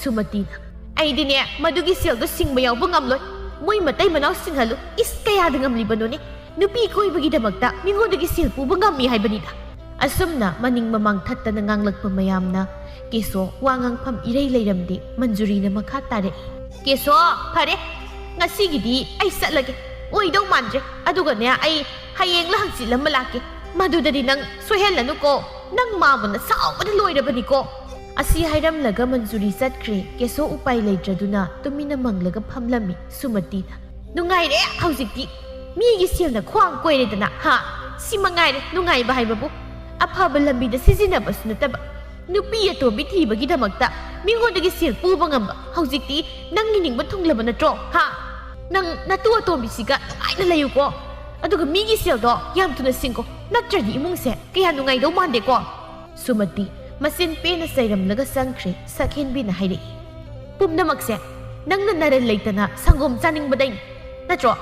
ꯁꯨꯃꯇꯤꯅ ꯑꯩꯗꯤꯅꯦ ꯃꯗꯨꯒꯤ ꯁꯦꯜꯗꯣ ꯁꯤꯡꯕ ꯌꯥꯎꯕ ꯉꯝꯂꯣꯏ ꯃꯣꯏ ꯃꯇꯩ ꯃꯅꯥꯎ ꯁꯤꯡꯍꯜꯂꯨ ꯏꯁ ꯀꯌꯥꯗ ꯉꯝꯂꯤꯕꯅꯣꯅꯦ ꯅꯨꯄꯤ ꯀꯣꯏꯕꯒꯤꯗꯃꯛꯇ ꯃꯤꯉꯣꯟꯗꯒꯤ ꯁꯦꯜ ꯄꯨꯕ ꯉꯝꯃꯤ ꯍꯥꯏꯕꯅꯤꯗ ꯑꯁꯨꯝꯅ ꯃꯅꯤꯡ ꯃꯃꯥꯡ ꯊꯠꯇꯅ ꯉꯥꯡꯂꯛꯄ ꯃꯌꯥꯝꯅ ꯀꯦꯁꯣ ꯋꯥ ꯉꯥꯡꯐꯝ ꯏꯔꯩ ꯂꯩꯔꯝꯗꯦ ꯃꯟꯖꯨꯔꯤꯅ ꯃꯈꯥ ꯇꯥꯔꯛꯏ ꯀꯦꯁꯣ ꯐꯔꯦ ꯉꯁꯤꯒꯤꯗꯤ ꯑꯩ ꯆꯠꯂꯒꯦ ꯑꯣꯏꯗꯧ ꯃꯥꯟꯗ꯭ꯔꯦ ꯑꯗꯨꯒꯅꯦ ꯑꯩ ꯍꯌꯦꯡꯂ ꯍꯪꯆꯤꯠ ꯑꯃ ꯂꯥꯛꯀꯦ ꯃꯗꯨꯗꯗꯤ ꯅꯪ ꯁꯣꯏꯍꯜꯂꯅꯨꯀꯣ ꯅꯪ ꯃꯥꯃꯅ ꯁꯥꯎꯕꯅ ꯂꯣꯏꯔꯕꯅꯤꯀꯣ ꯑꯁꯤ ꯍꯥꯏꯔꯝꯂꯒ ꯃꯟꯖꯨꯔꯤ ꯆꯠꯈ꯭ꯔꯦ ꯀꯦꯁꯣ ꯎꯄꯥꯏ ꯂꯩꯇ꯭ꯔꯗꯨꯅ ꯇꯨꯃꯤꯟꯅ ꯃꯪꯂꯒ ꯐꯝꯂꯝꯃꯤ ꯁꯨꯃꯇꯤꯅ ꯅꯨꯡꯉꯥꯏꯔꯦ ꯍꯧꯖꯤꯛꯇꯤ ꯃꯤꯒꯤ ꯁꯦꯜꯅ ꯈ꯭ꯋꯥꯡ ꯀꯣꯏꯔꯦꯗꯅ ꯍꯥ ꯁꯤ ꯃꯉꯥꯏꯔꯦ ꯅꯨꯡꯉꯥꯏꯕ ꯍꯥꯏꯕꯕꯨ ꯑꯐꯕ ꯂꯝꯕꯤꯗ ꯁꯤꯖꯤꯟꯅꯕꯁꯨ ꯅꯠꯇꯕ ꯅꯨꯄꯤ ꯑꯇꯣꯝꯕꯤ ꯊꯤꯕꯒꯤꯗꯃꯛꯇ ꯃꯤꯉꯣꯟꯗꯒꯤ ꯁꯦꯜ ꯄꯨꯕ ꯉꯝꯕ ꯍꯧꯖꯤꯛꯇꯤ ꯅꯪꯒꯤ ꯅꯤꯡꯕ ꯊꯨꯡꯂꯕ ꯅꯠꯇ꯭ꯔꯣ ꯍꯥ ꯅꯪ ꯅꯇꯨ ꯑꯇꯣꯝꯕꯤꯁꯤꯒ ꯅꯨꯡꯉꯥꯏꯅ ꯂꯩꯌꯨꯀꯣ ꯑꯗꯨꯒ ꯃꯤꯒꯤ ꯁꯦꯜꯗꯣ ꯌꯥꯝ ꯊꯨꯅ ꯁꯤꯡꯀꯣ ꯅꯠꯇ꯭ꯔꯗꯤ ꯏꯃꯨꯡꯁꯦ ꯀꯌꯥ ꯅꯨꯡꯉꯥꯏꯗꯧ ꯃꯥꯟꯗꯦꯀꯣ ꯁꯨꯃꯇꯤ ꯃꯆꯤꯟ ꯄꯦꯟꯅ ꯆꯩꯔꯝꯂꯒ ꯆꯪꯈ꯭ꯔꯦ ꯁꯛꯍꯦꯟꯕꯤꯅ ꯍꯥꯏꯔꯛꯏ ꯄꯨꯝꯅꯃꯛꯁꯦ ꯅꯪꯅ ꯅꯔꯜ ꯂꯩꯇꯅ ꯁꯪꯒꯣꯝ ꯆꯥꯅꯤꯡꯕꯗꯩꯅꯤ ꯅꯠꯇ꯭ꯔꯣ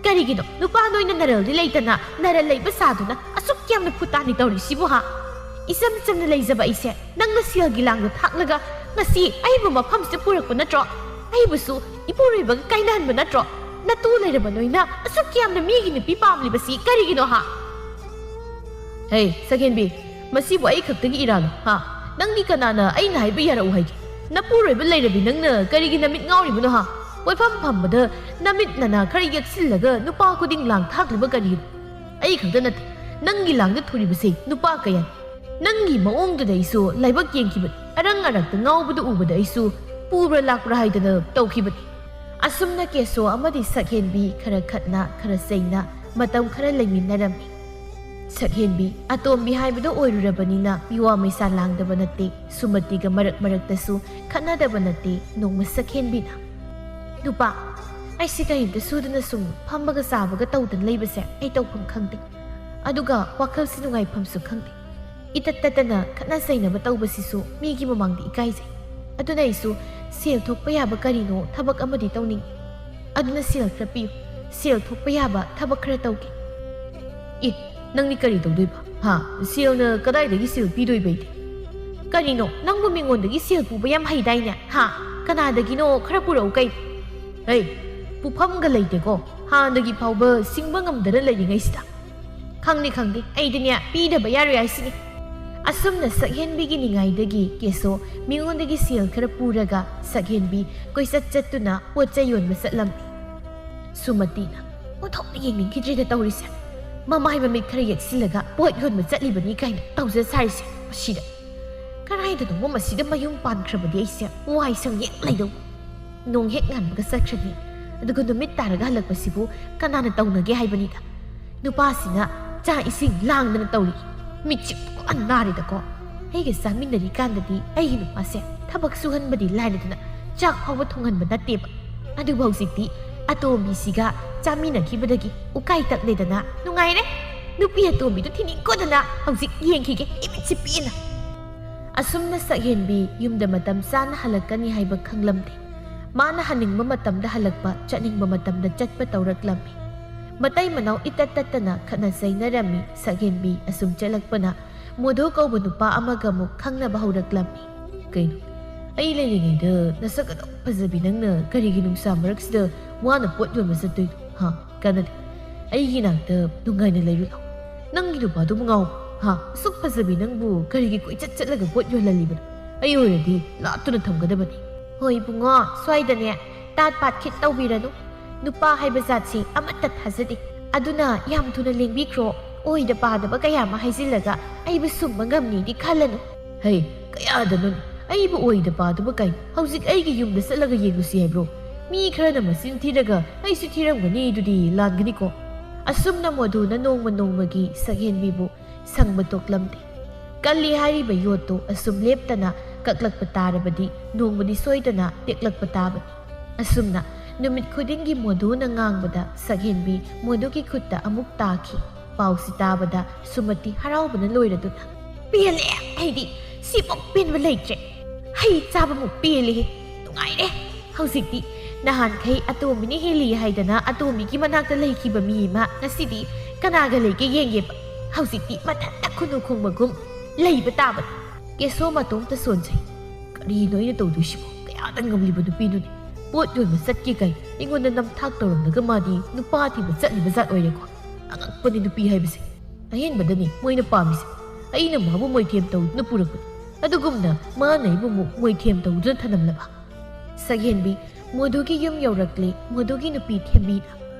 ꯀꯔꯤꯒꯤꯅꯣ ꯅꯨꯄꯥ ꯅꯣꯏꯅ ꯅꯔꯜꯗꯤ ꯂꯩꯇꯅ ꯅꯔꯜ ꯂꯩꯕ ꯁꯥꯗꯨꯅ ꯑꯁꯨꯛ ꯌꯥꯝꯅ ꯐꯨꯇꯥꯅꯤ ꯇꯧꯔꯤꯁꯤꯕꯨ ꯍꯥ ꯏꯆꯝ ꯆꯝꯅ ꯂꯩꯖꯕ ꯑꯩꯁꯦ ꯅꯪꯅ ꯁꯦꯜꯒꯤ ꯂꯥꯡꯗ ꯊꯥꯛꯂꯒ ꯉꯁꯤ ꯑꯩꯕꯨ ꯃꯐꯝꯁꯤꯗ ꯄꯨꯔꯛꯄ ꯅꯠꯇ꯭ꯔꯣ ꯑꯩꯕꯨꯁꯨ ꯏꯄꯨꯔꯣꯏꯕꯒ ꯀꯥꯏꯅꯍꯟꯕ ꯅꯠꯇ꯭ꯔꯣ ꯅꯇꯨ ꯂꯩꯔꯕ ꯅꯣꯏꯅ ꯑꯁꯨꯛ ꯌꯥꯝꯅ ꯃꯤꯒꯤ ꯅꯨꯄꯤ ꯄꯥꯝꯂꯤꯕꯁꯤ ꯀꯔꯤꯒꯤꯅꯣ ꯍꯥ ꯍꯦ ꯁꯛꯍꯦꯟꯕꯤ ꯃꯁꯤꯕꯨ ꯑꯩ ꯈꯛꯇꯒꯤ ꯏꯔꯥꯜꯂꯣ ꯍꯥ ꯅꯪꯗꯤ ꯀꯅꯥꯅ ꯑꯩꯅ ꯍꯥꯏꯕ ꯌꯥꯔꯛꯎ ꯍꯥꯏꯒꯦ ꯅꯄꯨꯔꯣꯏꯕ ꯂꯩꯔꯕꯤ ꯅꯪꯅ ꯀꯔꯤꯒꯤ ꯅꯃꯤꯠ ꯉꯥꯎꯔꯤꯕꯅꯣ ꯍꯥ ꯀꯣꯏꯐꯝ ꯐꯝꯕꯗ ꯅꯃꯤꯠ ꯅꯅꯥ ꯈꯔ ꯌꯦꯛꯁꯤꯜꯂꯒ ꯅꯨꯄꯥ ꯈꯨꯗꯤꯡ ꯂꯥꯡ ꯊꯥꯛꯂꯤꯕ ꯀꯔꯤꯒꯤꯅꯣ ꯑꯩ ꯈꯛꯇ ꯅꯠꯇꯦ ꯅꯪꯒꯤ ꯂꯥꯡꯗ ꯊꯨꯔꯤꯕꯁꯦ ꯅꯨꯄꯥ ꯀꯌꯥꯅꯤ ꯅꯪꯒꯤ ꯃꯑꯣꯡꯗꯨꯗ ꯑꯩꯁꯨ ꯂꯥꯏꯕꯛ ꯌꯦꯡꯈꯤꯕꯅꯤ ꯑꯔꯪ ꯑꯔꯛꯇ ꯉꯥꯎꯕꯗ ꯎꯕꯗ ꯑꯩꯁꯨ ꯄꯨꯕ꯭ꯔꯥ ꯂꯥꯛꯄ꯭ꯔꯥ ꯍꯥꯏꯗꯅ ꯇꯧꯈꯤꯕꯅꯤ ꯑꯁꯨꯝꯅ ꯀꯦꯁꯣ ꯑꯃꯗꯤ ꯁꯛꯍꯦꯟꯕꯤ ꯈꯔ ꯈꯠꯅ ꯈꯔ ꯆꯩꯅ ꯃꯇꯝ ꯈꯔ ꯂꯩꯃꯤꯟꯅꯔꯝꯃꯤ ꯁꯛꯍꯦꯟꯕꯤ ꯑꯇꯣꯝꯕꯤ ꯍꯥꯏꯕꯗꯣ ꯑꯣꯏꯔꯨꯔꯕꯅꯤꯅ ꯃꯤꯋꯥ ꯃꯩꯁꯥ ꯂꯥꯡꯗꯕ ꯅꯠꯇꯦ ꯁꯨꯃꯇꯤꯒ ꯃꯔꯛꯇꯁꯨ ꯈꯠꯅꯗꯕ ꯅꯠꯇꯦ ꯅꯣꯡꯃ ꯁꯛꯍꯦꯟꯕꯤꯅ ꯅꯨꯄꯥ ꯑꯩꯁꯤ ꯀꯔꯤꯝꯇ ꯁꯨꯗꯅ ꯁꯨꯝ ꯐꯝꯕꯒ ꯆꯥꯕꯒ ꯇꯧꯗꯅ ꯂꯩꯕꯁꯦ ꯑꯩ ꯇꯧꯐꯝ ꯈꯪꯗꯦ ꯑꯗꯨꯒ ꯋꯥꯈꯜꯁꯤ ꯅꯨꯡꯉꯥꯏꯐꯝꯁꯨ ꯈꯪꯗꯦ ꯏꯇꯠ ꯇꯠꯇꯅ ꯈꯠꯅ ꯆꯩꯅꯕ ꯇꯧꯕꯁꯤꯁꯨ ꯃꯤꯒꯤ ꯃꯃꯥꯡꯗ ꯏꯀꯥꯏꯖꯩ ꯑꯗꯨꯅ ꯑꯩꯁꯨ ꯁꯦꯜ ꯊꯣꯛꯄ ꯌꯥꯕ ꯀꯔꯤꯅꯣ ꯊꯕꯛ ꯑꯃꯗꯤ ꯇꯧꯅꯤꯡꯉꯤ ꯑꯗꯨꯅ ꯁꯦꯜ ꯈꯔ ꯄꯤꯌꯨ ꯁꯦꯜꯊꯣꯛꯄ ꯌꯥꯕ ꯊꯕꯛ ꯈꯔ ꯇꯧꯒꯦ ꯅꯪꯗꯤ ꯀꯔꯤ ꯇꯧꯗꯣꯏꯕ ꯍꯥ ꯁꯦꯜꯅ ꯀꯗꯥꯏꯗꯒꯤ ꯁꯦꯜ ꯄꯤꯗꯣꯏꯕ ꯑꯩꯗꯤ ꯀꯔꯤꯅꯣ ꯅꯪꯕꯨ ꯃꯤꯉꯣꯟꯗꯒꯤ ꯁꯦꯜ ꯄꯨꯕ ꯌꯥꯝ ꯍꯩꯗꯥꯏꯅꯦ ꯍꯥ ꯀꯅꯥꯗꯒꯤꯅꯣ ꯈꯔ ꯄꯨꯔꯛꯎ ꯀꯩ ꯍꯩ ꯄꯨꯐꯝꯒ ꯂꯩꯇꯦꯀꯣ ꯍꯥꯟꯅꯗꯒꯤ ꯐꯥꯎꯕ ꯁꯤꯡꯕ ꯉꯝꯗꯅ ꯂꯩꯔꯤꯉꯩꯁꯤꯗ ꯈꯪꯗꯦ ꯑꯩꯗꯤꯅꯦ ꯄꯤꯗꯕ ꯌꯥꯔꯣꯏ ꯍꯥꯏꯁꯤꯅꯤ ꯑꯁꯨꯝꯅ ꯁꯛꯍꯦꯟꯕꯤꯒꯤ ꯅꯤꯡꯉꯥꯏꯗꯒꯤ ꯀꯦꯁꯣ ꯃꯤꯉꯣꯟꯗꯒꯤ ꯁꯦꯜ ꯈꯔ ꯄꯨꯔꯒ ꯁꯛꯍꯦꯟꯕꯤ ꯀꯣꯏꯆꯠ ꯆꯠꯇꯨꯅ ꯄꯣꯠ ꯆꯩ ꯌꯣꯟꯕ ꯆꯠꯂꯝꯃꯤ ꯁꯨꯃꯇꯤꯅ ꯑꯣꯟꯊꯣꯛꯅ ꯌꯦꯡꯅꯤꯡꯈꯤꯗ꯭ꯔꯤꯗ ꯇꯧꯔꯤꯁꯦ ꯃꯃꯥꯏ ꯃꯃꯤꯠ ꯈꯔ ꯌꯦꯛꯁꯤꯜꯂꯒ ꯄꯣꯠ ꯌꯣꯟꯕ ꯆꯠꯂꯤꯕꯅꯤ ꯀꯥꯏꯅ ꯇꯧꯖ ꯁꯥꯔꯤꯁꯦ ꯃꯁꯤꯗ ꯀꯗꯥꯏꯗꯅꯣ ꯃꯁꯤꯗ ꯃꯌꯨꯝ ꯄꯥꯟꯈ꯭ꯔꯕꯗꯤ ꯑꯩꯁꯦ ꯋꯥꯏ ꯁꯪ ꯍꯦꯛ ꯂꯩꯗꯧ ꯅꯣꯡ ꯍꯦꯛ ꯉꯥꯟꯕꯒ ꯆꯠꯈ꯭ꯔꯅꯤ ꯑꯗꯨꯒ ꯅꯨꯃꯤꯠ ꯇꯥꯔꯒ ꯍꯜꯂꯛꯄꯁꯤꯕꯨ ꯀꯅꯥꯅ ꯇꯧꯅꯒꯦ ꯍꯥꯏꯕꯅꯤꯗ ꯅꯨꯄꯥꯁꯤꯅ ꯆꯥꯛ ꯏꯁꯤꯡ ꯂꯥꯡꯗꯅ ꯇꯧꯔꯤ ꯃꯤꯠꯁꯤ ꯄꯨꯛ ꯅꯥꯔꯤꯗꯀꯣ ꯑꯩꯒ ꯆꯥꯃꯤꯟꯅꯔꯤꯀꯥꯟꯗꯗꯤ ꯑꯩꯒꯤ ꯅꯨꯄꯥꯁꯦ ꯊꯕꯛ ꯁꯨꯍꯟꯕꯗꯤ ꯂꯥꯏꯔꯗꯅ ꯆꯥꯛ ꯐꯥꯎꯕ ꯊꯣꯡꯍꯟꯕ ꯅꯠꯇꯦꯕ ꯑꯗꯨꯕꯨ ꯍꯧꯖꯤꯛꯇꯤ ꯑꯇꯣꯝꯕꯤꯁꯤꯒ ꯆꯥꯃꯤꯟꯅꯈꯤꯕꯗꯒꯤ ꯎꯀꯥꯏ ꯇꯛꯂꯦꯗꯅ ꯅꯨꯡꯉꯥꯏꯔꯦ ꯅꯨꯄꯤ ꯑꯇꯣꯝꯕꯤꯗꯨ ꯊꯤꯅꯤꯡꯀꯣꯗꯅ ꯍꯧꯖꯤꯛ ꯌꯦꯡꯈꯤꯒꯦ ꯏꯃꯤꯠꯁꯤ ꯄꯦꯟꯅ ꯑꯁꯨꯝꯅ ꯁꯛꯍꯦꯟꯕꯤ ꯌꯨꯝꯗ ꯃꯇꯝ ꯆꯥꯅ ꯍꯜꯂꯛꯀꯅꯤ ꯍꯥꯏꯕ ꯈꯪꯂꯝꯗꯦ ꯃꯥꯅ ꯍꯟꯅꯤꯡꯕ ꯃꯇꯝꯗ ꯍꯜꯂꯛꯄ ꯆꯠꯅꯤꯡꯕ ꯃꯇꯝꯗ ꯆꯠꯄ ꯇꯧꯔꯛꯂꯝꯃꯤ ꯃꯇꯩ ꯃꯅꯥꯎ ꯏꯇꯠ ꯇꯠꯇꯅ ꯈꯠꯅ ꯆꯩꯅꯔꯝꯃꯤ ꯁꯛꯍꯦꯟꯕꯤ ꯑꯁꯨꯝ ꯆꯠꯂꯛꯄꯅ ꯃꯣꯙꯨ ꯀꯧꯕ ꯅꯨꯄꯥ ꯑꯃꯒ ꯑꯃꯨꯛ ꯈꯪꯅꯕ ꯍꯧꯔꯛꯂꯝꯃꯤ ꯀꯩꯅꯣ ꯑꯩ ꯂꯩꯔꯤꯉꯩꯗ ꯅꯁꯛ ꯑꯗꯨꯛ ꯐꯖꯕꯤ ꯅꯪꯅ ꯀꯔꯤꯒꯤ ꯅꯨꯡꯁꯥ ꯃꯔꯛꯁꯤꯗ ꯋꯥꯅ ꯄꯣꯠ ꯌꯣꯟꯕ ꯆꯠꯇꯣꯏꯅꯣ ꯍꯥ ꯀꯥꯟꯅꯗꯦ ꯑꯩꯒꯤ ꯅꯥꯛꯇ ꯅꯨꯡꯉꯥꯏꯅ ꯂꯩꯔꯨ ꯂꯥꯎ ꯅꯪꯒꯤ ꯅꯨꯄꯥꯗꯨꯕꯨ ꯉꯥꯎꯕ ꯍꯥ ꯑꯁꯨꯛ ꯐꯖꯕꯤ ꯅꯪꯕꯨ ꯀꯔꯤꯒꯤ ꯀꯣꯏꯆꯠ ꯆꯠꯂꯒ ꯄꯣꯠ ꯌꯣꯜꯍꯜꯂꯤꯕꯅꯣ ꯑꯩ ꯑꯣꯏꯔꯗꯤ ꯂꯥꯞꯇꯨꯅ ꯊꯝꯒꯗꯕꯅꯤ ꯍꯣꯏ ꯏꯕꯨꯡꯉꯣ ꯁ꯭ꯋꯥꯏꯗꯅꯦ ꯇꯥꯠ ꯄꯥꯠ ꯈꯤꯠ ꯇꯧꯕꯤꯔꯅꯨ ꯅꯨꯄꯥ ꯍꯥꯏꯕ ꯖꯥꯠꯁꯤ ꯑꯃꯠꯇ ꯊꯥꯖꯗꯦ ꯑꯗꯨꯅ ꯌꯥꯝ ꯊꯨꯅ ꯂꯦꯡꯕꯤꯈ꯭ꯔꯣ ꯑꯣꯏꯗ ꯄꯥꯗꯕ ꯀꯌꯥ ꯑꯃ ꯍꯥꯏꯖꯤꯜꯂꯒ ꯑꯩꯕꯨ ꯁꯨꯝꯕ ꯉꯝꯅꯤꯗꯤ ꯈꯜꯂꯅꯨ ꯍꯩ ꯀꯌꯥꯗꯅꯣꯅꯤ ꯑꯩꯕꯨ ꯑꯣꯏꯗ ꯄꯥꯗꯕ ꯀꯩ ꯍꯧꯖꯤꯛ ꯑꯩꯒꯤ ꯌꯨꯝꯗ ꯆꯠꯂꯒ ꯌꯦꯡꯂꯨꯁꯤ ꯍꯥꯏꯕ꯭ꯔꯣ ꯃꯤ ꯈꯔꯅ ꯃꯆꯤꯟ ꯊꯤꯔꯒ ꯑꯩꯁꯨ ꯊꯤꯔꯝꯒꯅꯤ ꯑꯗꯨꯗꯤ ꯂꯥꯟꯒꯅꯤꯀꯣ ꯑꯁꯨꯝꯅ ꯃꯣꯙꯨꯅ ꯅꯣꯡꯃ ꯅꯣꯡꯃꯒꯤ ꯁꯛꯍꯦꯟꯕꯤꯕꯨ ꯁꯪꯕ ꯇꯣꯛꯂꯝꯗꯦ ꯀꯜꯂꯤ ꯍꯥꯏꯔꯤꯕ ꯌꯣꯠꯇꯨ ꯑꯁꯨꯝ ꯂꯦꯞꯇꯅ ꯀꯛꯂꯛꯄ ꯇꯥꯔꯕꯗꯤ ꯅꯣꯡꯃꯗꯤ ꯁꯣꯏꯗꯅ ꯇꯦꯛꯂꯛꯄ ꯇꯥꯕꯅꯤ ꯑꯁꯨꯝꯅ ꯅꯨꯃꯤꯠ ꯈꯨꯗꯤꯡꯒꯤ ꯃꯣꯙꯨꯅ ꯉꯥꯡꯕꯗ ꯁꯛꯍꯦꯟꯕꯤ ꯃꯣꯙꯨꯒꯤ ꯈꯨꯠꯇ ꯑꯃꯨꯛ ꯇꯥꯈꯤ ꯄꯥꯎꯁꯤ ꯇꯥꯕꯗ ꯁꯨꯃꯇꯤ ꯍꯔꯥꯎꯕꯅ ꯂꯣꯏꯔꯗꯨꯅ ꯄꯦꯜꯂꯦ ꯑꯩꯗꯤ ꯁꯤꯃꯨꯛ ꯄꯦꯟꯕ ꯂꯩꯇ꯭ꯔꯦ ꯍꯩ ꯆꯥꯕꯃꯨꯛ ꯄꯦꯜꯂꯦ ꯅꯨꯡꯉꯥꯏꯔꯦ ꯍꯧꯖꯤꯛꯇꯤ ꯅꯍꯥꯟꯈꯩ ꯑꯇꯣꯝꯕꯤꯅ ꯍꯦꯜꯂꯤ ꯍꯥꯏꯗꯅ ꯑꯇꯣꯝꯕꯤꯒꯤ ꯃꯅꯥꯛꯇ ꯂꯩꯈꯤꯕ ꯃꯤ ꯑꯃ ꯉꯁꯤꯗꯤ ꯀꯅꯥꯒ ꯂꯩꯒꯦ ꯌꯦꯡꯒꯦꯕ ꯍꯧꯖꯤꯛꯇꯤ ꯃꯊꯟꯇ ꯈꯨꯅꯨ ꯈꯣꯡꯕꯒꯨꯝ ꯂꯩꯕ ꯇꯥꯕꯅꯤ ꯀꯦꯁꯣ ꯃꯇꯣꯝꯇ ꯁꯣꯟꯖꯩ ꯀꯔꯤꯅꯣ ꯑꯩꯅ ꯇꯧꯗꯣꯏꯁꯤꯕꯣ ꯀꯌꯥꯗ ꯉꯝꯂꯤꯕ ꯅꯨꯄꯤꯗꯨꯅꯤ ꯄꯣꯠ ꯌꯣꯟꯕ ꯆꯠꯀꯦ ꯀꯩ ꯑꯩꯉꯣꯟꯗ ꯅꯝꯊꯥꯛ ꯇꯧꯔꯝꯂꯒ ꯃꯥꯗꯤ ꯅꯨꯄꯥ ꯊꯤꯕ ꯆꯠꯂꯤꯕ ꯖꯥꯠ ꯑꯣꯏꯔꯦꯀꯣ ꯑꯉꯛꯄꯅꯤ ꯅꯨꯄꯤ ꯍꯥꯏꯕꯁꯦ ꯑꯍꯦꯟꯕꯗꯅꯤ ꯃꯣꯏꯅ ꯄꯥꯝꯃꯤꯁꯦ ꯑꯩꯅ ꯃꯥꯕꯨ ꯃꯣꯏꯊꯦꯝ ꯇꯧꯗꯨꯅ ꯄꯨꯔꯛꯄꯅꯤ ꯑꯗꯨꯒꯨꯝꯅ ꯃꯥꯅ ꯑꯩꯕꯨ ꯑꯃꯨꯛ ꯃꯣꯏꯊꯦꯝ ꯇꯧꯗꯨꯅ ꯊꯅꯝꯂꯕ ꯁꯛꯍꯦꯟꯕꯤ ꯃꯣꯙꯨꯒꯤ ꯌꯨꯝ ꯌꯧꯔꯛꯂꯤ ꯃꯣꯙꯨꯒꯤ ꯅꯨꯄꯤ ꯊꯦꯝꯕꯤꯅ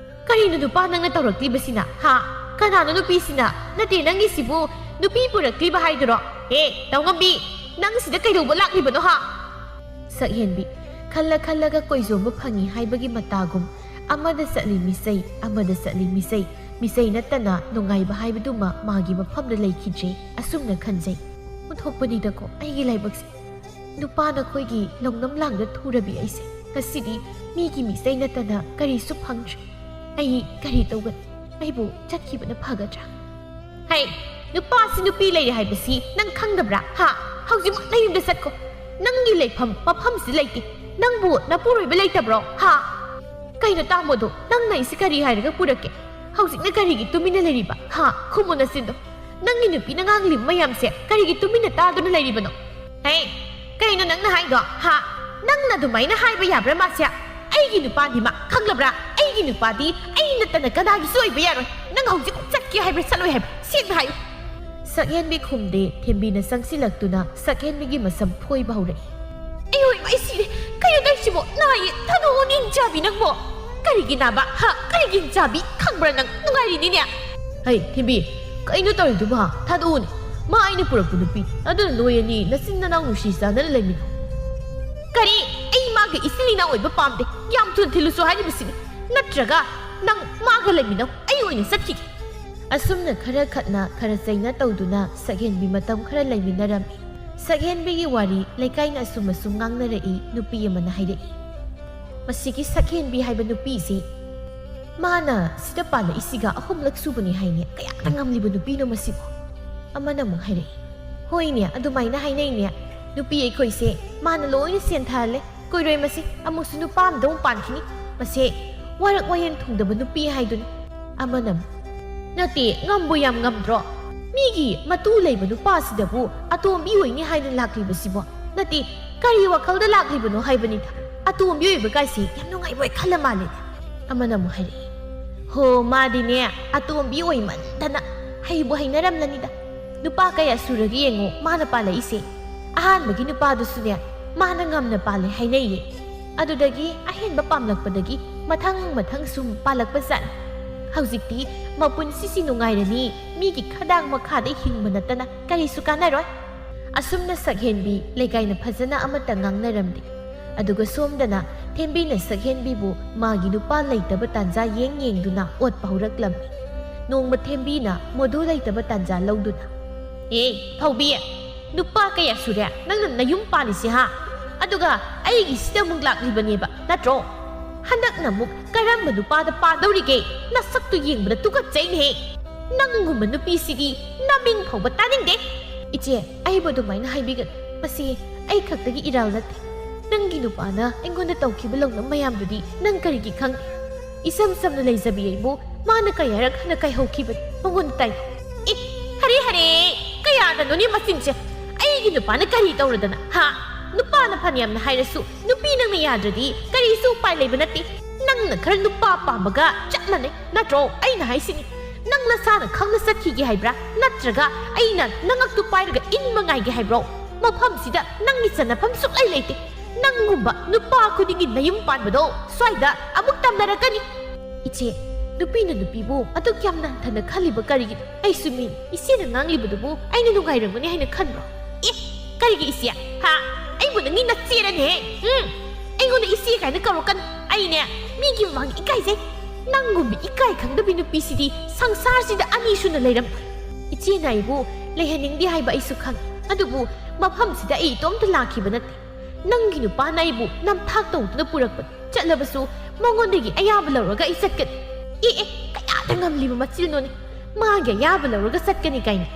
ꯀꯔꯤꯅꯣ ꯅꯨꯄꯥ ꯅꯪꯅ ꯇꯧꯔꯛꯂꯤꯕꯁꯤꯅ ꯍꯥ ꯀꯅꯥꯅꯣ ꯅꯨꯄꯤꯁꯤꯅ ꯅꯠꯇꯦ ꯅꯪꯒꯤꯁꯤꯕꯨ ꯅꯨꯄꯤ ꯄꯨꯔꯛꯂꯤꯕ ꯍꯥꯏꯗꯨꯔꯣ ꯍꯦ ꯇꯧꯉꯝꯕꯤ ꯅꯪ ꯁꯤꯗ ꯀꯩꯗꯧꯕ ꯂꯥꯛꯂꯤꯕꯅꯣ ꯍꯥ ꯁꯛꯍꯦꯟꯕꯤ ꯈꯜꯂꯒ ꯀꯣꯏꯖꯣꯝꯕ ꯐꯪꯏ ꯍꯥꯏꯕꯒꯤ ꯃꯇꯥꯒꯨꯝ ꯑꯃꯗ ꯆꯠꯂꯤ ꯃꯤꯁꯩ ꯑꯃꯗ ꯆꯠꯂꯤ ꯃꯤꯁꯩ ꯅꯠꯇꯅ ꯅꯨꯡꯉꯥꯏꯕ ꯍꯥꯏꯕꯗꯨꯃ ꯃꯥꯒꯤ ꯃꯐꯝꯗ ꯂꯩꯈꯤꯗ꯭ꯔꯦ ꯑꯁꯨꯝꯅ ꯈꯟꯖꯩ ꯑꯣꯟꯊꯣꯛꯄꯅꯤꯗꯀꯣ ꯑꯩꯒꯤ ꯂꯥꯏꯕꯛꯁꯦ ꯅꯨꯄꯥꯅ ꯑꯩꯈꯣꯏꯒꯤ ꯂꯧꯅꯝ ꯂꯥꯡꯗ ꯊꯨꯔꯕꯤ ꯑꯩꯁꯦ ꯉꯁꯤꯗꯤ ꯃꯤꯒꯤ ꯃꯤꯁꯩ ꯅꯠꯇꯅ ꯀꯔꯤꯁꯨ ꯐꯪꯗ꯭ꯔꯦ ꯑꯩ ꯀꯔꯤ ꯇꯧꯒꯅꯤ ꯑꯩꯕꯨ ꯆꯠꯈꯤꯕꯅ ꯐꯒꯗ꯭ꯔꯥ ꯍꯩ ꯅꯨꯄꯥꯁꯤ ꯅꯨꯄꯤ ꯂꯩꯔꯦ ꯍꯥꯏꯕꯁꯤ ꯅꯪ ꯈꯪꯗꯕ꯭ꯔꯥ ꯍꯥ ꯍꯧꯖꯤꯛꯃꯛ ꯅꯌꯨꯝꯗ ꯆꯠꯀꯣ ꯅꯪꯒꯤ ꯂꯩꯐꯝ ꯃꯐꯝꯁꯤ ꯂꯩꯇꯦ ꯅꯪꯕꯨ ꯅꯄꯨꯔꯣꯏꯕ ꯂꯩꯇꯕ꯭ꯔꯣ ꯍꯥ ꯀꯩꯅꯣ ꯇꯥꯃꯣꯗꯣ ꯅꯪꯅ ꯑꯩꯁꯤ ꯀꯔꯤ ꯍꯥꯏꯔꯒ ꯄꯨꯔꯛꯀꯦ ꯍꯧꯖꯤꯛꯅ ꯀꯔꯤꯒꯤ ꯇꯨꯃꯤꯟꯅ ꯂꯩꯔꯤꯕ ꯍꯥ ꯈꯨꯝꯃꯨ ꯅꯆꯤꯟꯗꯣ ꯅꯪꯒꯤ ꯅꯨꯄꯤꯅ ꯉꯥꯡꯂꯤꯕ ꯃꯌꯥꯝꯁꯦ ꯀꯔꯤꯒꯤ ꯇꯨꯃꯤꯟꯅ ꯇꯥꯗꯨꯅ ꯂꯩꯔꯤꯕꯅꯣ ꯍꯩ ꯀꯩꯅꯣ ꯅꯪꯅ ꯍꯥꯏꯗꯣ ꯍꯥ ꯅꯪꯅ ꯑꯗꯨꯃꯥꯏꯅ ꯍꯥꯏꯕ ꯌꯥꯕ꯭ꯔꯥ ꯃꯥꯁꯦ ꯑꯩꯒꯤ ꯅꯨꯄꯥꯗꯤ ꯃꯥ ꯈꯪꯂꯕ꯭ꯔꯥ ꯑꯩꯒꯤ ꯅꯨꯄꯥꯗꯤ ꯑꯩ ꯅꯠꯇꯅ ꯀꯅꯥꯒꯤꯁꯨ ꯑꯣꯏꯕ ꯌꯥꯔꯣꯏ ꯅꯪ ꯍꯧꯖꯤꯛ ꯆꯠꯀꯦ ꯍꯥꯏꯕ꯭ꯔꯥ ꯆꯠꯂꯣꯏ ꯍꯥꯏꯕ꯭ꯔꯥ ꯁꯦꯡꯅ ꯍꯥꯏꯌꯨ ꯁꯛꯍꯦꯟꯕꯤ ꯈꯨꯝꯗꯦ ꯊꯦꯝꯕꯤꯅ ꯆꯪꯁꯤꯜꯂꯛꯇꯨꯅ ꯁꯛꯍꯦꯟꯕꯤꯒꯤ ꯃꯁꯝ ꯐꯣꯏꯕ ꯍꯧꯔꯛꯏ ꯑꯩ ꯑꯩ ꯁꯤꯔꯦ ꯀꯩꯅꯣ ꯇꯧꯔꯤꯁꯤꯕꯣ ꯅꯥꯏꯌꯦ ꯊꯥꯗꯣꯛꯑꯣ ꯅꯤꯡꯆꯥꯕꯤ ꯅꯪꯕꯣ ꯀꯔꯤꯒꯤ ꯅꯥꯕ ꯍꯥ ꯀꯔꯤꯒꯤ ꯅꯤꯡꯆꯥꯕꯤ ꯈꯪꯕ꯭ꯔꯥ ꯅꯪ ꯅꯨꯡꯉꯥꯏꯔꯤꯅꯤꯅꯦ ꯍꯩ ꯊꯦꯝꯕꯤ ꯀꯩꯅꯣ ꯇꯧꯔꯤꯗꯨꯕ ꯊꯥꯗꯣꯛꯎꯅꯦ ꯃꯥ ꯑꯩꯅ ꯄꯨꯔꯛꯄ ꯅꯨꯄꯤ ꯑꯗꯨꯅ ꯅꯣꯏ ꯑꯅꯤ ꯅꯆꯤꯟ ꯅꯅꯥꯎ ꯅꯨꯡꯁꯤ ꯆꯥꯟꯅꯅ ꯂꯩꯃꯤꯟꯅꯧ ꯀꯔꯤ ꯑꯩ ꯃꯥꯒ ꯏꯆꯤꯜ ꯏꯅꯥꯎ ꯑꯣꯏꯕ ꯄꯥꯝꯗꯦ ꯌꯥꯝ ꯊꯨꯅ ꯊꯤꯜꯂꯨꯁꯨ ꯍꯥꯏꯔꯤꯕꯁꯤꯅꯤ ꯅꯠꯇ꯭ꯔꯒ ꯅꯪ ꯃꯥꯒ ꯂꯩꯃꯤꯟꯅꯧ ꯑꯩ ꯑꯣꯏꯅ ꯆꯠꯈꯤꯒꯦ ꯑꯁꯨꯝꯅ ꯈꯔ ꯈꯠꯅ ꯈꯔ ꯆꯩꯅ ꯇꯧꯗꯨꯅ ꯁꯛꯍꯦꯟꯕꯤ ꯃꯇꯝ ꯈꯔ ꯂꯩꯃꯤꯟꯅꯔꯝꯃꯤ ꯁꯛꯍꯦꯟꯕꯤꯒꯤ ꯋꯥꯔꯤ ꯂꯩꯀꯥꯏꯅ ꯑꯁꯨꯝ ꯑꯁꯨꯝ ꯉꯥꯡꯅꯔꯛꯏ ꯅꯨꯄꯤ ꯑꯃꯅ ꯍꯥꯏꯔꯛꯏ ꯃꯁꯤꯒꯤ ꯁꯛꯍꯦꯟꯕꯤ ꯍꯥꯏꯕ ꯅꯨꯄꯤꯁꯤ ꯃꯥꯅ ꯁꯤꯗ ꯄꯥꯜꯂꯛꯏꯁꯤꯒ ꯑꯍꯨꯝꯂꯛ ꯁꯨꯕꯅꯤ ꯍꯥꯏꯅꯦ ꯀꯌꯥꯗ ꯉꯝꯂꯤꯕ ꯅꯨꯄꯤꯅꯣ ꯃꯁꯤꯕꯨ ꯑꯃꯅ ꯑꯃꯨꯛ ꯍꯥꯏꯔꯛꯏ ꯍꯣꯏꯅꯦ ꯑꯗꯨꯃꯥꯏꯅ ꯍꯥꯏꯅꯩꯅꯦ ꯅꯨꯄꯤ ꯑꯩꯈꯣꯏꯁꯦ ꯃꯥꯅ ꯂꯣꯏꯅ ꯁꯦꯟꯊꯍꯜꯂꯦ ꯀꯨꯏꯔꯣꯏ ꯃꯁꯤ ꯑꯃꯨꯛꯁꯨ ꯅꯨꯄꯥ ꯑꯃꯗ ꯑꯃꯨꯛ ꯄꯥꯟꯈꯤꯅꯤ ꯃꯁꯦ ꯋꯥꯔꯛ ꯋꯥꯌꯦꯜ ꯊꯨꯡꯗꯕ ꯅꯨꯄꯤ ꯍꯥꯏꯗꯨꯅꯤ ꯑꯃꯅ ꯅꯠꯇꯦ ꯉꯝꯕꯨ ꯌꯥꯝ ꯉꯝꯗ꯭ꯔꯣ ꯃꯤꯒꯤ ꯃꯇꯨ ꯂꯩꯕ ꯅꯨꯄꯥꯁꯤꯗꯕꯨ ꯑꯇꯣꯝꯕꯤ ꯑꯣꯏꯅꯤ ꯍꯥꯏꯅ ꯂꯥꯛꯂꯤꯕꯁꯤꯕꯣ ꯅꯠꯇꯦ ꯀꯔꯤ ꯋꯥꯈꯜꯗ ꯂꯥꯛꯂꯤꯕꯅꯣ ꯍꯥꯏꯕꯅꯤꯗ ꯑꯇꯣꯝꯕꯤ ꯑꯣꯏꯕ ꯀꯥꯏꯁꯤ ꯌꯥꯝ ꯅꯨꯡꯉꯥꯏꯕꯣꯏ ꯈꯜꯂ ꯃꯥꯜꯂꯦꯅꯦ ꯑꯃꯅ ꯑꯃꯨꯛ ꯍꯥꯏꯔꯛꯏ ꯍꯣ ꯃꯥꯗꯤꯅꯦ ꯑꯇꯣꯝꯕꯤ ꯑꯣꯏꯃꯟꯗꯅ ꯍꯩꯕꯨ ꯍꯩꯅꯔꯝꯂꯅꯤꯗ ꯅꯨꯄꯥ ꯀꯌꯥ ꯁꯨꯔꯒ ꯌꯦꯡꯉꯣ ꯃꯥꯅ ꯄꯥꯜꯂꯛꯏꯁꯦ ꯑꯍꯥꯟꯕꯒꯤ ꯅꯨꯄꯥꯗꯨꯁꯨꯅꯦ ꯃꯥꯅ ꯉꯝꯅ ꯄꯥꯜꯂꯦ ꯍꯥꯏꯅꯩꯌꯦ ꯑꯗꯨꯗꯒꯤ ꯑꯍꯦꯟꯕ ꯄꯥꯝꯂꯛꯄꯗꯒꯤ ꯃꯊꯪ ꯃꯊꯪ ꯁꯨꯝ ꯄꯥꯜꯂꯛꯄ ꯖꯥꯠꯅꯤ ꯍꯧꯖꯤꯛꯇꯤ ꯃꯄꯨꯟꯁꯤꯁꯤ ꯅꯨꯡꯉꯥꯏꯔꯅꯤ ꯃꯤꯒꯤ ꯈꯗꯥꯡ ꯃꯈꯥꯗ ꯍꯤꯡꯕ ꯅꯠꯇꯅ ꯀꯔꯤꯁꯨ ꯀꯥꯟꯅꯔꯣꯏ ꯑꯁꯨꯝꯅ ꯁꯛꯍꯦꯟꯕꯤ ꯂꯩꯀꯥꯏꯅ ꯐꯖꯅ ꯑꯃꯠꯇ ꯉꯥꯡꯅꯔꯝꯗꯦ ꯑꯗꯨꯒ ꯁꯣꯝꯗꯅ ꯊꯦꯝꯕꯤꯅ ꯁꯛꯍꯦꯟꯕꯤꯕꯨ ꯃꯥꯒꯤ ꯅꯨꯄꯥ ꯂꯩꯇꯕ ꯇꯥꯟꯖꯥ ꯌꯦꯡꯗꯨꯅ ꯑꯣꯠꯄ ꯍꯧꯔꯛꯂꯝꯃꯤ ꯅꯣꯡꯃ ꯊꯦꯝꯕꯤꯅ ꯃꯗꯨ ꯂꯩꯇꯕ ꯇꯥꯟꯖꯥ ꯂꯧꯗꯨꯅ ꯊꯧꯕꯤ ꯅꯨꯄꯥ ꯀꯌꯥ ꯁꯨꯔꯦ ꯅꯪꯅ ꯅꯌꯨꯝ ꯄꯥꯜꯂꯤꯁꯤ ꯍꯥ ꯑꯗꯨꯒ ꯑꯩꯒꯤꯁꯤꯗ ꯑꯃꯨꯛ ꯂꯥꯛꯂꯤꯕꯅꯦꯕ ꯅꯠꯇ꯭ꯔꯣ ꯍꯟꯗꯛꯅ ꯑꯃꯨꯛ ꯀꯔꯝꯕ ꯅꯨꯄꯥꯗ ꯄꯥꯗꯧꯔꯤꯒꯦ ꯅꯁꯛꯇꯨ ꯌꯦꯡꯕꯗ ꯇꯨꯀꯠꯆꯩꯅꯦꯍꯦ ꯅꯪꯒꯨꯝꯕ ꯅꯨꯄꯤꯁꯤꯗꯤ ꯅꯃꯤꯡ ꯐꯥꯎꯕ ꯇꯥꯅꯤꯡꯗꯦ ꯏꯆꯦ ꯑꯩꯕꯨ ꯑꯗꯨꯃꯥꯏꯅ ꯍꯥꯏꯕꯤꯒꯅꯨ ꯃꯁꯤ ꯑꯩ ꯈꯛꯇꯒꯤ ꯏꯔꯥꯜ ꯅꯠꯇꯦ ꯅꯪꯒꯤ ꯅꯨꯄꯥꯅ ꯑꯩꯉꯣꯟꯗ ꯇꯧꯈꯤꯕ ꯂꯧꯅꯝ ꯃꯌꯥꯝꯗꯨꯗꯤ ꯅꯪ ꯀꯔꯤꯒꯤ ꯈꯪꯗꯦ ꯏꯁꯝ ꯁꯝꯅ ꯂꯩꯖꯕꯤ ꯑꯩꯕꯨ ꯃꯥꯅ ꯀꯌꯥꯔꯛ ꯍꯟꯅ ꯀꯥꯏꯍꯧꯈꯤꯕꯅꯤ ꯃꯉꯣꯟꯗ ꯇꯥꯏ ꯍꯔꯦ ꯍꯔꯦ ꯀꯌꯥꯗꯅꯣꯅꯦ ꯃꯆꯤꯟꯁꯦ ꯑꯩꯒꯤ ꯅꯨꯄꯥꯅ ꯀꯔꯤ ꯇꯧꯔꯗꯅ ꯍꯥ ꯅꯨꯄꯥꯅ ꯐꯅꯌꯥꯝꯅ ꯍꯥꯏꯔꯁꯨ ꯅꯨꯄꯤ ꯅꯪꯅ ꯌꯥꯗ꯭ꯔꯗꯤ ꯀꯔꯤꯁꯨ ꯎꯄꯥꯏ ꯂꯩꯕ ꯅꯠꯇꯦ ꯅꯪꯅ ꯈꯔ ꯅꯨꯄꯥ ꯄꯥꯝꯕꯒ ꯆꯞ ꯃꯥꯟꯅꯩ ꯅꯠꯇ꯭ꯔꯣ ꯑꯩꯅ ꯍꯥꯏꯁꯤꯅꯤ ꯅꯪ ꯅꯁꯥꯅ ꯈꯪꯅ ꯆꯠꯈꯤꯒे ꯍꯥꯏꯕ꯭ꯔꯥ ꯅꯠꯇ꯭ꯔꯒ ꯑꯩꯅ ꯅꯉꯛꯇꯨ ꯄꯥꯏꯔꯒ ꯏꯟꯕ ꯉꯥꯏꯒꯦ ꯍꯥꯏꯕ꯭ꯔꯣ ꯃꯐꯝꯁꯤꯗ ꯅꯪꯒꯤ ꯆꯟꯅꯐꯝ ꯁꯨꯛꯂꯩ ꯂꯩꯇꯦ ꯅꯪꯒꯨꯝꯕ ꯅꯨꯄꯥ ꯈꯨꯗꯤꯡꯒꯤ ꯅꯌꯨꯝ ꯄꯥꯟꯕꯗꯣ ꯁ꯭ꯋꯥꯏꯗ ꯑꯃꯨꯛ ꯇꯝꯅꯔꯛꯀꯅꯤ ꯏꯆꯦ ꯅꯨꯄꯤꯅ ꯅꯨꯄꯤꯕꯨ ꯑꯗꯨꯛ ꯌꯥꯝ ꯅꯟꯊꯅ ꯈꯜꯂꯤꯕ ꯀꯔꯤꯒꯤꯅꯣ ꯑꯩꯁꯨ ꯃꯤꯅꯤ ꯏꯆꯦꯅ ꯉꯥꯡꯂꯤꯕꯗꯨꯕꯨ ꯑꯩꯅ ꯅꯨꯡꯉꯥꯏꯔꯝꯒꯅꯤ ꯍꯥꯏꯅ ꯈꯟꯕ꯭ꯔꯣ ꯀꯔꯤꯒꯤ ꯏꯆꯦ ꯍꯥ ꯑꯩꯕꯨ ꯅꯪꯒꯤ ꯅꯆꯦꯔꯅꯦ ꯑꯩꯉꯣꯟꯗ ꯏꯆꯦ ꯀꯥꯏꯅ ꯀꯧꯔꯛꯀꯅꯨ ꯑꯩꯅꯦ ꯃꯤꯒꯤ ꯃꯃꯥꯡꯗ ꯏꯀꯥꯏꯖꯩ ꯅꯪꯒꯨꯝꯕ ꯏꯀꯥꯏ ꯈꯪꯗꯕꯤ ꯅꯨꯄꯤꯁꯤꯗꯤ ꯁꯪꯁꯥꯔꯁꯤꯗ ꯑꯅꯤ ꯁꯨꯅ ꯂꯩꯔꯝꯃꯣꯏ ꯏꯆꯦꯅ ꯑꯩꯕꯨ ꯂꯩꯍꯟꯅꯤꯡꯗꯦ ꯍꯥꯏꯕ ꯑꯩꯁꯨ ꯈꯪꯉꯤ ꯑꯗꯨꯕꯨ ꯃꯐꯝꯁꯤꯗ ꯑꯩ ꯏꯇꯣꯝꯇ ꯂꯥꯛꯈꯤꯕ ꯅꯠꯇꯦ ꯅꯪꯒꯤ ꯅꯨꯄꯥꯅ ꯑꯩꯕు ꯅꯝꯊꯥꯛ ꯇꯧꯗꯨꯅ ꯄꯨꯔꯛꯄꯅꯤ ꯆꯠꯂꯕꯁꯨ ꯃꯉꯣꯟꯗꯒꯤ ꯑꯌꯥꯕ ꯂꯧꯔꯒ ꯑꯩ ꯆꯠꯀꯅꯤ ꯀꯌꯥꯗ ꯉꯝꯂꯤꯕ ꯃꯆꯤꯜꯅꯣꯅꯦ ꯃꯥꯒꯤ ꯑꯌꯥꯕ ꯂꯧꯔꯒ ꯆꯠꯀꯅꯤ ꯀꯥꯏꯅ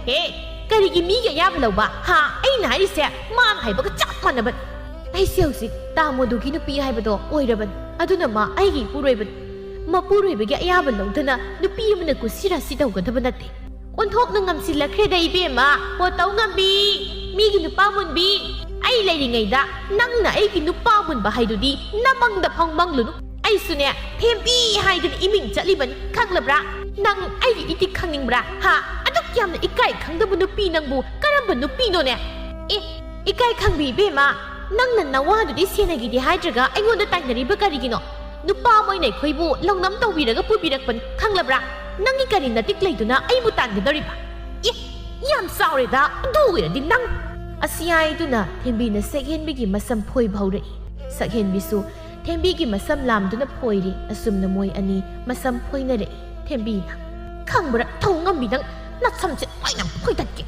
ꯀꯔꯤꯒꯤ ꯃꯤꯒꯤ ꯑꯌꯥꯕ ꯂꯧꯕ ꯍꯥ ꯑꯩꯅ ꯍꯥꯏꯔꯤꯁꯦ ꯃꯥꯅ ꯍꯥꯏꯕꯒ ꯆꯞ ꯃꯥꯟꯅꯕꯅꯤ ꯑꯩꯁꯦ ꯍꯧꯖꯤꯛ ꯇꯥꯃꯣꯗꯨꯒꯤ ꯅꯨꯄꯤ ꯍꯥꯏꯕꯗꯣ ꯑꯣꯏꯔꯕꯅꯤ ꯑꯗꯨꯅ ꯃꯥ ꯑꯩꯒꯤ ꯏꯄꯨꯔꯣꯏꯕꯅꯤ ꯃꯄꯨꯔꯣꯏꯕꯒꯤ ꯑꯌꯥꯕ ꯂꯧꯗꯅ ꯅꯨꯄꯤ ꯑꯃꯅ ꯀꯨꯁꯤꯔꯥꯁꯤ ꯇꯧꯒꯗꯕ ꯅꯠꯇꯦ ꯑꯣꯟꯊꯣꯛꯅ ꯉꯝꯁꯤꯜꯂꯛꯈ꯭ꯔꯦꯗ ꯏꯕꯦꯝꯃ ꯄꯣꯠꯇꯧ ꯉꯝꯕꯤ ꯃꯤꯒꯤ ꯅꯨꯄꯥ ꯃꯨꯟꯕꯤ ꯑꯩ ꯂꯩꯔꯤꯉꯩꯗ ꯅꯪꯅ ꯑꯩꯒꯤ ꯅꯨꯄꯥ ꯃꯨꯟꯕ ꯍꯥꯏꯗꯨꯗꯤ ꯅꯃꯪꯗ ꯐꯥꯎ ꯃꯪꯂꯨꯅꯨ ꯑꯩꯁꯨꯅꯦ ꯊꯦꯝꯕꯤ ꯍꯥꯏꯗꯨꯅ ꯏꯃꯤꯡ ꯆꯠꯂꯤꯕꯅꯤ ꯈꯪꯂꯕ꯭ꯔꯥ ꯅꯪ ꯑꯩꯒꯤ ꯏꯇꯤꯛ ꯈꯪꯅꯤꯡꯕ꯭ꯔꯥ ꯍꯥ ꯑꯗꯨꯛ ꯌꯥꯝꯅ ꯏꯀꯥꯏ ꯈꯪꯗꯕ ꯅꯨꯄꯤ ꯅꯪꯕꯨ ꯀꯔꯝꯕ ꯅꯨꯄꯤꯅꯣꯅꯦ ꯏꯀꯥꯏ ꯈꯪꯕꯤ ꯏꯕꯦꯝꯃ ꯅꯪꯅ ꯅꯋꯥꯗꯨꯗꯤ ꯁꯦꯟꯅꯒꯤꯗꯤ ꯍꯥꯏꯗ꯭ꯔꯒ ꯑꯩꯉꯣꯟꯗ ꯇꯥꯏꯅꯔꯤꯕ ꯀꯔꯤꯒꯤꯅꯣ ꯅꯨꯄꯥ ꯃꯣꯏꯅ ꯑꯩꯈꯣꯏꯕꯨ ꯂꯧꯅꯝ ꯇꯧꯕꯤꯔꯒ ꯄꯨꯕꯤꯔꯛꯄꯅꯤ ꯈꯪꯂꯕ꯭ꯔꯥ ꯅꯪꯒꯤ ꯀꯔꯤ ꯅꯇꯤꯛ ꯂꯩꯗꯨꯅ ꯑꯩꯕꯨ ꯇꯥꯟꯒꯗꯧꯔꯤꯕ ꯌꯥꯝ ꯆꯥꯎꯔꯦꯗ ꯑꯗꯨ ꯑꯣꯏꯔꯗꯤ ꯅꯪ ꯑꯁꯤ ꯍꯥꯏꯗꯨꯅ ꯊꯦꯝꯕꯤꯅ ꯁꯛꯍꯦꯟꯕꯤꯒꯤ ꯃꯁꯝ ꯐꯣꯏꯕ ꯍꯧꯔꯛꯏ ꯁꯛꯍꯦꯟꯕꯤꯁꯨ ꯊꯦꯝꯕꯤꯒꯤ ꯃꯁꯝ ꯂꯥꯝꯗꯨꯅ ꯐꯣꯏꯔꯤ ꯑꯁꯨꯝꯅ ꯃꯣꯏ ꯑꯅꯤ ꯃꯁꯝ ꯐꯣꯏꯅꯔꯛꯏ ꯊꯦꯝꯕꯤꯅ ꯈꯪꯕ꯭ꯔꯥ ꯊꯧ ꯉꯝꯕꯤ ꯅꯪ ꯅꯁꯝꯁꯦ ꯂꯣꯏꯅ ꯐꯣꯏꯗꯠꯀꯦ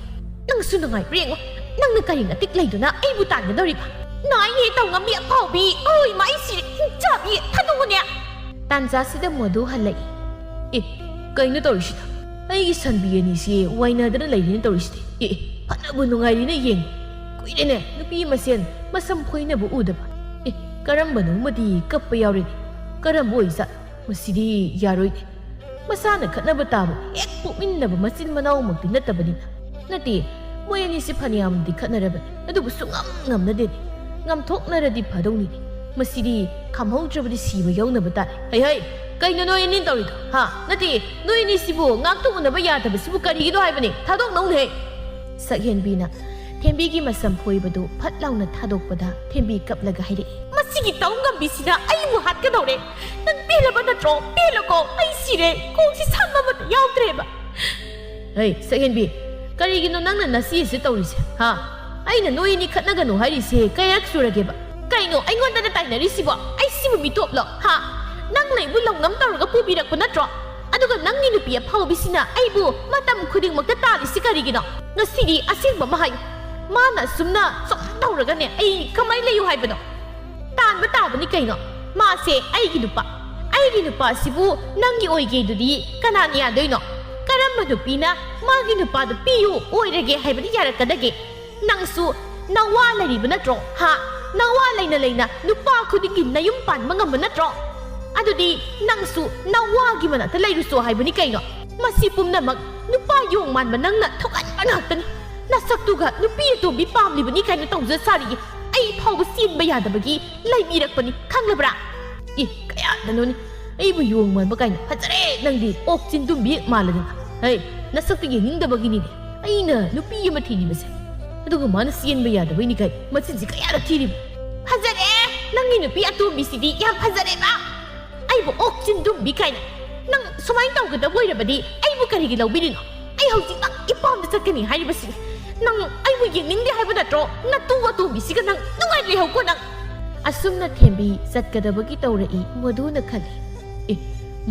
ꯅꯪꯁꯨ ꯅꯨꯡꯉꯥꯏꯕ꯭ꯔꯥ ꯌꯦꯡꯉꯣ ꯅꯪꯅ ꯀꯔꯤ ꯅꯇꯤꯛ ꯂꯩꯗꯨꯅ ꯑꯩꯕꯨ ꯇꯥꯟꯒꯗꯧꯔꯤꯕ ꯅꯥꯏꯅꯦ ꯇꯧ ꯉꯝꯕꯤ ꯑꯐꯥꯎꯕꯤ ꯑꯣꯏ ꯃꯥꯏ ꯁꯤꯔꯦ ꯆꯥꯕꯤ ꯊꯥꯗꯣꯛꯎꯅꯦ ꯇꯥꯟꯖꯥꯁꯤꯗ ꯃꯗꯨ ꯍꯜꯂꯛꯏ ꯀꯩꯅꯣ ꯇꯧꯔꯤꯁꯤꯗ ꯑꯩꯒꯤ ꯁꯟꯕꯤ ꯑꯅꯤꯁꯤ ꯋꯥꯏꯅꯗꯅ ꯂꯩꯔꯤꯅ ꯇꯧꯔꯤꯁꯤꯗꯤ ꯐꯅꯕꯨ ꯅꯨꯡꯉꯥꯏꯔꯤꯅ ꯌꯦꯡꯕ ꯀꯨꯏꯔꯦꯅꯦ ꯅꯨꯄꯤ ꯃꯁꯦꯟ ꯃꯁꯝ ꯐꯣꯏꯅꯕ ꯎꯗꯕ ꯀꯔꯝꯕꯅꯣꯃꯗꯤ ꯀꯞꯄ ꯌꯥꯎꯔꯤꯅꯤ ꯀꯔꯝꯕ ꯑꯣꯏꯖꯥꯠ ꯃꯁꯤꯗꯤ ꯌꯥꯔꯣꯏꯅꯦ ꯃꯁꯥꯅ ꯈꯠꯅꯕ ꯇꯥꯕ ꯍꯦꯛ ꯄꯣꯛꯃꯤꯟꯅꯕ ꯃꯆꯤꯟ ꯃꯅꯥꯎꯃꯛꯇꯤ ꯅꯠꯇꯕꯅꯤꯅ ꯅꯠꯇꯦ ꯃꯣꯏ ꯑꯅꯤꯁꯤ ꯐꯅꯌꯥꯝꯗꯤ ꯈꯠꯅꯔꯕꯅꯤ ꯑꯗꯨꯕꯨ ꯁꯨꯡꯉꯝ ꯉꯝꯅꯗꯦꯅꯦ ꯉꯝꯊꯣꯛꯅꯔꯗꯤ ꯐꯗꯧꯅꯤꯅꯦ ꯃꯁꯤꯗꯤ ꯈꯝꯍꯧꯗ꯭ꯔꯕꯗꯤ ꯁꯤꯕ ꯌꯧꯅꯕ ꯇꯥꯔꯦ ꯍꯩ ꯀꯩꯅꯣ ꯅꯣꯏ ꯑꯅꯤ ꯇꯧꯔꯤꯗꯣ ꯅꯠꯇꯦ ꯅꯣꯏ ꯑꯅꯤꯁꯤꯕꯨ ꯉꯥꯛꯊꯣꯛꯎꯅꯕ ꯌꯥꯗꯕꯁꯤꯕꯨ ꯀꯔꯤꯒꯤꯅꯣ ꯍꯥꯏꯕꯅꯤ ꯊꯥꯗꯣꯛꯅꯧꯅꯦ ꯁꯛꯍꯦꯟꯕꯤꯅ ꯊꯦꯝꯕꯤꯒꯤ ꯃꯁꯝ ꯐꯣꯏꯕꯗꯨ ꯐꯠ ꯂꯥꯎꯅ ꯊꯥꯗꯣꯛꯄꯗ ꯊꯦꯝꯕꯤ ꯀꯞꯂꯒ ꯍꯥꯏꯔꯛꯏ ꯃꯁꯤꯒꯤ ꯇꯧꯉꯝꯕꯤꯁꯤꯅ ꯑꯩꯕꯨ ꯍꯥꯠꯀꯗꯧꯔꯦ ꯅꯪ ꯄꯦꯜꯂꯕ ꯅꯠꯇ꯭ꯔꯣ ꯄꯦꯜꯂꯀꯣ ꯑꯩ ꯁꯤꯔꯦ ꯀꯣꯛꯁꯤ ꯁꯝ ꯑꯃꯠꯇ ꯌꯥꯎꯗ꯭ꯔꯦꯕ ꯁꯛꯍꯦꯟꯕꯤ ꯀꯔꯤꯒꯤꯅꯣ ꯅꯪꯅ ꯅꯁꯤꯁꯤ ꯇꯧꯔꯤꯁꯦ ꯑꯩꯅ ꯅꯣꯏ ꯑꯅꯤ ꯈꯠꯅꯒꯅꯨ ꯍꯥꯏꯔꯤꯁꯦ ꯀꯌꯥꯔꯛ ꯁꯨꯔꯒꯦꯕ ꯀꯩꯅꯣ ꯑꯩꯉꯣꯟꯗꯅ ꯇꯥꯏꯅꯔꯤꯁꯤꯕꯣ ꯑꯩ ꯁꯤꯕꯨ ꯃꯤꯇꯣꯞꯂꯣ ꯅꯪ ꯂꯩꯕꯨ ꯂꯧꯅꯝ ꯇꯧꯔꯒ ꯄꯨꯕꯤꯔꯛꯄ ꯅꯠꯇ꯭ꯔꯣ ꯑꯗꯨꯒ ꯅꯪꯒꯤ ꯅꯨꯄꯤ ꯑꯐꯥꯎꯕꯤꯁꯤꯅ ꯑꯩꯕꯨ ꯃꯇꯝ ꯈꯨꯗꯤꯡꯃꯛꯇ ꯇꯥꯜꯂꯤꯁꯤ ꯀꯔꯤꯒꯤꯅꯣ ꯉꯁꯤꯗꯤ ꯑꯁꯦꯡꯕ ꯑꯃ ꯍꯥꯏꯌꯨ ꯃꯥꯅ ꯑꯁꯨꯝꯅ ꯁꯨꯝ ꯇꯧꯔꯒꯅꯦ ꯑꯩ ꯀꯃꯥꯏꯅ ꯂꯩꯌꯨ ꯍꯥꯏꯕꯅꯣ ꯇꯥꯟꯕ ꯇꯥꯕꯅꯤ ꯀꯩꯅꯣ ꯃꯥꯁꯦ ꯑꯩꯒꯤ ꯅꯨꯄꯥꯁꯤꯕꯨ ꯅꯪꯒꯤ ꯑꯣꯏꯒꯦꯗꯨꯗꯤ ꯀꯅꯥꯅ ꯌꯥꯗꯣꯏꯅꯣ ꯀꯔꯝꯕ ꯅꯨꯄꯤꯅ ꯃꯥꯒꯤ ꯅꯨꯄꯥꯗꯨ ꯄꯤꯌꯨ ꯑꯣꯏꯔꯒꯦ ꯍꯥꯏꯕꯗꯤ ꯌꯥꯔꯛꯀꯗꯒꯦ ꯅꯪꯁꯨ ꯅꯋꯥ ꯂꯩꯔꯤꯕ ꯅꯠꯇ꯭ꯔꯣ ꯅꯋꯥ ꯂꯩꯅ ꯅꯨꯄꯥ ꯈꯨꯗꯤꯡꯒꯤ ꯅꯌꯨꯝ ꯄꯥꯟꯕ ꯉꯝꯕ ꯅꯠꯇ꯭ꯔꯣ ꯑꯗꯨꯗꯤ ꯅꯪꯁꯨ ꯅꯋꯥꯒꯤ ꯃꯅꯥꯛꯇ ꯂꯩꯔꯨꯁꯣ ꯍꯥꯏꯕꯅꯤ ꯀꯩꯅꯣ ꯃꯁꯤ ꯄꯨꯝꯅꯃꯛ ꯅꯨꯄꯥ ꯌꯣꯡ ꯃꯥꯟꯕ ꯅꯪꯅ ꯊꯣꯛꯍꯟꯕ ꯉꯥꯛꯇꯅꯤ ꯅꯁꯛꯇꯨꯒ ꯅꯨꯄꯤ ꯑꯇꯣꯝꯕꯤ ꯄꯥꯝꯂꯤꯕꯅꯤ ꯀꯥꯏꯅ ꯇꯧꯖ ꯁꯥꯔꯤꯌꯦ ꯑꯩ ꯐꯥꯎꯕ ꯆꯦꯟꯕ ꯌꯥꯗꯕꯒꯤ ꯂꯩꯕꯤꯔꯛꯄꯅꯤ ꯈꯪꯂꯕ꯭ꯔꯥ ꯀꯌꯥꯗꯅꯣꯅꯤ ꯑꯩꯕꯨ ꯌꯣꯡ ꯃꯥꯟꯕ ꯀꯥꯏꯅ ꯐꯖꯔꯦ ꯅꯪꯗꯤ ꯑꯣꯛ ꯆꯤꯟꯗꯨꯝꯕꯤ ꯃꯥꯜꯂꯗꯅ ꯅꯁꯛꯇꯨ ꯌꯦꯡꯅꯤꯡꯗꯕꯒꯤꯅꯤꯅꯦ ꯑꯩꯅ ꯅꯨꯄꯤ ꯑꯃ ꯊꯤꯔꯤꯕꯁꯦ ꯑꯗꯨꯒ ꯃꯥꯅ ꯆꯦꯟꯕ ꯌꯥꯗꯕꯩꯅꯤ ꯀꯥꯏ ꯃꯆꯤꯟꯁꯤ ꯀꯌꯥꯔꯛ ꯊꯤꯔꯤꯕ ꯐꯖꯔꯦ ꯅꯪꯒꯤ ꯅꯨꯄꯤ ꯑꯇꯣꯝꯕꯤꯁꯤꯗꯤ ꯌꯥꯝ ꯐꯖꯔꯦꯕ ꯑꯩꯕꯨ ꯑꯣꯛ ꯆꯤꯟꯗꯨꯝꯕꯤ ꯀꯥꯏꯅ ꯅꯪ ꯁꯨꯃꯥꯏꯅ ꯇꯧꯒꯗꯕ ꯑꯣꯏꯔꯕꯗꯤ ꯑꯩꯕు ꯀꯔꯤꯒꯤ ꯂꯧꯕꯤꯔꯤꯅꯣ ꯑꯩ ꯍꯧꯖꯤꯛꯃꯛ ꯏꯄꯥꯝꯗ ꯆꯠꯀꯅꯤ ꯍꯥꯏꯔꯤꯕꯁꯤꯅꯤ ꯅꯪ ꯑꯩꯕꯨ ꯌꯦꯡꯅꯤꯡꯗꯦ ꯍꯥꯏꯕ ꯅꯠꯇ꯭ꯔꯣ ꯅꯇꯨ ꯑꯇꯣꯝꯕꯤꯁꯤꯒ ꯅꯪ ꯅꯨꯡꯉꯥꯏ ꯂꯩꯍꯧꯀꯣ ꯅꯪ ꯑꯁꯨꯝꯅ ꯊꯦꯝꯕꯤ ꯆꯠꯀꯗꯕꯒꯤ ꯇꯧꯔꯛꯏ ꯃꯗꯨꯅ ꯈꯜꯂꯤ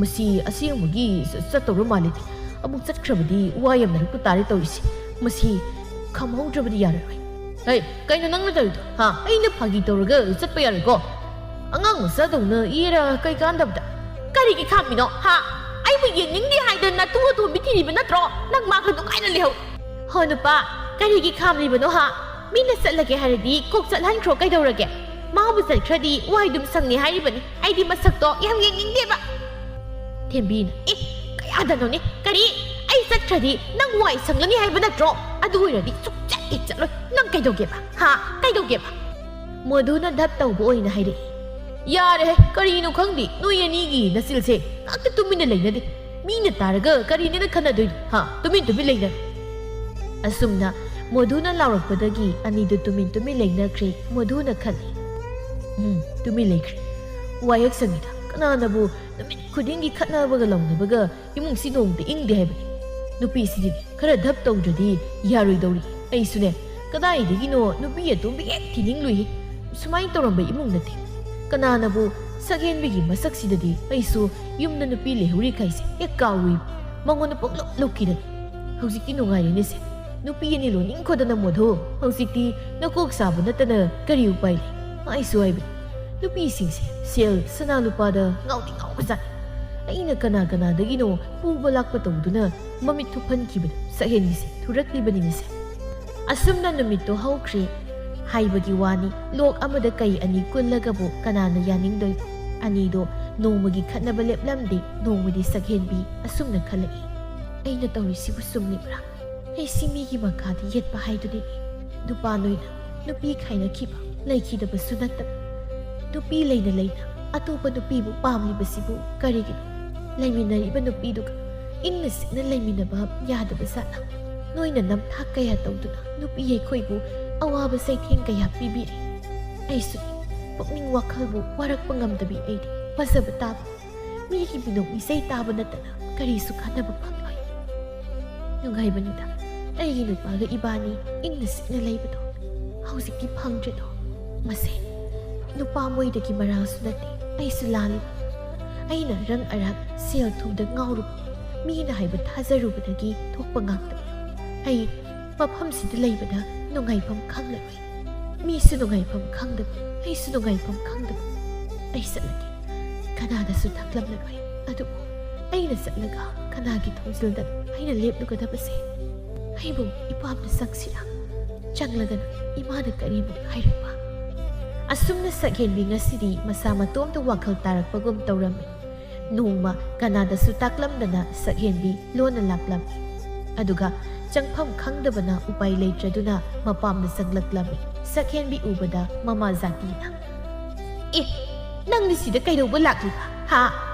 ꯃꯁꯤ ꯑꯁꯦꯡꯕꯒꯤ ꯆꯠꯇꯧꯔ ꯃꯥꯜꯂꯤꯗꯤ ꯑꯃꯨꯛ ꯆꯠꯈ꯭ꯔꯕꯗꯤ ꯋꯥ ꯌꯥꯝꯅꯔꯛꯄ ꯇꯥꯔꯦ ꯇꯧꯔꯤꯁꯤ ꯃꯁꯤ ꯈꯝꯍꯧꯗ꯭ꯔꯕꯗꯤ ꯌꯥꯔꯔꯣꯏ ꯀꯩꯅꯣ ꯅꯪꯅ ꯇꯧꯔꯤꯗꯣ ꯑꯩꯅ ꯐꯥꯒꯤ ꯇꯧꯔꯒ ꯆꯠꯄ ꯌꯥꯔꯣꯏꯀꯣ ꯑꯉꯥꯡ ꯃꯆꯥꯗꯧꯅ ꯏꯔ ꯀꯩ ꯀꯥꯟꯗꯕꯗ ꯀꯔꯤꯒꯤ ꯈꯥꯝꯃꯤꯅꯣ ꯑꯩꯕꯨ ꯌꯦꯡꯅꯤꯡꯗꯦ ꯍꯥꯏꯗꯅ ꯅꯇꯨ ꯑꯇꯣꯝꯕꯤ ꯊꯤꯔꯤꯕ ꯅꯠꯇ꯭ꯔꯣ ꯅꯪ ꯃꯥꯒ ꯅꯨꯡꯉꯥꯏꯅ ꯂꯩꯍꯧ ꯍꯣ ꯅꯨꯄꯥ ꯀꯔꯤꯒꯤ ꯈꯥꯝꯂꯤꯕꯅꯣ ꯃꯤꯅ ꯆꯠꯂꯒꯦ ꯍꯥꯏꯔꯗꯤ ꯀꯣꯛ ꯆꯠꯍꯟꯈ꯭ꯔꯣ ꯀꯩꯗꯧꯔꯒꯦ ꯃꯥꯕꯨ ꯆꯠꯈ꯭ꯔꯗꯤ ꯋꯥꯏꯗꯨꯝ ꯁꯪꯅꯤ ꯍꯥꯏꯔꯤꯕꯅꯤ ꯑꯩꯗꯤ ꯃꯁꯛꯇꯣ ꯌꯥꯝ ꯌꯦꯡꯅꯤꯡꯗꯦꯕ ꯊꯦꯝꯕꯤꯅ ꯀꯌꯥꯗꯅꯣꯅꯦ ꯀꯔꯤ ꯑꯩ ꯆꯠꯈ꯭ꯔꯗꯤ ꯅꯪ ꯋꯥꯏ ꯁꯪꯂꯅꯤ ꯍꯥꯏꯕ ꯅꯠꯇ꯭ꯔꯣ ꯑꯗꯨ ꯑꯣꯏꯔꯗꯤ ꯁꯨꯡꯆꯠ ꯆꯠꯂꯣꯏ ꯅꯪ ꯀꯩꯗꯧꯒꯦꯕ ꯀꯩꯗꯧꯒꯦꯕ ꯃꯗꯨꯅ ꯙꯞ ꯇꯧꯕ ꯑꯣꯏꯅ ꯍꯥꯏꯔꯛꯏ ꯌꯥꯔꯦ ꯀꯔꯤꯅꯣ ꯈꯪꯗꯦ ꯅꯣꯏ ꯑꯅꯤꯒꯤ ꯅꯆꯤꯜꯁꯦ ꯉꯥꯛꯇ ꯇꯨꯃꯤꯟꯅ ꯂꯩꯅꯗꯦ ꯃꯤꯅ ꯇꯥꯔꯒ ꯀꯔꯤꯅꯦꯅ ꯈꯟꯅꯗꯣꯏꯅꯣ ꯇꯨꯃꯤꯟ ꯂꯩꯅꯔꯦ ꯑꯁꯨꯝꯅ ꯃꯗꯨꯅ ꯂꯥꯎꯔꯛꯄꯗꯒꯤ ꯑꯅꯤꯗꯨ ꯇꯨꯃꯤꯟ ꯂꯩꯅꯈ꯭ꯔꯦ ꯃꯗꯨꯅ ꯈꯜꯂꯤ ꯇꯨꯃꯤꯟ ꯂꯩꯈ꯭ꯔꯦ ꯋꯥꯌꯦꯛ ꯁꯪꯉꯤꯗ ꯀꯅꯥꯅꯕꯨ ꯅꯨꯃꯤꯠ ꯈꯨꯗꯤꯡꯒꯤ ꯈꯠꯅꯕꯒ ꯂꯥꯎꯅꯕꯒ ꯏꯃꯨꯡꯁꯤ ꯅꯣꯡꯃꯇ ꯏꯪꯗꯦ ꯍꯥꯏꯕꯅꯤ ꯅꯨꯄꯤꯁꯤꯗꯤ ꯈꯔ ꯙꯞ ꯇꯧꯗ꯭ꯔꯗꯤ ꯌꯥꯔꯣꯏꯗꯧꯔꯤ ꯑꯩꯁꯨꯅꯦ ꯀꯗꯥꯏꯗꯒꯤꯅꯣ ꯅꯨꯄꯤ ꯑꯇꯣꯝꯕꯤ ꯍꯦꯛ ꯊꯤꯅꯤꯡꯂꯨꯏ ꯁꯨꯃꯥꯏꯅ ꯇꯧꯔꯝꯕ ꯏꯃꯨꯡ ꯅꯠꯇꯦ ꯀꯅꯥꯅꯕꯨ ꯁꯛꯍꯦꯟꯕꯤꯒꯤ ꯃꯁꯛꯁꯤꯗꯗꯤ ꯑꯩꯁꯨ ꯌꯨꯝꯗ ꯅꯨꯄꯤ ꯂꯩꯍꯧꯔꯤꯈꯩꯁꯦ ꯍꯦꯛ ꯀꯥꯎꯏ ꯃꯉꯣꯟꯗ ꯄꯨꯡꯂꯨꯞ ꯂꯨꯞꯈꯤꯗꯅ ꯍꯧꯖꯤꯛꯇꯤ ꯅꯨꯡꯉꯥꯏꯔꯦꯅꯦꯁꯦ ꯅꯨꯄꯤ ꯑꯅꯤ ꯂꯣꯟꯅꯤꯡꯈꯣꯗꯅ ꯃꯣꯙꯣ ꯍꯧꯖꯤꯛꯇꯤ ꯅꯀꯣꯛ ꯁꯥꯕ ꯅꯠꯇꯅ ꯀꯔꯤ ꯎꯄꯥꯏ ꯂꯩ ꯑꯩꯁꯨ ꯍꯥꯏꯕꯅꯤ ꯅꯨꯄꯤꯁꯤꯡꯁꯦ ꯁꯦꯜ ꯁꯅꯥ ꯂꯨꯄꯥꯗ ꯉꯥꯎꯗꯤ ꯉꯥꯎꯕꯖꯥꯠꯅꯤ ꯑꯩꯅ ꯀꯅꯥꯗꯒꯤꯅꯣ ꯄꯨꯕ ꯂꯥꯛꯄ ꯇꯧꯗꯨꯅ ꯃꯃꯤꯠ ꯊꯨꯞꯍꯟꯈꯤꯕꯗ ꯁꯛꯍꯦꯟꯕꯤꯁꯦ ꯊꯨꯔꯛꯂꯤꯕꯅꯤꯅꯦꯁꯦ ꯑꯁꯨꯝꯅ ꯅꯨꯃꯤꯠꯇꯣ ꯍꯧꯈ꯭ꯔꯦ ꯍꯥꯏꯕꯒꯤ ꯋꯥꯅꯤ ꯂꯣꯛ ꯑꯃꯗ ꯀꯩ ꯑꯅꯤ ꯀꯨꯜꯂꯒꯕꯨ ꯀꯅꯥꯅ ꯌꯥꯅꯤꯡꯗꯣꯏꯅꯣ ꯑꯅꯤꯗꯣ ꯅꯣꯡꯃꯒꯤ ꯈꯠꯅꯕ ꯂꯦꯞꯂꯝꯗꯦ ꯅꯣꯡꯃꯗꯤ ꯁꯛꯍꯦꯟꯕꯤ ꯑꯁꯨꯝꯅ ꯈꯜꯂꯛꯏ ꯑꯩꯅ ꯇꯧꯔꯤꯁꯤꯕꯨ ꯆꯨꯝꯂꯤꯕ꯭ꯔꯥ ꯑꯩꯁꯤ ꯃꯤꯒꯤ ꯃꯈꯥꯗ ꯌꯦꯠꯄ ꯍꯥꯏꯗꯨꯅꯤꯅꯦ ꯅꯨꯄꯥ ꯅꯣꯏꯅ ꯅꯨꯄꯤ ꯈꯥꯏꯅꯈꯤꯕ ꯂꯩꯈꯤꯗꯕꯁꯨ ꯅꯠꯇꯕ ꯅꯨꯄꯤ ꯂꯩꯅ ꯑꯇꯣꯞꯄ ꯅꯨꯄꯤꯕꯨ ꯄꯥꯝꯂꯤꯕꯁꯤꯕꯨ ꯀꯔꯤꯒꯤꯅꯣ ꯂꯩꯃꯤꯟꯅꯔꯤꯕ ꯅꯨꯄꯤꯗꯨꯒ ꯏꯪꯅ ꯆꯤꯛꯅ ꯂꯩꯃꯤꯟꯅꯕ ꯌꯥꯗꯕ ꯖꯥꯠꯂ ꯅꯣꯏꯅ ꯅꯝꯊꯥꯛ ꯀꯌꯥ ꯇꯧꯗꯨꯅ ꯅꯨꯄꯤ ꯑꯩꯈꯣꯏꯕꯨ ꯑꯋꯥꯕ ꯆꯩꯊꯦꯡ ꯀꯌꯥ ꯄꯤꯕꯤꯔꯤ ꯑꯩꯁꯨ ꯄꯨꯛꯅꯤꯡ ꯋꯥꯈꯜꯕꯨ ꯋꯥꯔꯛꯄ ꯉꯝꯗꯕꯤ ꯑꯩꯗꯤ ꯐꯖꯕ ꯇꯥꯕ ꯃꯤꯒꯤ ꯃꯤꯅꯣꯛ ꯃꯤꯆꯩ ꯇꯥꯕ ꯅꯠꯇꯅ ꯀꯔꯤꯁꯨ ꯀꯥꯟꯅꯕ ꯐꯪꯂꯣꯏ ꯅꯨꯡꯉꯥꯏꯕꯅꯤꯗ ꯑꯩꯒꯤ ꯅꯨꯄꯥꯒ ꯏꯕꯥꯅꯤ ꯏꯪꯅ ꯆꯤꯛꯅ ꯂꯩꯕꯗꯣ ꯍꯧꯖꯤꯛꯇꯤ ꯐꯪꯗ꯭ꯔꯦꯗꯣ ꯃꯁꯦ ꯅꯨꯄꯥ ꯃꯣꯏꯗꯒꯤ ꯃꯔꯥꯜꯁꯨ ꯅꯠꯇꯦ ꯑꯩꯁꯨ ꯂꯥꯜꯂꯤꯕ ꯑꯩꯅ ꯔꯪ ꯑꯔꯥꯛ ꯁꯦꯜ ꯊꯨꯝꯗ ꯉꯥꯎꯔꯨꯕ ꯃꯤꯅ ꯍꯥꯏꯕ ꯊꯥꯖꯔꯨꯕꯗꯒꯤ ꯊꯣꯛꯄ ꯉꯥꯛꯇꯅꯤ ꯑꯩ ꯃꯐꯝꯁꯤꯗ ꯂꯩꯕꯗ ꯅꯨꯡꯉꯥꯏꯐꯝ ꯈꯪꯂꯔꯣꯏ ꯃꯤꯁꯨ ꯅꯨꯡꯉꯥꯏꯐꯝ ꯈꯪꯗꯕ ꯑꯩꯁꯨ ꯅꯨꯡꯉꯥꯏꯐꯝ ꯈꯪꯗꯕ ꯑꯩ ꯆꯠꯂꯒꯦ ꯀꯅꯥꯗꯁꯨ ꯊꯛꯂꯝꯂꯔꯣꯏ ꯑꯗꯨꯕꯨ ꯑꯩꯅ ꯆꯠꯂꯒ ꯀꯅꯥꯒꯤ ꯊꯣꯡꯖꯤꯜꯗ ꯑꯩꯅ ꯂꯦꯞꯂꯨꯒꯗꯕꯁꯦ ꯑꯩꯕꯨ ꯏꯄꯥꯝꯅ ꯆꯪꯁꯤꯔꯥ ꯆꯪꯂꯒꯅ ꯏꯃꯥꯅ ꯀꯔꯤꯕꯨ ꯍꯥꯏꯔꯛꯄ ꯑꯁꯨꯝꯅ ꯁꯛꯍꯦꯟꯕꯤ ꯉꯁꯤꯗꯤ ꯃꯁꯥ ꯃꯇꯣꯝꯇ ꯋꯥꯈꯜ ꯇꯥꯔꯛꯄꯒꯨꯝ ꯇꯧꯔꯝꯃꯤ ꯅꯣꯡꯃ ꯀꯅꯥꯗꯁꯨ ꯇꯥꯛꯂꯝꯗꯅ ꯁꯛꯍꯦꯟꯕꯤ ꯂꯣꯟꯅ ꯂꯥꯛꯂꯝꯃꯤ ꯑꯗꯨꯒ ꯆꯪꯐꯝ ꯈꯪꯗꯕꯅ ꯎꯄꯥꯏ ꯂꯩꯇ꯭ꯔꯗꯨꯅ ꯃꯄꯥꯝꯗ ꯆꯪꯂꯛꯂꯝꯃꯤ ꯁꯛꯍꯦꯟꯕꯤ ꯎꯕꯗ ꯃꯃꯥ ꯖꯥꯇꯤꯅ ꯅꯪꯗꯤ ꯁꯤꯗ ꯀꯩꯗꯧꯕ ꯂꯥꯛꯂꯤꯕ ꯍꯥ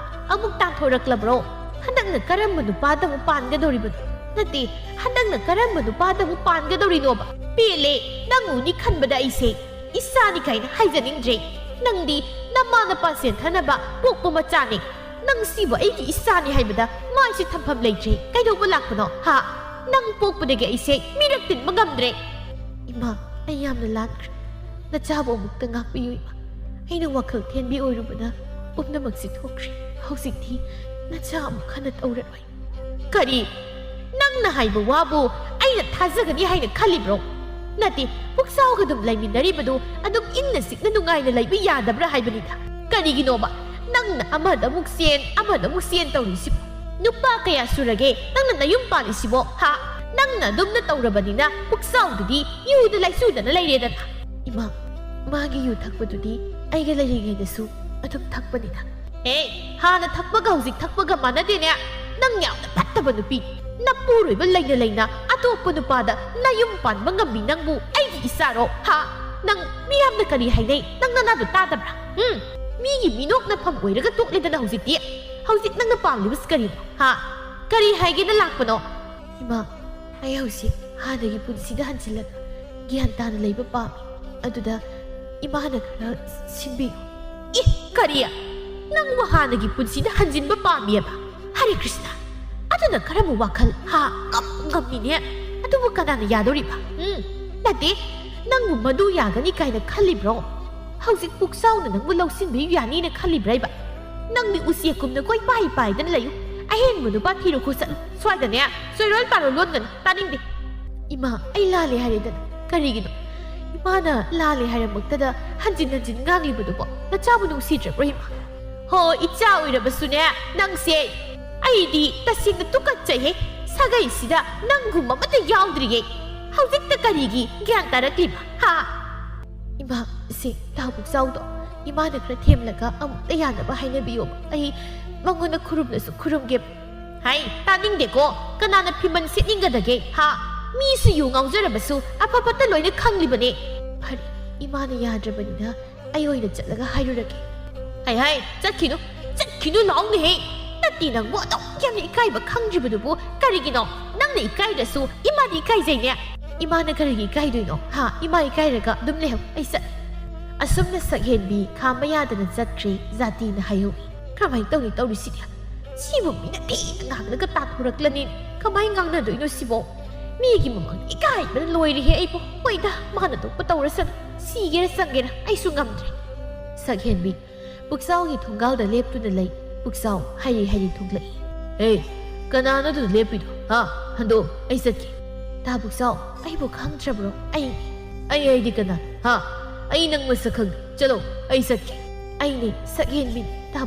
ꯑꯃꯨꯛ ꯇꯥꯟꯊꯣꯔꯛꯂꯕ꯭ꯔꯣ ꯍꯟꯗꯛꯅ ꯀꯔꯝꯕ ꯅꯨꯄꯥꯗ ꯑꯃꯨꯛ ꯄꯥꯟꯒꯗꯧꯔꯤꯕꯅꯣ ꯅꯠꯇꯦ ꯍꯟꯗꯛꯅ ꯀꯔꯝꯕ ꯅꯨꯄꯥꯗ ꯑꯃꯨꯛ ꯄꯥꯟꯒꯗꯧꯔꯤꯅꯣꯕ ꯄꯦꯜꯂꯦ ꯅꯪ ꯎꯅꯤ ꯈꯟꯕꯗ ꯑꯩꯁꯦ ꯏꯁꯥꯅꯤ ꯀꯥꯏꯅ ꯍꯥꯏꯖꯅꯤꯡꯗ꯭ꯔꯦ ꯅꯪꯗꯤ ꯅꯃꯥ ꯅꯄꯥ ꯁꯦꯟꯊꯅꯕ ꯄꯣꯛꯄ ꯃꯆꯥꯅꯤ ꯅꯪ ꯁꯤꯕꯨ ꯑꯩꯒꯤ ꯏꯆꯥꯅꯤ ꯍꯥꯏꯕꯗ ꯃꯥꯏꯁꯦ ꯊꯝꯐꯝ ꯂꯩꯇ꯭ꯔꯦ ꯀꯩꯗꯧꯕ ꯂꯥꯛꯄꯅꯣ ꯍꯥ ꯅꯪ ꯄꯣꯛꯄꯗꯒꯤ ꯑꯩꯁꯦ ꯃꯤꯔꯛ ꯇꯤꯟꯕ ꯉꯝꯗ꯭ꯔꯦ ꯏꯃꯥ ꯑꯩ ꯌꯥꯝꯅ ꯂꯥꯟꯈ꯭ꯔꯦ ꯅꯆꯥꯕꯨ ꯑꯃꯨꯛꯇ ꯉꯥꯛꯄꯤꯌꯨ ꯏꯃꯥ ꯑꯩꯅ ꯋꯥꯈꯜ ꯊꯦꯟꯕꯤ ꯑꯣꯏꯔꯨꯕꯅ ꯄꯨꯝꯅꯃꯛꯁꯤ ꯊꯣꯛꯈ꯭ꯔꯦ ꯍꯧꯖꯤꯛꯇꯤ ꯅꯆꯥ ꯑꯃꯨꯛ ꯍꯟꯅ ꯇꯧꯔꯔꯣꯏ ꯀꯔꯤ ꯅꯪꯅ ꯍꯥꯏꯕ ꯋꯥꯕꯨ ꯑꯩꯅ ꯊꯥꯖꯒꯅꯤ ꯍꯥꯏꯅ ꯈꯜꯂꯤꯕ꯭ꯔꯣ ꯅꯠꯇꯦ ꯄꯨꯛꯆꯥꯎꯒ ꯑꯗꯨꯝ ꯂꯩꯃꯤꯟꯅꯔꯤꯕꯗꯨ ꯑꯗꯨꯝ ꯏꯪꯅ ꯆꯤꯛꯅ ꯅꯨꯡꯉꯥꯏꯅ ꯂꯩꯕ ꯌꯥꯗꯕ꯭ꯔꯥ ꯍꯥꯏꯕꯅꯤꯗ ꯀꯔꯤꯒꯤꯅꯣꯕ ꯅꯪꯅ ꯑꯃꯗ ꯑꯃꯨꯛ ꯆꯦꯟ ꯇꯧꯔꯤꯁꯤꯕꯣ ꯅꯨꯄꯥ ꯀꯌꯥ ꯁꯨꯔꯒꯦ ꯅꯪꯅ ꯅꯌꯨꯝ ꯄꯥꯜꯂꯤꯁꯤꯕꯣ ꯍꯥ ꯅꯪꯅ ꯑꯗꯨꯝꯅ ꯇꯧꯔꯕꯅꯤꯅ ꯄꯨꯛꯆꯥꯎꯗꯨꯗꯤ ꯌꯨꯗ ꯂꯥꯏꯆꯨꯗꯅ ꯂꯩꯔꯦꯗꯅ ꯏꯃꯥ ꯃꯥꯒꯤ ꯌꯨ ꯊꯛꯄꯗꯨꯗꯤ ꯑꯩꯒ ꯂꯩꯔꯤꯉꯩꯗꯁꯨ ꯑꯗꯨꯝ ꯊꯛꯄꯅꯤꯗ ꯍꯥꯟꯅ ꯊꯛꯄꯒ ꯍꯧꯖꯤꯛ ꯊꯛꯄꯒ ꯃꯥꯟꯅꯗꯦꯅꯦ ꯅꯪ ꯌꯥꯝꯅ ꯐꯠꯇꯕ ꯅꯨꯄꯤ ꯅꯄꯨꯔꯣꯏꯕ ꯂꯩꯅ ꯑꯇꯣꯞꯄ ꯅꯨꯄꯥꯗ ꯅꯌꯨꯝ ꯄꯥꯟꯕ ꯉꯝꯃꯤ ꯅꯪꯕꯨ ꯑꯩꯒꯤ ꯏꯆꯥꯔꯣ ꯍꯥ ꯅꯪ ꯃꯤꯌꯥꯝꯅ ꯀꯔꯤ ꯍꯥꯏꯅꯩ ꯅꯪ ꯅꯅꯥꯗꯣ ꯇꯥꯗꯕ꯭ꯔꯥ ꯃꯤꯒꯤ ꯃꯤꯅꯣꯛꯅꯐꯝ ꯑꯣꯏꯔꯒ ꯇꯣꯛꯂꯦꯗꯅ ꯍꯧꯖꯤꯛ ꯅꯪꯅ ꯄꯥꯝꯂꯤꯕꯁꯤ ꯀꯔꯤꯅꯣ ꯍꯥ ꯀꯔꯤ ꯍꯥꯏꯒꯦꯅ ꯂꯥꯛꯄꯅꯣ ꯏꯃꯥ ꯑꯩ ꯍꯧꯖꯤꯛ ꯍꯥꯟꯅꯒꯤ ꯄꯨꯟꯁꯤꯗ ꯍꯟꯖꯤꯜꯂꯒ ꯒ꯭ꯌꯥꯟ ꯇꯥꯅ ꯂꯩꯕ ꯄꯥꯝꯃꯤ ꯑꯗꯨꯗ ꯏꯃꯥꯅ ꯈꯔ ꯁꯤꯟꯕꯤꯌꯨ ꯀꯔꯤ ꯅꯪꯕꯨ ꯍꯥꯟꯅꯒꯤ ꯄꯨꯟꯁꯤꯗ ꯍꯟꯖꯤꯟꯕ ꯄꯥꯝꯃꯤꯌꯦꯕ ꯍꯔꯦ ꯀ꯭ꯔꯤꯁꯅ ꯑꯗꯨꯅ ꯀꯔꯝꯕ ꯋꯥꯈꯜ ꯍꯥ ꯉꯝꯃꯤꯅꯦ ꯑꯗꯨꯕꯨ ꯀꯅꯥꯅ ꯌꯥꯗꯣꯔꯤꯕ ꯅꯠꯇꯦ ꯅꯪꯕꯨ ꯃꯗꯨ ꯌꯥꯒꯅꯤ ꯀꯥꯏꯅ ꯈꯜꯂꯤꯕ꯭ꯔꯣ ꯍꯧꯖꯤꯛ ꯄꯨꯛꯆꯥꯎꯅ ꯅꯪꯕꯨ ꯂꯧꯁꯤꯟꯕꯤꯌꯨ ꯌꯥꯅꯤꯅ ꯈꯜꯂꯤꯕ꯭ꯔꯥ ꯅꯪꯗꯤ ꯎꯆꯦꯛꯀꯨꯝꯅ ꯀꯣꯏ ꯄꯥꯏꯗꯅ ꯂꯩꯌꯨ ꯑꯍꯦꯟꯕ ꯅꯨꯄꯥ ꯊꯤꯔꯨꯈꯣ ꯆꯠꯂꯨ ꯁ꯭ꯋꯥꯏꯗꯅꯦ ꯆꯣꯏꯔꯣꯜ ꯄꯥꯔꯣꯜ ꯂꯣꯟꯒꯅꯨ ꯇꯥꯅꯤꯡꯗꯦ ꯏꯃꯥ ꯑꯩ ꯂꯥꯜꯂꯦ ꯍꯥꯏꯔꯦꯗꯅ ꯀꯔꯤꯒꯤꯅꯣ 이마나 라리 하려먹다다 한진 ꯉꯥꯡꯂꯤꯕꯗꯨ 나차부 ꯅꯨꯡꯁꯤꯗ꯭ꯔꯕ꯭ꯔꯣ 이마 ꯍꯣ ꯏꯆꯥ ꯑꯣꯏꯔꯕꯁꯨꯅꯦ ꯅꯪꯁꯦ ꯑꯩꯗꯤ ꯇꯁꯦꯡꯅ ꯇꯨꯀꯠꯆꯩꯍꯦ ꯁꯥꯒꯩꯁꯤꯗ ꯅꯪꯒꯨꯝꯕ ꯑꯃꯠꯇ ꯌꯥꯎꯗ꯭ꯔꯤꯌꯦ ꯍꯧꯖꯤꯛꯇ ꯀꯔꯤꯒꯤ ꯒ꯭ꯌꯥꯟ ꯇꯥꯔꯛꯂꯤꯕ ꯍꯥ 이마 ꯁꯤ ꯄꯨꯛꯆꯥꯎꯗꯣ 이마ꯅ ꯈꯔ ꯊꯦꯝꯂꯒ ꯑꯃꯨꯛꯇ ꯌꯥꯅꯕ ꯍꯥꯏꯅꯕꯤꯌꯣ ꯑꯩ ꯃꯉꯣꯟꯗ ꯈꯨꯔꯨꯝꯅꯁꯨ ꯈꯨꯔꯨꯝꯒꯦ ꯍꯥꯏ ꯇꯥꯅꯤꯡꯗꯦꯀꯣ ꯀꯅꯥꯅ ꯐꯤꯃꯟ ꯁꯦꯠꯅꯤꯡꯒꯗꯒꯦ ꯍꯥ ꯃꯤꯁꯨ ꯌꯨ ꯉꯥꯎꯖꯔꯕꯁꯨ ꯑꯐꯕꯇ ꯂꯣꯏꯅ ꯈꯪꯂꯤꯕꯅꯦ ꯐꯔꯦ 이마ꯅ ꯌꯥꯗ꯭ꯔꯕꯅꯤꯅ ꯑꯩ ꯑꯣꯏꯅ ꯆꯠꯂꯒ ꯍꯥꯏꯔꯨꯔꯒꯦ ꯍꯥꯏ ꯆꯠꯈꯤꯅꯨ ꯂꯥꯎꯅꯦꯍꯦ ꯅꯠꯇꯦ ꯅꯪꯕꯨ ꯑꯗꯨꯝ ꯌꯥꯝꯅ ꯏꯀꯥꯏꯕ ꯈꯪꯗ꯭ꯔꯤꯕꯗꯨꯕꯨ ꯀꯔꯤꯒꯤꯅꯣ ꯅꯪꯅ ꯏꯀꯥꯏꯔꯁꯨ 이마ꯗꯤ ꯏꯀꯥꯏꯖꯩꯅꯦ 이마ꯅ ꯀꯔꯤꯒꯤ ꯏꯀꯥꯏꯗꯣꯏꯅꯣ ꯍꯥ 이마 이काꯏꯔꯒ ꯑꯗꯨꯝ ꯂꯩꯍꯧ ꯑꯩ ꯑꯁꯨꯝꯅ ꯁꯛꯍꯦꯟꯕꯤ ꯈꯥꯝꯕ ꯌꯥꯗꯅ ꯆꯠꯈ꯭ꯔꯦ ꯖꯥꯇꯤꯅ ꯍꯥꯏꯍꯧꯏ ꯀꯔꯝꯍꯥꯏꯅ ꯇꯧꯔꯤꯁꯤꯗꯤ ꯁꯤꯕꯨ ꯃꯤꯅ ꯊꯤꯅ ꯉꯥꯡꯂꯒ ꯇꯥꯟꯊꯣꯔꯛꯂꯅꯤ ꯀꯃꯥꯏꯅ ꯉꯥꯡꯅꯗꯣꯏꯅꯣ ꯁꯤꯕꯣ ꯃꯤꯒꯤ ꯃꯃꯥꯡꯗ ꯏꯀꯥꯏꯕꯅ ꯂꯣꯏꯔꯦꯍꯦ ꯑꯩꯕꯨ ꯍꯣꯏꯗ ꯃꯥꯅ ꯊꯣꯛꯄ ꯇꯧꯔꯁꯅꯨ ꯁꯤꯒꯦꯔ ꯆꯪꯒꯦꯔ ꯑꯩꯁꯨ ꯉꯝꯗ꯭ꯔꯦ ꯁꯛꯍꯦꯟꯕꯤ ꯄꯨꯛꯆꯥꯎꯒꯤ ꯊꯣꯡꯒꯥꯜꯗ ꯂꯦꯞꯇꯨꯅ ꯂꯩ ꯄꯨꯛꯆꯥꯎ ꯍꯩꯔꯤ ꯊꯣꯛꯂꯛꯏ ꯀꯅꯥꯅꯣ ꯑꯗꯨꯗ ꯂꯦꯞꯄꯤꯗꯣ ꯍꯥ ꯍꯟꯗꯣ ꯑꯩ ꯆꯠꯀꯦ ꯇꯥ ꯄꯨꯛꯆꯥꯎ ꯑꯩꯕꯨ ꯈꯪꯗ꯭ꯔꯕ꯭ꯔꯣ ꯑꯩꯗꯤ ꯀꯅꯥ ꯍꯥ ꯑꯩ ꯅꯪ ꯃꯁꯛ ꯈꯪꯗꯦ ꯆꯠꯂꯣ ꯑꯩ ꯆꯠꯀꯦ ꯑꯩꯅꯦ ꯁꯛꯍꯦꯟꯕꯤ ꯇꯥ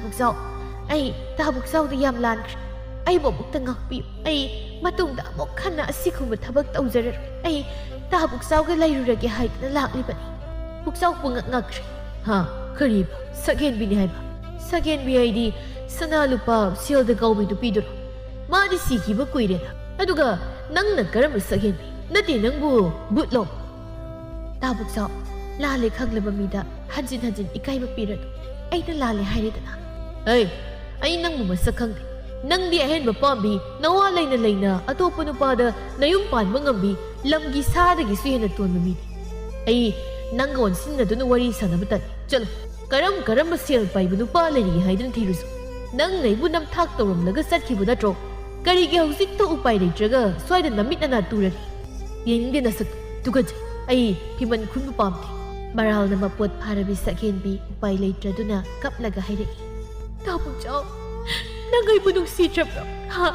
ꯄꯨꯛꯆꯥꯎꯗ ꯌꯥꯝ ꯂꯥꯟꯈ꯭ꯔꯦ ꯑꯩꯕꯨ ꯑꯃꯨꯛꯇ ꯉꯥꯛꯄꯤꯌꯨ ꯑꯩ ꯃꯇꯨꯡꯗ ꯑꯃꯨꯛ ꯍꯟꯅ ꯑꯁꯤꯒꯨꯝꯕ ꯊꯕꯛ ꯇꯧꯖꯔꯔꯣꯏ ꯑꯩ ꯇꯥ ꯄꯨꯛꯆꯥꯎꯒ ꯂꯩꯔꯨꯔꯒꯦ ꯍꯥꯏꯗꯅ ꯂꯥꯛꯂꯤꯕꯅꯤ ꯄꯨꯛꯆꯥꯎ ꯉꯛꯈ꯭ꯔꯦ ꯍꯥ ꯀꯔꯤꯕ ꯁꯛꯍꯦꯟꯕꯤꯅꯤ ꯍꯥꯏꯕ ꯁꯛꯍꯦꯟꯕꯤ ꯍꯥꯏꯗꯤ ꯁꯅꯥ ꯂꯨꯄꯥ ꯁꯦꯜꯗ ꯀꯧꯕꯤ ꯅꯨꯄꯤꯗꯨꯔꯣ ꯃꯥꯗꯤ ꯁꯤꯈꯤꯕ ꯀꯨꯏꯔꯦꯅ ꯑꯗꯨꯒ ꯅꯪꯅ ꯀꯔꯝꯕ ꯁꯛꯍꯦꯟꯕꯤ ꯅꯠꯇꯦ ꯅꯪꯕు ꯕꯨꯠꯂꯣ ꯇꯥ ꯄꯨꯛꯆꯥꯎ ꯂꯥꯜꯂꯦ ꯈꯪꯂꯕ ꯃꯤꯗ ꯍꯟꯖꯤꯟ ꯏꯀꯥꯏꯕ ꯄꯤꯔꯅꯨ ꯑꯩꯅ ꯂꯥꯜꯂꯦ ꯍꯥꯏꯔꯦꯗꯅ ꯑꯩ ꯅꯪꯕꯨ ꯃꯁꯛ ꯈꯪꯗꯦ ꯅꯪꯗꯤ ꯑꯍꯦꯟꯕ ꯄꯥꯝꯕꯤ ꯅꯋꯥ ꯂꯩꯅ ꯑꯇꯣꯞꯄ ꯅꯨꯄꯥꯗ ꯅꯌꯨꯝ ꯄꯥꯟꯕ ꯉꯝꯕꯤ ꯂꯝꯒꯤ ꯁꯥꯗꯒꯤꯁꯨ ꯍꯦꯟꯅ ꯇꯣꯟꯕ ꯃꯤꯅꯤ ꯑꯩ ꯅꯪꯒ ꯑꯣꯟꯁꯤꯟꯅꯗꯨꯅ ꯋꯥꯔꯤ ꯁꯥꯟꯅꯕ ꯇꯜꯂꯤ ꯆꯠꯂꯣ ꯀꯔꯝꯕ ꯁꯦꯜ ꯄꯥꯏꯕ ꯅꯨꯄꯥ ꯂꯩꯔꯤꯒꯦ ꯍꯥꯏꯗꯨꯅ ꯊꯤꯔꯨꯁꯨ ꯅꯪꯅ ꯑꯩꯕꯨ ꯅꯝꯊꯥꯛ ꯇꯧꯔꯝꯂꯒ ꯆꯠꯈꯤꯕ ꯅꯠꯇ꯭ꯔꯣ ꯀꯔꯤꯒꯤ ꯍꯧꯖꯤꯛꯇ ꯎꯄꯥꯏ ꯂꯩꯇ꯭ꯔꯒ ꯁ꯭ꯋꯥꯏꯗ ꯅꯃꯤꯠ ꯅꯅꯥ ꯇꯨꯔꯔꯤ ꯌꯦꯡꯅꯤꯡꯗꯦ ꯅꯁꯛ ꯇꯨꯀꯠꯆꯩ ꯑꯩ ꯐꯤꯃꯟ ꯈꯨꯟꯕ ꯄꯥꯝꯗꯦ ꯃꯔꯥꯜꯅ ꯃꯄꯣꯠ ꯐꯥꯔꯕꯤ ꯁꯛꯍꯦꯟꯕꯤ ꯎꯄꯥꯏ ꯂꯩꯇ꯭ꯔꯗꯨꯅ ꯀꯞꯂꯒ ꯍꯥꯏꯔꯛꯏ ꯇꯥ ꯄꯨꯛꯆꯥꯎ ꯅꯪ ꯑꯩꯕꯨ ꯅꯨꯡꯁꯤꯗ꯭ꯔꯕ꯭ꯔꯣ ꯍꯥ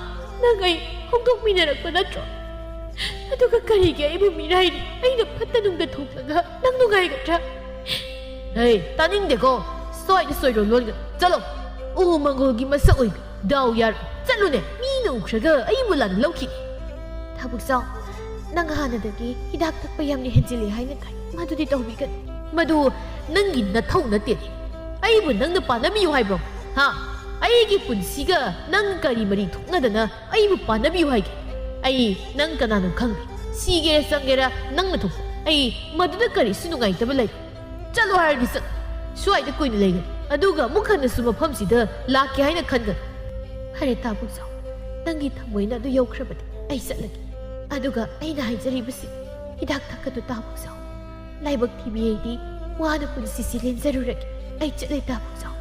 ꯅꯪ ꯑꯩ ꯍꯣꯡꯗꯣꯛꯃꯤꯟꯅꯔꯛꯄ ꯅꯠꯇ꯭ꯔꯣ ꯑꯗꯨꯒ ꯀꯔꯤꯒꯤ ꯑꯩꯕꯨ ꯃꯤꯔꯥꯏꯔꯤ ꯑꯩꯅ ꯐꯠꯇ ꯅꯨꯡꯗ ꯊꯣꯛꯂꯒ ꯅꯪ ꯅꯨꯡꯉꯥꯏꯒꯗ꯭ꯔꯥ ꯇꯥꯅꯤꯡꯗꯦꯀꯣ ꯁ꯭ꯋꯥꯏꯗ ꯁꯣꯏꯔꯣ ꯂꯣꯟꯒ ꯆꯠꯂꯣ ꯎ ꯃꯪꯒꯣꯜꯒꯤ ꯃꯁꯛ ꯑꯣꯏꯕꯤ ꯗꯥꯎ ꯌꯥꯔꯣ ꯆꯠ ꯆꯠꯂꯨꯅꯦ ꯃꯤꯅ ꯎꯈ꯭ꯔꯒ ꯑꯩꯕꯨ ꯂꯥꯟ ꯂꯧꯈꯤꯅꯤ ꯊꯕꯛꯆꯥꯎ ꯅꯪ ꯍꯥꯟꯅꯗꯒꯤ ꯍꯤꯗꯥꯛ ꯊꯛꯄ ꯌꯥꯝꯅ ꯍꯦꯟꯖꯤꯜꯂꯦ ꯍꯥꯏꯅ ꯇꯥꯏ ꯃꯗꯨꯗꯤ ꯇꯧꯕꯤꯒꯅꯨ ꯃꯗꯨ ꯅꯪꯒꯤ ꯅꯊꯧ ꯅꯠꯇꯦꯅꯦ ꯑꯩꯕꯨ ꯅꯪꯅ ꯄꯥꯟꯅꯕꯤꯌꯨ ꯍꯥꯏꯕ꯭ꯔꯣ ꯍꯥ ꯑꯩꯒꯤ ꯄꯨꯟꯁꯤꯒ ꯅꯪ ꯀꯔꯤ ꯃꯔꯤ ꯊꯣꯛꯅꯗꯅ ꯑꯩꯕꯨ ꯄꯥꯟꯅꯕꯤꯌꯨ ꯍꯥꯏꯒꯦ ꯑꯩ ꯅꯪ ꯀꯅꯥꯅꯣ ꯈꯪꯗꯦ ꯁꯤꯒꯦꯔ ꯆꯪꯒꯦꯔ ꯅꯪꯅ ꯊꯣꯛꯄ ꯑꯩ ꯃꯗꯨꯗ ꯀꯔꯤꯁꯨ ꯅꯨꯡꯉꯥꯏꯇꯕ ꯂꯩ ꯆꯠꯂꯣ ꯍꯥꯏꯔꯗꯤ ꯆꯠꯂꯣ ꯁ꯭ꯋꯥꯏꯗ ꯀꯨꯏꯅ ꯂꯩꯒꯅꯤ ꯑꯗꯨꯒ ꯑꯃꯨꯛ ꯍꯟꯅꯁꯨ ꯃꯐꯝꯁꯤꯗ ꯂꯥꯛꯀꯦ ꯍꯥꯏꯅ ꯈꯟꯒꯅꯨ ꯐꯔꯦ ꯇꯥꯕꯨꯆꯥꯎ ꯅꯪꯒꯤ ꯊꯃꯣꯏꯅ ꯑꯗꯨ ꯌꯧꯈ꯭ꯔꯕꯗꯤ ꯑꯩ ꯆꯠꯂꯒꯦ ꯑꯗꯨꯒ ꯑꯩꯅ ꯍꯥꯏꯖꯔꯤꯕꯁꯤ ꯍꯤꯗꯥꯛ ꯊꯛꯀꯗꯨ ꯇꯥꯕꯨꯆꯥꯎ ꯂꯥꯏꯕꯛ ꯊꯤꯕꯤꯌꯦꯗꯤ ꯋꯥꯅ ꯄꯨꯟꯁꯤꯁꯤ ꯂꯦꯟꯖꯔꯨꯔꯒꯦ ꯑꯩ ꯆꯠꯂꯦ ꯇꯥꯕꯨꯆꯥꯎ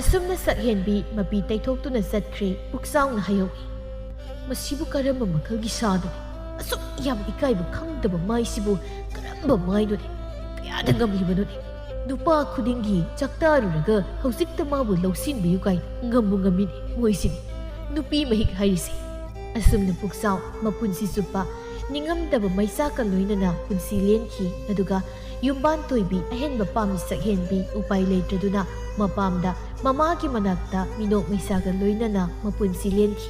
ꯑꯁꯨꯝꯅ ꯁꯛꯍꯦꯟꯕꯤ ꯃꯄꯤ ꯇꯩꯊꯣꯛꯇꯨꯅ ꯆꯠꯈ꯭ꯔꯦ ꯄꯨꯛꯆꯥꯎꯅ ꯍꯥꯏꯍꯧꯏ ꯃꯁꯤꯕꯨ ꯀꯔꯝꯕ ꯃꯈꯜꯒꯤ ꯁꯥꯗꯨꯅꯤ ꯑꯁꯨꯛ ꯌꯥꯝ ꯏꯀꯥꯏꯕ ꯈꯪꯗꯕ ꯃꯥꯏꯁꯤꯕꯨ ꯀꯔꯝꯕ ꯃꯥꯏꯅꯣꯅꯦ ꯀꯌꯥꯗ ꯉꯝꯂꯤꯕꯅꯣꯅꯦ ꯅꯨꯄꯥ ꯈꯨꯗꯤꯡꯒꯤ ꯆꯥꯛꯇꯥꯔꯨꯔꯒ ꯍꯧꯖꯤꯛꯇ ꯃꯥꯕꯨ ꯂꯧꯁꯤꯟꯕꯤꯌꯨ ꯀꯥꯏꯅ ꯉꯝꯕꯨ ꯉꯝꯃꯤꯅꯦ ꯃꯣꯏꯁꯤꯅꯤ ꯅꯨꯄꯤ ꯃꯍꯤꯛ ꯍꯥꯏꯔꯤꯁꯦ ꯑꯁꯨꯝꯅ ꯄꯨꯛꯆꯥꯎ ꯃꯄꯨꯟꯁꯤ ꯆꯨꯞꯄ ꯅꯤꯡꯉꯝꯗꯕ ꯃꯩꯆꯥꯛꯀ ꯂꯣꯏꯅꯅ ꯄꯨꯟꯁꯤ ꯂꯦꯟꯈꯤ ꯑꯗꯨꯒ ꯌꯨꯝꯕꯥꯟ ꯇꯣꯏꯕꯤ ꯑꯍꯦꯟꯕ ꯄꯥꯝꯃꯤ ꯁꯛꯍꯦꯟꯕꯤ ꯎꯄꯥꯏ ꯂꯩꯇ꯭ꯔꯗꯨꯅ ꯃꯄꯥꯝꯗ ꯃꯃꯥꯒꯤ ꯃꯅꯥꯛꯇ ꯃꯤꯅꯣꯛ ꯃꯩꯁꯥꯒ ꯂꯣꯏꯅꯅ ꯃꯄꯨꯟꯁꯤ ꯂꯦꯟꯈꯤ